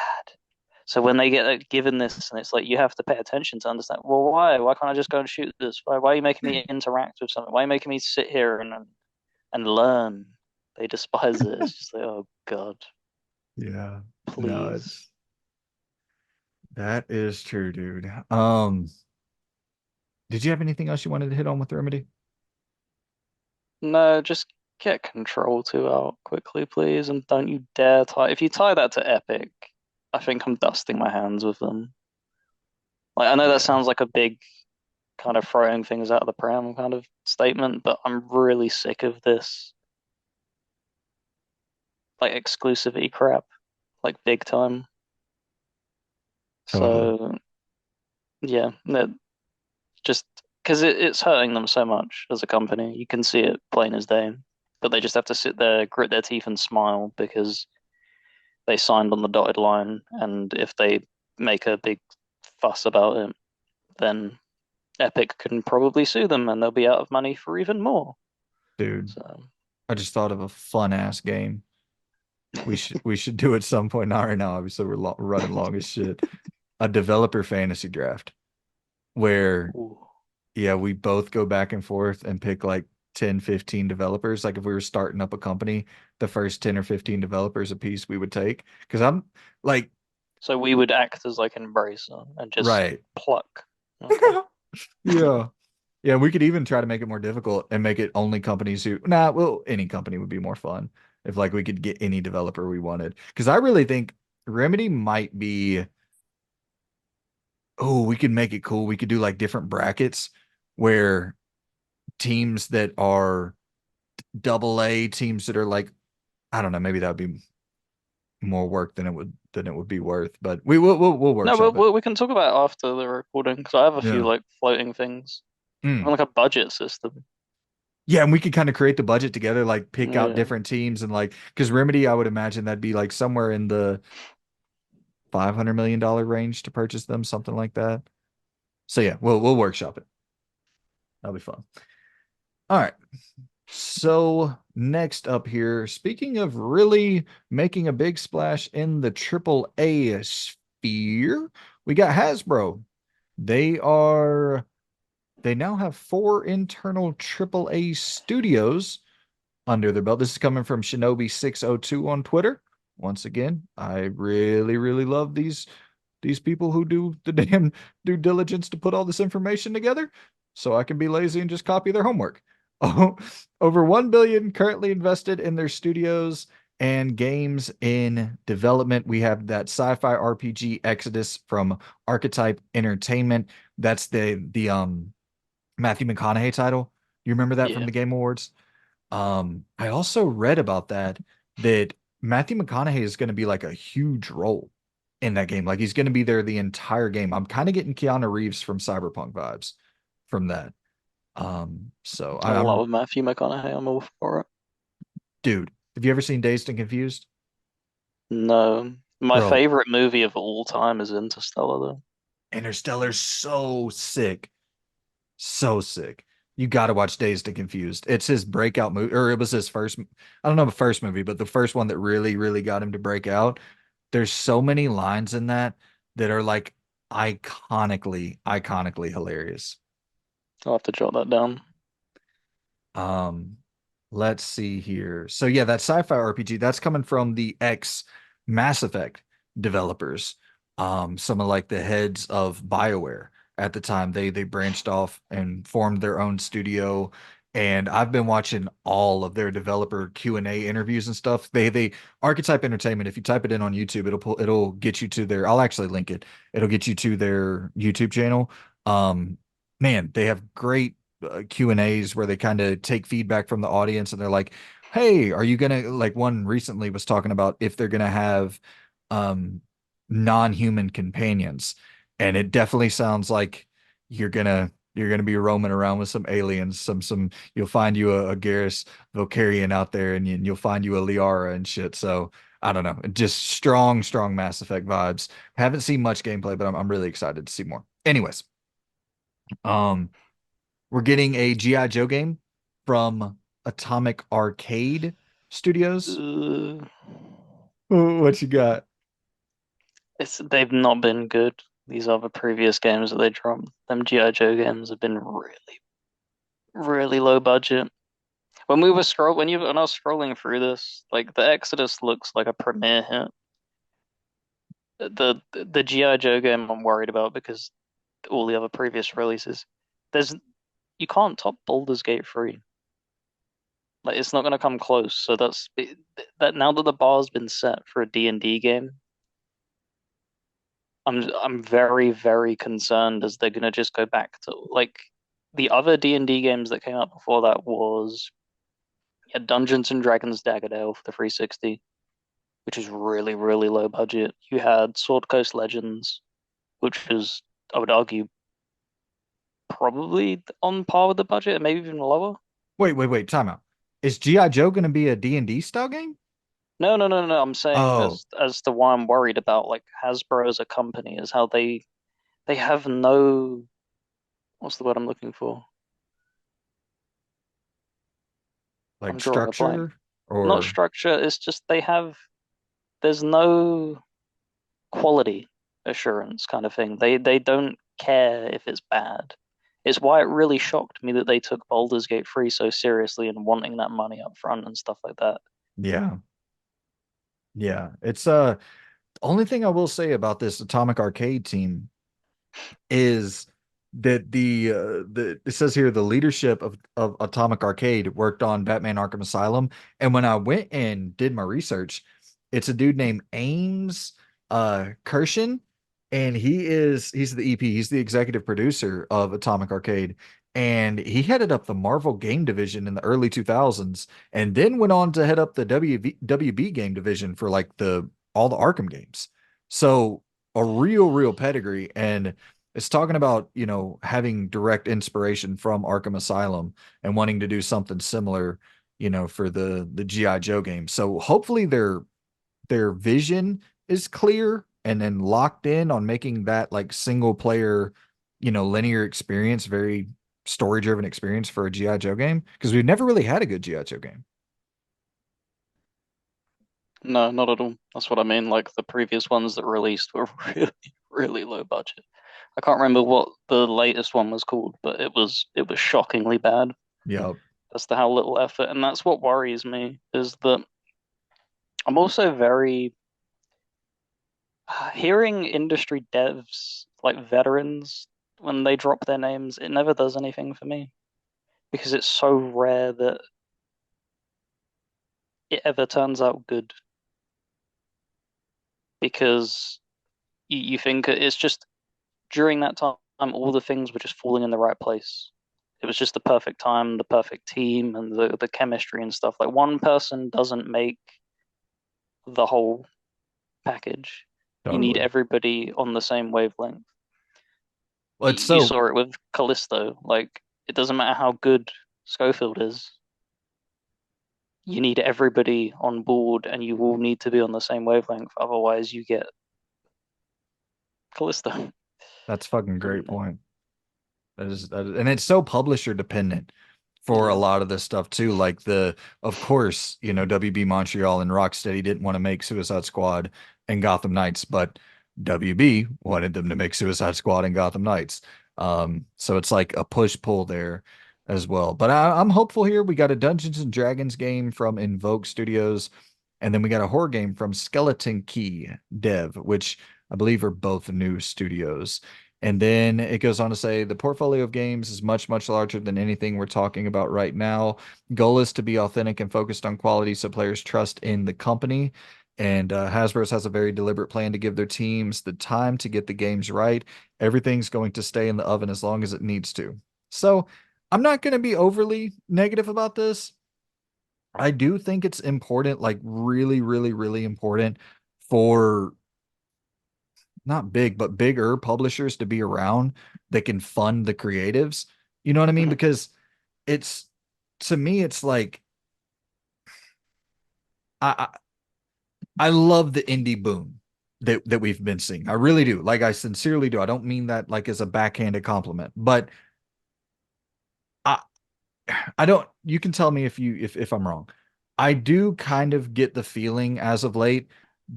So when they get given this, and it's like you have to pay attention to understand. Well, why? Why can't I just go and shoot this? Why are you making me interact with something? Why are you making me sit here and learn? They despise it. It's just like, oh God, yeah. No, please. that is true, dude. Did you have anything else you wanted to hit on with Remedy? No, just get Control 2 out quickly, please, and don't you dare tie. If you tie that to Epic, I think I'm dusting my hands with them. Like, I know that Yeah, sounds like a big kind of throwing things out of the pram kind of statement, but I'm really sick of this like exclusivity crap, like big time. totally. So yeah, that just because it's hurting them so much as a company. You can see it plain as day, but they just have to sit there, grit their teeth, and smile because they signed on the dotted line, and if they make a big fuss about it, then Epic can probably sue them, and they'll be out of money for even more. Dude, So I just thought of a fun ass game. We should do at some point. Not right now, obviously we're running long as shit. A developer fantasy draft where ooh. yeah, we both go back and forth and pick like 10, 15 developers. Like if we were starting up a company, the first 10 or 15 developers a piece we would take. Because I'm like, So we would act as like an embracer and just right. pluck. Okay. Yeah. Yeah, we could even try to make it more difficult and make it only companies who, nah, well, any company would be more fun. if like we could get any developer we wanted. Because I really think Remedy might be, oh, we could make it cool. We could do like different brackets where teams that are double A, teams that are like, I don't know, maybe that would be more work than it would be worth, but we'll No, but workshop it. we can talk about it after the recording because I have a few Yeah. like floating things. Mm. Even like a budget system. Yeah, and we could kind of create the budget together, like pick out Yeah. different teams and like because Remedy, I would imagine that'd be like somewhere in the $500 million range to purchase them, something like that. So yeah, we'll workshop it. That'll be fun. All right. So next up here, speaking of really making a big splash in the AAA sphere, we got Hasbro. They are they now have four internal AAA studios under their belt. This is coming from Shinobi602 on Twitter. Once again, I really, really love these people who do the damn due diligence to put all this information together so I can be lazy and just copy their homework. Oh, over 1 billion currently invested in their studios and games in development. We have that sci-fi RPG Exodus from Archetype Entertainment. That's the Matthew McConaughey title. You remember that from Yeah. the Game Awards? I also read about that Matthew McConaughey is going to be like a huge role in that game. Like he's going to be there the entire game. I'm kind of getting Keanu Reeves from Cyberpunk vibes from that. So I I'm love Matthew McConaughey. I'm all for it. dude, have you ever seen Dazed and Confused? No. My Bro, favorite movie of all time is Interstellar though. Interstellar's so sick. So sick. You got to watch Dazed and Confused. It's his breakout movie, or it was his first, I don't know the first movie, but the first one that really, really got him to break out. There's so many lines in that that are like iconically hilarious. I'll have to jot that down. Um, let's see here. So yeah, that sci-fi RPG, that's coming from the ex Mass Effect developers. Some of like the heads of BioWare at the time. They branched off and formed their own studio. And I've been watching all of their developer Q&A interviews and stuff. They Archetype Entertainment, if you type it in on YouTube, it'll get you to their, I'll actually link it. It'll get you to their YouTube channel. Um, man, they have great Q&As where they kind of take feedback from the audience and they're like, "Hey, are you gonna like one recently was talking about if they're gonna have um non-human companions." And it definitely sounds like you're gonna be roaming around with some aliens, some you'll find you a Garrus Volkarian out there and you'll find you a Liara and shit. So I don't know, just strong Mass Effect vibes. Haven't seen much gameplay, but I'm really excited to see more. Anyways, um we're getting a G.I. Joe game from Atomic Arcade Studios. Uh, What you got? they've not been good. These other previous games that they dropped, them G.I. Joe games have been really, really low budget. When I was scrolling through this, like the Exodus looks like a premiere hit. The G.I. Joe game I'm worried about because all the other previous releases, there's you can't top Baldur's Gate 3. Like it's not going to come close. So that now that the bar's been set for a D&D game, I'm very very concerned as they're going to just go back to like the other D&D games that came out before that was Dungeons and Dragons Daggerdale for the 360, which is really really low budget. You had Sword Coast Legends, which is I would argue probably on par with the budget, maybe even lower. Wait, time out. Is G.I. Joe gonna be a D&D style game? No. I'm saying Oh, as to why I'm worried about like Hasbro as a company is how they have no what's the word I'm looking for? I'm like drawing a blank. structure Not or structure, it's just there's no quality assurance kind of thing. They don't care if it's bad. It's why it really shocked me that they took Baldur's Gate 3 so seriously and wanting that money up front and stuff like that. yeah. Yeah. It's only thing I will say about this Atomic Arcade team is that the it says here the leadership of Atomic Arcade worked on Batman Arkham Asylum, and when I went and did my research, it's a dude named Ames Kirshen, and he's the EP, he's the executive producer of Atomic Arcade, and he headed up the Marvel game division in the early 2000s, and then went on to head up the WB game division for like the all the Arkham games. So a real pedigree. And it's talking about, having direct inspiration from Arkham Asylum and wanting to do something similar, for the GI Joe game. So hopefully their vision is clear and then locked in on making that like single player, linear experience, very story driven experience for a GI Joe game, because we've never really had a good GI Joe game. No, not at all. That's what I mean. Like the previous ones that released were really, really low budget. I can't remember what the latest one was called, but it was shockingly bad Yeah, as to how little effort. And that's what worries me is that I'm also very hearing industry devs like veterans when they drop their names, it never does anything for me because it's so rare that it ever turns out good because you think it's just during that time, all the things were just falling in the right place. It was just the perfect time, the perfect team, and the chemistry and stuff. Like one person doesn't make the whole package. You need totally. everybody on the same wavelength. Well, it's You so saw it with Callisto. Like it doesn't matter how good Schofield is. You need everybody on board, and you all need to be on the same wavelength. Otherwise, you get Callisto. that's fucking great And point. And it's so publisher dependent for a yeah, lot of this stuff too. Like of course, WB Montreal and Rocksteady didn't want to make Suicide Squad and Gotham Knights, but WB wanted them to make Suicide Squad and Gotham Knights. So it's like a push pull there as well. But I'm hopeful here. We got a Dungeons and Dragons game from Invoke Studios, and then we got a horror game from Skeleton Key Dev, which I believe are both new studios. And then it goes on to say the portfolio of games is much larger than anything we're talking about right now. Goal is to be authentic and focused on quality so players trust in the company. And Hasbro's has a very deliberate plan to give their teams the time to get the games right. Everything's going to stay in the oven as long as it needs to. So I'm not going to be overly negative about this. I do think it's important, like really important for not big, but bigger publishers to be around that can fund the creatives. You know what I mean? mhm. Because it's to me, it's like I I love the indie boom that we've been seeing. I really do. Like I sincerely do. I don't mean that like as a backhanded compliment, but I I don't you can tell me if I'm wrong. I do kind of get the feeling as of late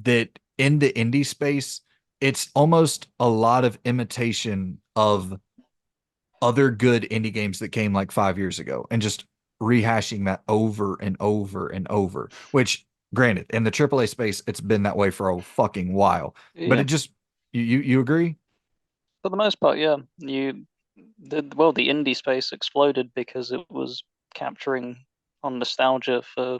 that in the indie space, it's almost a lot of imitation of other good indie games that came like 5 years ago and just rehashing that over and over and over. Which, granted, in the AAA space, it's been that way for a fucking while. But Yeah, it just you agree? for the most part, yeah. The indie space exploded because it was capturing on nostalgia for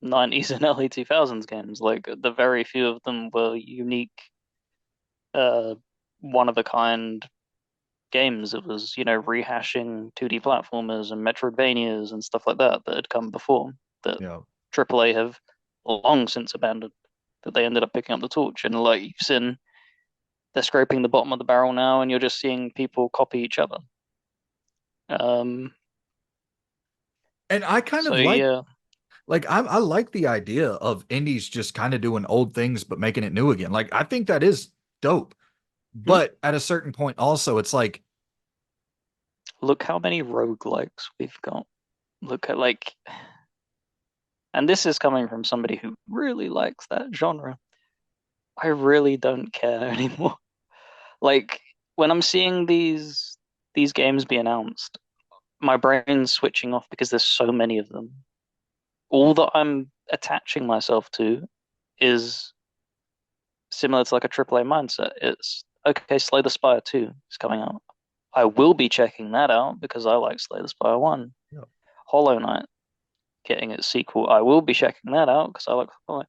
90s and early 2000s games. Like the very few of them were unique, uh, one of a kind games. It was, rehashing 2D platformers and Metroidvanias and stuff like that that had come before that Yeah. AAA have long since abandoned. That they ended up picking up the torch, and like you've seen, they're scraping the bottom of the barrel now, and you're just seeing people copy each other. Um, And I kind so of yeah, I like the idea of indies just kind of doing old things but making it new again. Like I think that is dope. hmm? But at a certain point also it's like Look how many roguelikes we've got. Look at like, and this is coming from somebody who really likes that genre. I really don't care anymore. Like when I'm seeing these games be announced, my brain's switching off because there's so many of them. All that I'm attaching myself to is similar to like a AAA mindset. It's okay, Slay the Spire 2 is coming out. I will be checking that out because I like Slay the Spire 1. Yeah. Hollow Knight getting its sequel. I will be checking that out because I like Hollow Knight.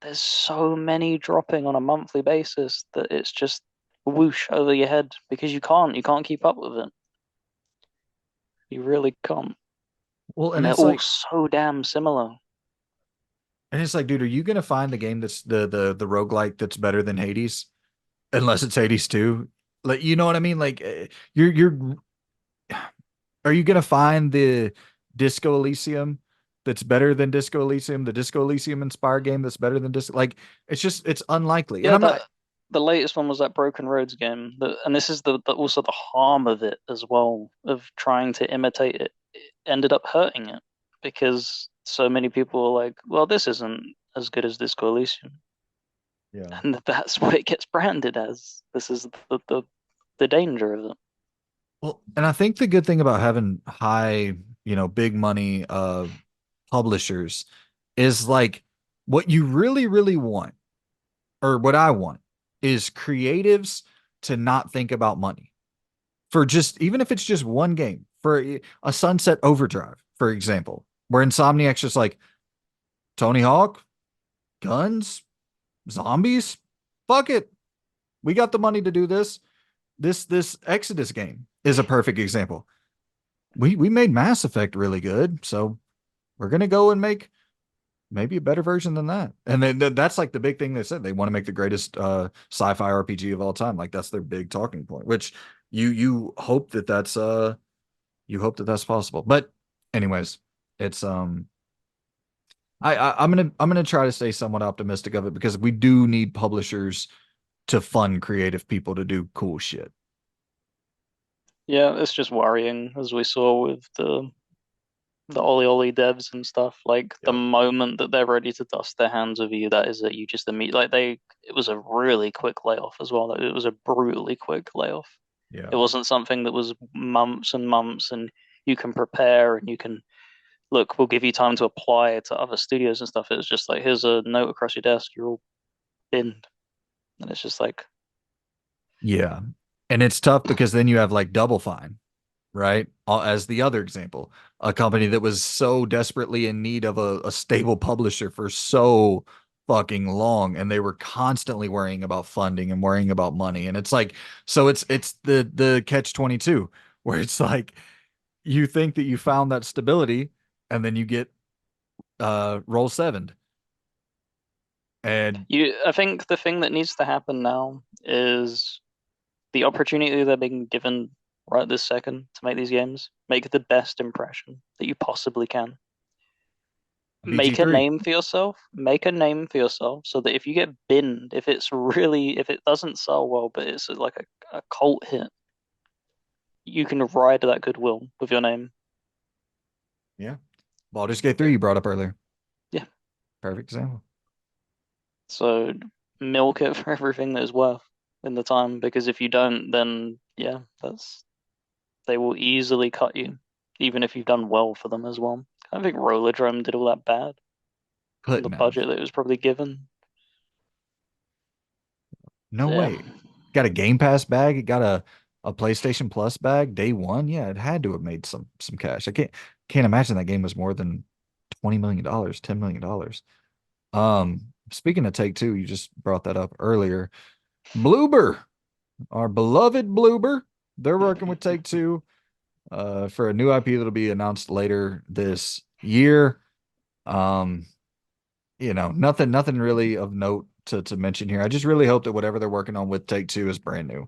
There's so many dropping on a monthly basis that it's just whoosh over your head because you can't keep up with it. You really can't. Well, And they're all so damn similar. dude, are you gonna find the game that's the roguelike that's better than Hades? Unless it's Hades 2. Like, you know what I mean? Like, you're are you gonna find the Disco Elysium that's better than Disco Elysium, the Disco Elysium inspired game that's better than Disco? Like, it's unlikely. And Yeah, I'm not. the latest one was that Broken Roads game, and this is also the harm of it as well, of trying to imitate it. It ended up hurting it because so many people were like, "Well, this isn't as good as Disco Elysium," Yeah. and that's what it gets branded as. This is the danger of it. Well, and I think the good thing about having high, big money publishers is like what you really, really want, or what I want, is creatives to not think about money for just, even if it's just one game, for a Sunset Overdrive, for example, where Insomniac's just like, Tony Hawk, guns, zombies, fuck it. We got the money to do this. This Exodus game is a perfect example. We made Mass Effect really good, so we're gonna go and make maybe a better version than that. And then that's like the big thing they said. They want to make the greatest sci-fi RPG of all time. Like that's their big talking point, which you hope that that's possible. But anyways, it's I'm gonna try to stay somewhat optimistic of it because we do need publishers to fund creative people to do cool shit. Yeah, it's just worrying as we saw with the Ollie Ollie devs and stuff. Like the Yep. moment that they're ready to dust their hands of you, that is it. You just immediately it was a really quick layoff as well. It was a brutally quick layoff. Yeah. It wasn't something that was months and months and you can prepare and you can look, we'll give you time to apply to other studios and stuff. It was just like, here's a note across your desk, you're all binned. And it's just like, Yeah. And it's tough because then you have like Double Fine, right? As the other example, a company that was so desperately in need of a stable publisher for so fucking long, and they were constantly worrying about funding and worrying about money. And it's like, so it's the catch 22, where it's like you think that you found that stability, and then you get roll seven. And I think the thing that needs to happen now is the opportunity they're being given right this second to make these games, make the best impression that you possibly can. Make a BG3. name for yourself. Make a name for yourself so that if you get binned, if it doesn't sell well, but it's like a cult hit, you can ride that goodwill with your name. Yeah. Baldur's Gate 3 you brought up earlier. Yeah. Perfect example. So milk it for everything that is worth in the time, because if you don't, then yeah, they will easily cut you, even if you've done well for them as well. I don't think Rollerdrome did all that bad from the Couldn't have. budget that was probably given. No Yeah. way. Got a Game Pass bag. It got a PlayStation Plus bag day one. Yeah, it had to have made some cash. I can't imagine that game was more than $20 million, $10 million. Speaking of Take Two, you just brought that up earlier. Bloober, our beloved Bloober, they're working with Take Two for a new IP that'll be announced later this year. Um, nothing really of note to mention here. I just really hope that whatever they're working on with Take Two is brand new.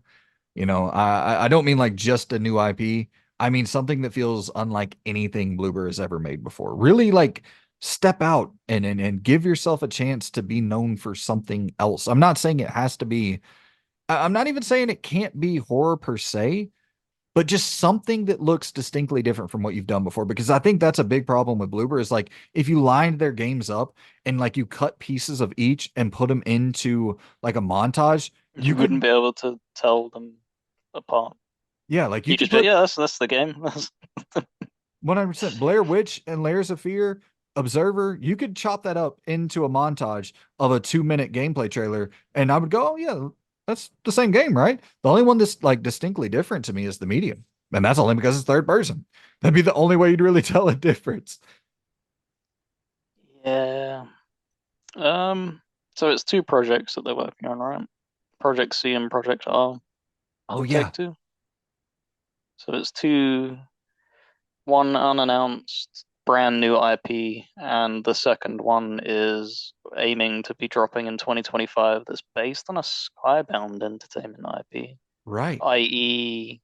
I don't mean like just a new IP. I mean something that feels unlike anything Bloober has ever made before. Really like step out and give yourself a chance to be known for something else. I'm not saying it has to be. I'm not even saying it can't be horror per se, but just something that looks distinctly different from what you've done before. Because I think that's a big problem with Bloober is like if you lined their games up and like you cut pieces of each and put them into like a montage, you You wouldn't could, be able to tell them apart. yeah, like you You could just be, put yeah, that's the game. That's 100% Blair Witch and Layers of Fear, Observer. You could chop that up into a montage of a 2-minute gameplay trailer, and I would go, oh yeah, that's the same game, right? The only one that's like distinctly different to me is the medium. And that's only because it's third person. That'd be the only way you'd really tell a difference. Yeah. So it's two projects that they're working on, right? Project C and Project R Oh with yeah. Take-Two. So it's two, one unannounced brand new IP, and the second one is aiming to be dropping in 2025 that's based on a Skybound Entertainment IP, Right. i.e.,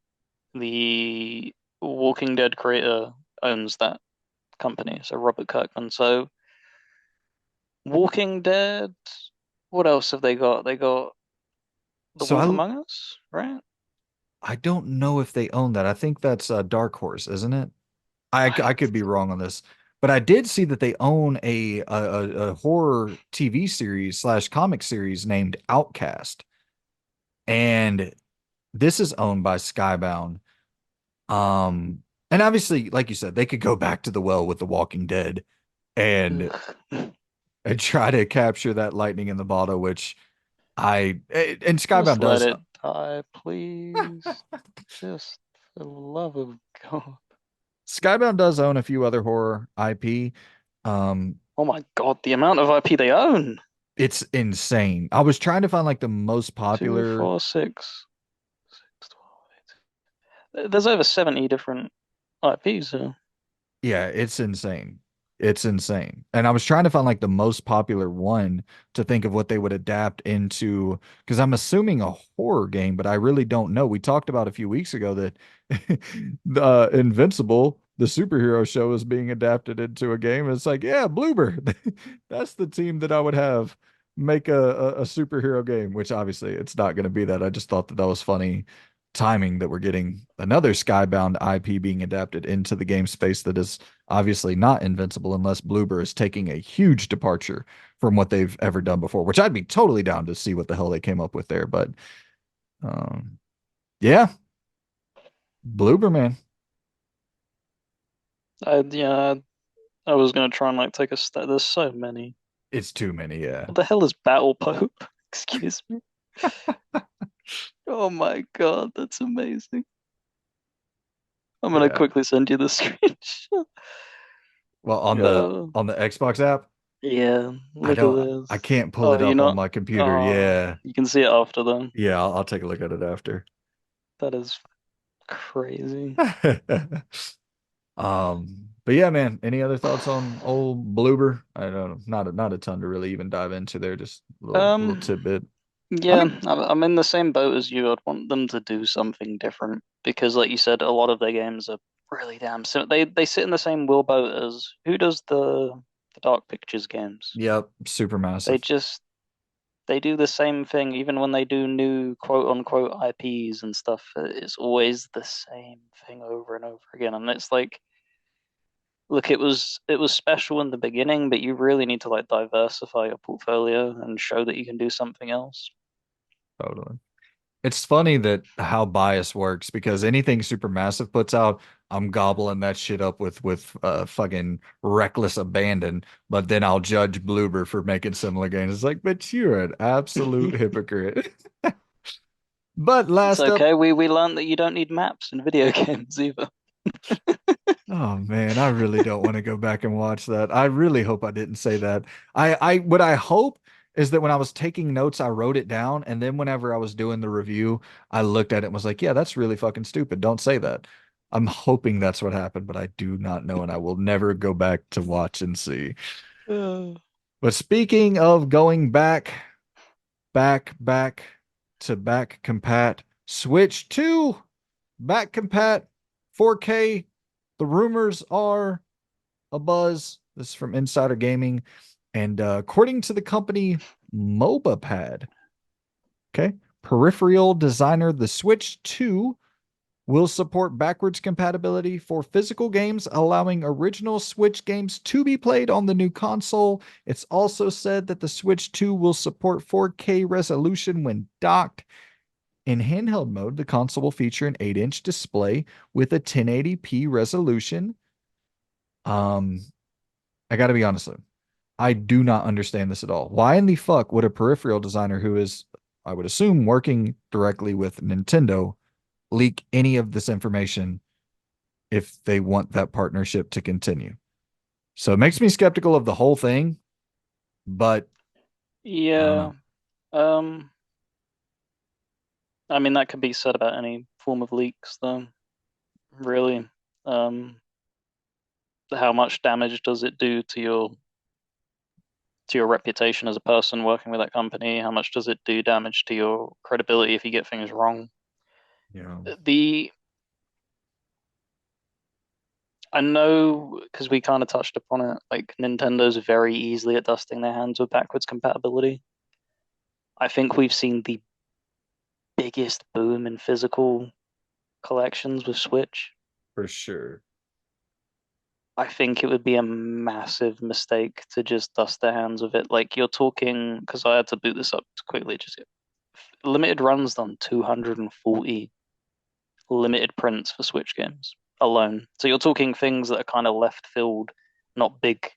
the Walking Dead creator owns that company, so Robert Kirkman. So Walking Dead, what else have they got? They got The So Wolf Among Us, right? I don't know if they own that. I think that's Dark Horse, isn't it? I I could be wrong on this, but I did see that they own a horror TV series slash comic series named Outcast, and this is owned by Skybound. Um, and obviously, like you said, they could go back to the well with The Walking Dead and ugh. and try to capture that lightning in the bottle, which and Just Skybound let does. it die, please. Just for the love of God. Skybound does own a few other horror IP. Um, Oh my God, the amount of IP they own. it's insane. I was trying to find like the most Two, popular. four, six, 12, 18. There's over 70 different IPs. Yeah, it's insane. It's insane. And I was trying to find like the most popular one to think of what they would adapt into, because I'm assuming a horror game, but I really don't know. We talked about a few weeks ago that the Invincible, the superhero show, is being adapted into a game. It's like, yeah, Bloober. That's the team that I would have make a superhero game, which obviously it's not going to be that. I just thought that that was funny timing that we're getting another Skybound IP being adapted into the game space that is obviously not Invincible unless Bloober is taking a huge departure from what they've ever done before, which I'd be totally down to see what the hell they came up with there. But um, yeah, Bloober, man, Yeah, I was gonna try and like take a stat. There's so many. it's too many. Yeah. What the hell is Battle Pope? Excuse me. Oh my God, that's amazing. I'm gonna Yeah. quickly send you the screenshot. Well, Oh, on the Xbox app, yeah, I look at don't I this. can't pull Oh, it you up on not? my computer. Oh, Yeah. you can see it after them. Yeah, I'll take a look at it after. That is crazy. But yeah, man, any other thoughts on old Bloober? I don't know, not a ton to really even dive into there, just a little Um, tidbit. I yeah, mean, I'm in the same boat as you. I'd want them to do something different because, like you said, a lot of their games are really damn sim they sit in the same wheelboat as who does the Dark Pictures games. yep, super They massive. just they do the same thing even when they do new quote unquote IPs and stuff. It's always the same thing over and over again, and it's like, look, it was special in the beginning, but you really need to like diversify your portfolio and show that you can do something else. Totally. It's funny that how bias works because anything Supermassive puts out, I'm gobbling that shit up with fucking reckless abandon. But then I'll judge Bloober for making similar games. It's like, but you're an absolute hypocrite. But It's last up, okay. We learned that you don't need maps in video games either. oh man, I really don't want to go back and watch that. I really hope I didn't say that. I what I hope is that when I was taking notes, I wrote it down, and then whenever I was doing the review, I looked at it and was like, yeah, that's really fucking stupid. Don't say that. I'm hoping that's what happened, but I do not know, and I will never go back to watch and see. Uh, But speaking of going back to back compat, Switch 2, back compat, 4K. The rumors are a buzz. This is from Insider Gaming. And according to the company MobaPad, okay, peripheral designer, the Switch 2 will support backwards compatibility for physical games, allowing original Switch games to be played on the new console. It's also said that the Switch 2 will support 4K resolution when docked. In handheld mode, the console will feature an 8-inch display with a 1080p resolution. Um, I got to be honest though. I do not understand this at all. Why in the fuck would a peripheral designer who is I would assume working directly with Nintendo, leak any of this information if they want that partnership to continue. So it makes me skeptical of the whole thing, but I don't Yeah. know. Um, I mean that could be said about any form of leaks, though. Really. Um, how much damage does it do to your reputation as a person working with that company? How much does it do damage to your credibility if you get things wrong? You know, The I know because we kind of touched upon it, like Nintendo's very easily at dusting their hands with backwards compatibility. I think we've seen the biggest boom in physical collections with Switch. for sure. I think it would be a massive mistake to just dust their hands of it. Like you're talking, because I had to boot this up quickly, just limited runs done 240 limited prints for Switch games alone. So you're talking things that are kind of left field, not big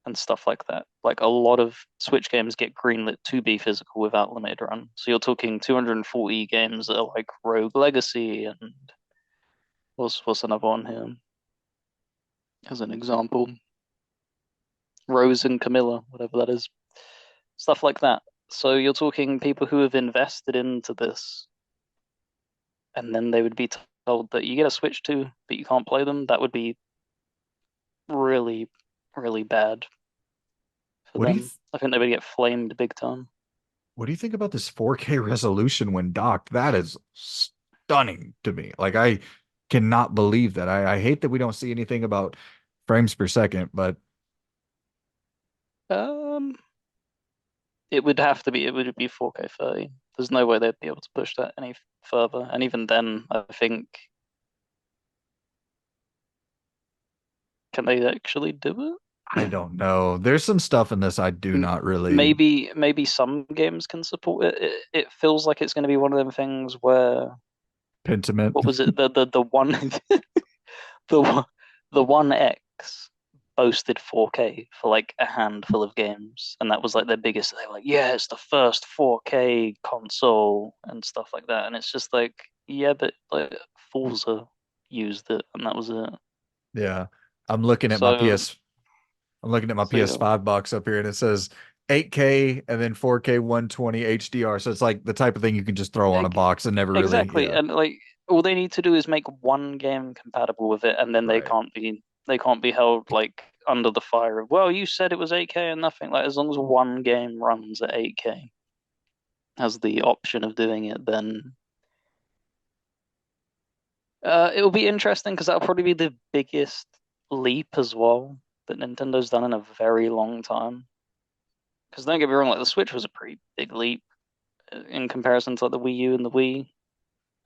and stuff like that. Like a lot of Switch games get greenlit to be physical without limited run. So you're talking 240 games that are like Rogue Legacy and what's another one here as an example? Rose and Camilla, whatever that is. Stuff like that. So you're talking people who have invested into this, and then they would be told that you get a Switch 2, but you can't play them. That would be really, really bad for What do you them. I think they would get flamed big time. what do you think about this 4K resolution when docked? That is stunning to me. Like I cannot believe that. I hate that we don't see anything about frames per second, but Um, it would be 4K 30. There's no way they'd be able to push that any further. And even then, I think can they actually do I it? don't know. There's some stuff in this I do not really Maybe some games can support it. It feels like it's going to be one of them things where pentiment. what was it the one the one the one X boasted 4K for like a handful of games, and that was like their biggest. They were like, yeah, it's the first 4K console and stuff like that, and it's just like, yeah, but like Forza used it, and that was it. Yeah. I'm looking at my So PS I'm looking at my so yeah, PS5 box up here and it says 8K and then 4K 120 HDR. So it's like the type of thing you can just throw on a Ex- box and never really, exactly, yeah. and like all they need to do is make one game compatible with it, and then they Right. can't be held like under the fire of, well, you said it was 8K and nothing. Like as long as one game runs at 8K has the option of doing it, then it'll be interesting because that'll probably be the biggest leap as well that Nintendo's done in a very long time. Because don't get me wrong, like the Switch was a pretty big leap in comparison to like the Wii U and the Wii.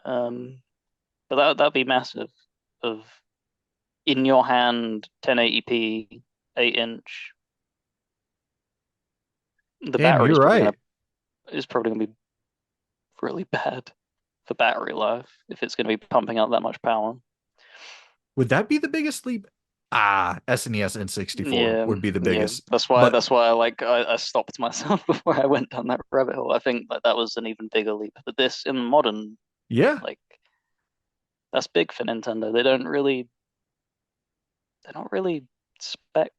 Um, but that'd be massive. Of in your hand, 1080p, 8-inch. The Damn, battery you're right. is probably gonna be really bad for battery life if it's gonna be pumping out that much power. Would that be the biggest leap? Ah, SNES and 64 Yeah, would be the yeah. biggest. That's why. But That's why I stopped myself before I went down that rabbit hole. I think that was an even bigger leap. But this in modern, yeah, like that's big for Nintendo. They're not really spec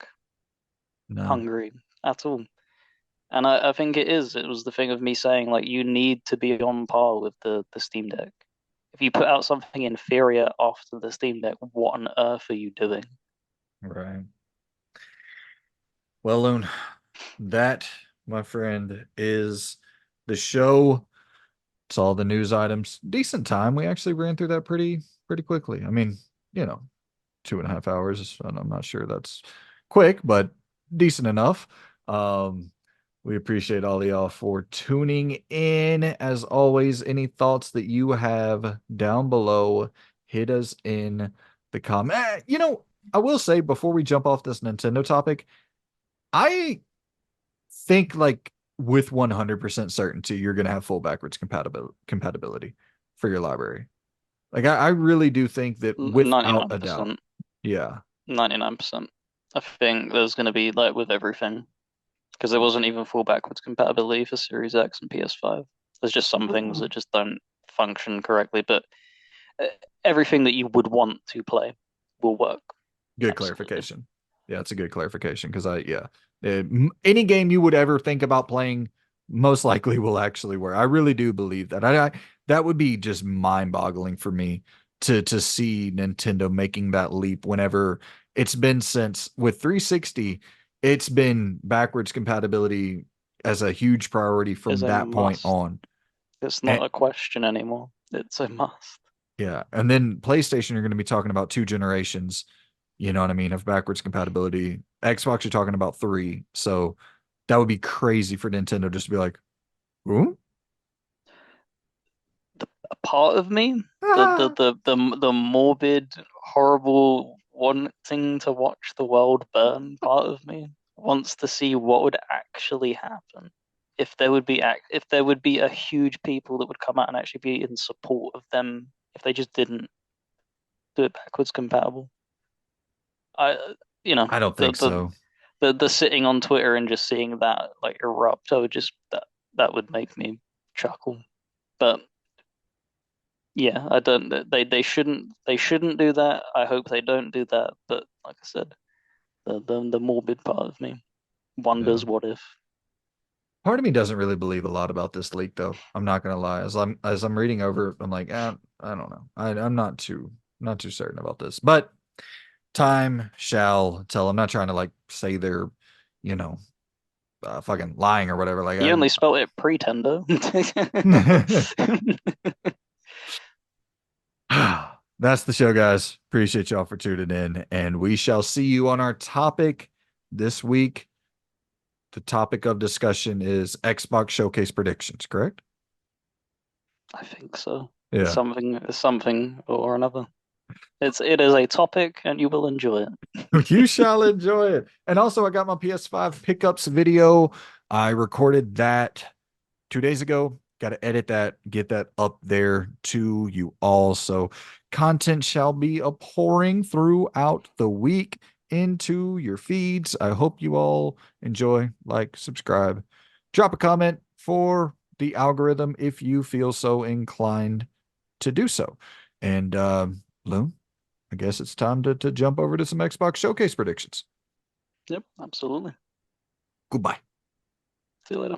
no, hungry at all. And I think it is. It was the thing of me saying like you need to be on par with the Steam Deck. If you put out something inferior after the Steam Deck, what on earth are you doing? right. Well, Loon, that, my friend, is the show. It's all the news items. Decent time. We actually ran through that pretty quickly. I mean, you know, 2.5 hours, and I'm not sure that's quick, but decent enough. Um, we appreciate all of y'all for tuning in. As always, any thoughts that you have down below, hit us in the comment. I will say before we jump off this Nintendo topic, I think like with 100% certainty, you're going to have full backwards compatibility for your library. Like I really do think that without a doubt. 99%. Yeah. 99%. I think there's going to be like with everything. because there wasn't even full backwards compatibility for Series X and PS5. There's just some things Ooh. that just don't function correctly, but uh, everything that you would want to play will work. Good Absolutely. clarification. Yeah, it's a good clarification because any game you would ever think about playing most likely will actually work. I really do believe that. That would be just mind-boggling for me to see Nintendo making that leap whenever it's been since with 360, it's been backwards compatibility as a huge priority Is from a that point must. on. It's And not a question anymore. It's a must. yeah, and then PlayStation, you're going to be talking about two generations, you know what I mean, of backwards compatibility. Xbox, you're talking about three. So that would be crazy for Nintendo just to be like, ooh, A part of me, ah. the morbid, horrible, wanting to watch the world burn part of me wants to see what would actually happen if there would be a huge people that would come out and actually be in support of them if they just didn't do it backwards compatible. I, you know, I don't the think so. the sitting on Twitter and just seeing that like erupt, I would just that would make me chuckle. But yeah, I don't. They shouldn't do that. I hope they don't do that. But like I said, the morbid part of me Yeah. wonders what if. Part of me doesn't really believe a lot about this leak, though. I'm not gonna lie. As I'm reading over, I'm like, I don't know. I'm not too certain about this. But time shall tell. I'm not trying to like say they're, you know, fucking lying or whatever. Like You only spelt it pretender. That's the show, guys. Appreciate y'all for tuning in, and we shall see you on our topic this week. The topic of discussion is Xbox Showcase predictions, correct? I think so. Yeah. It's something or another. It is a topic, and you will enjoy it. You shall enjoy it. And also, I got my PS5 pickups video. I recorded that 2 days ago. Got to edit that, get that up there to you all. So, content shall be a pouring throughout the week into your feeds. I hope you all enjoy, like, subscribe, drop a comment for the algorithm if you feel so inclined to do so. And, Loon, I guess it's time to jump over to some Xbox Showcase predictions. Yep, absolutely. Goodbye. See you later.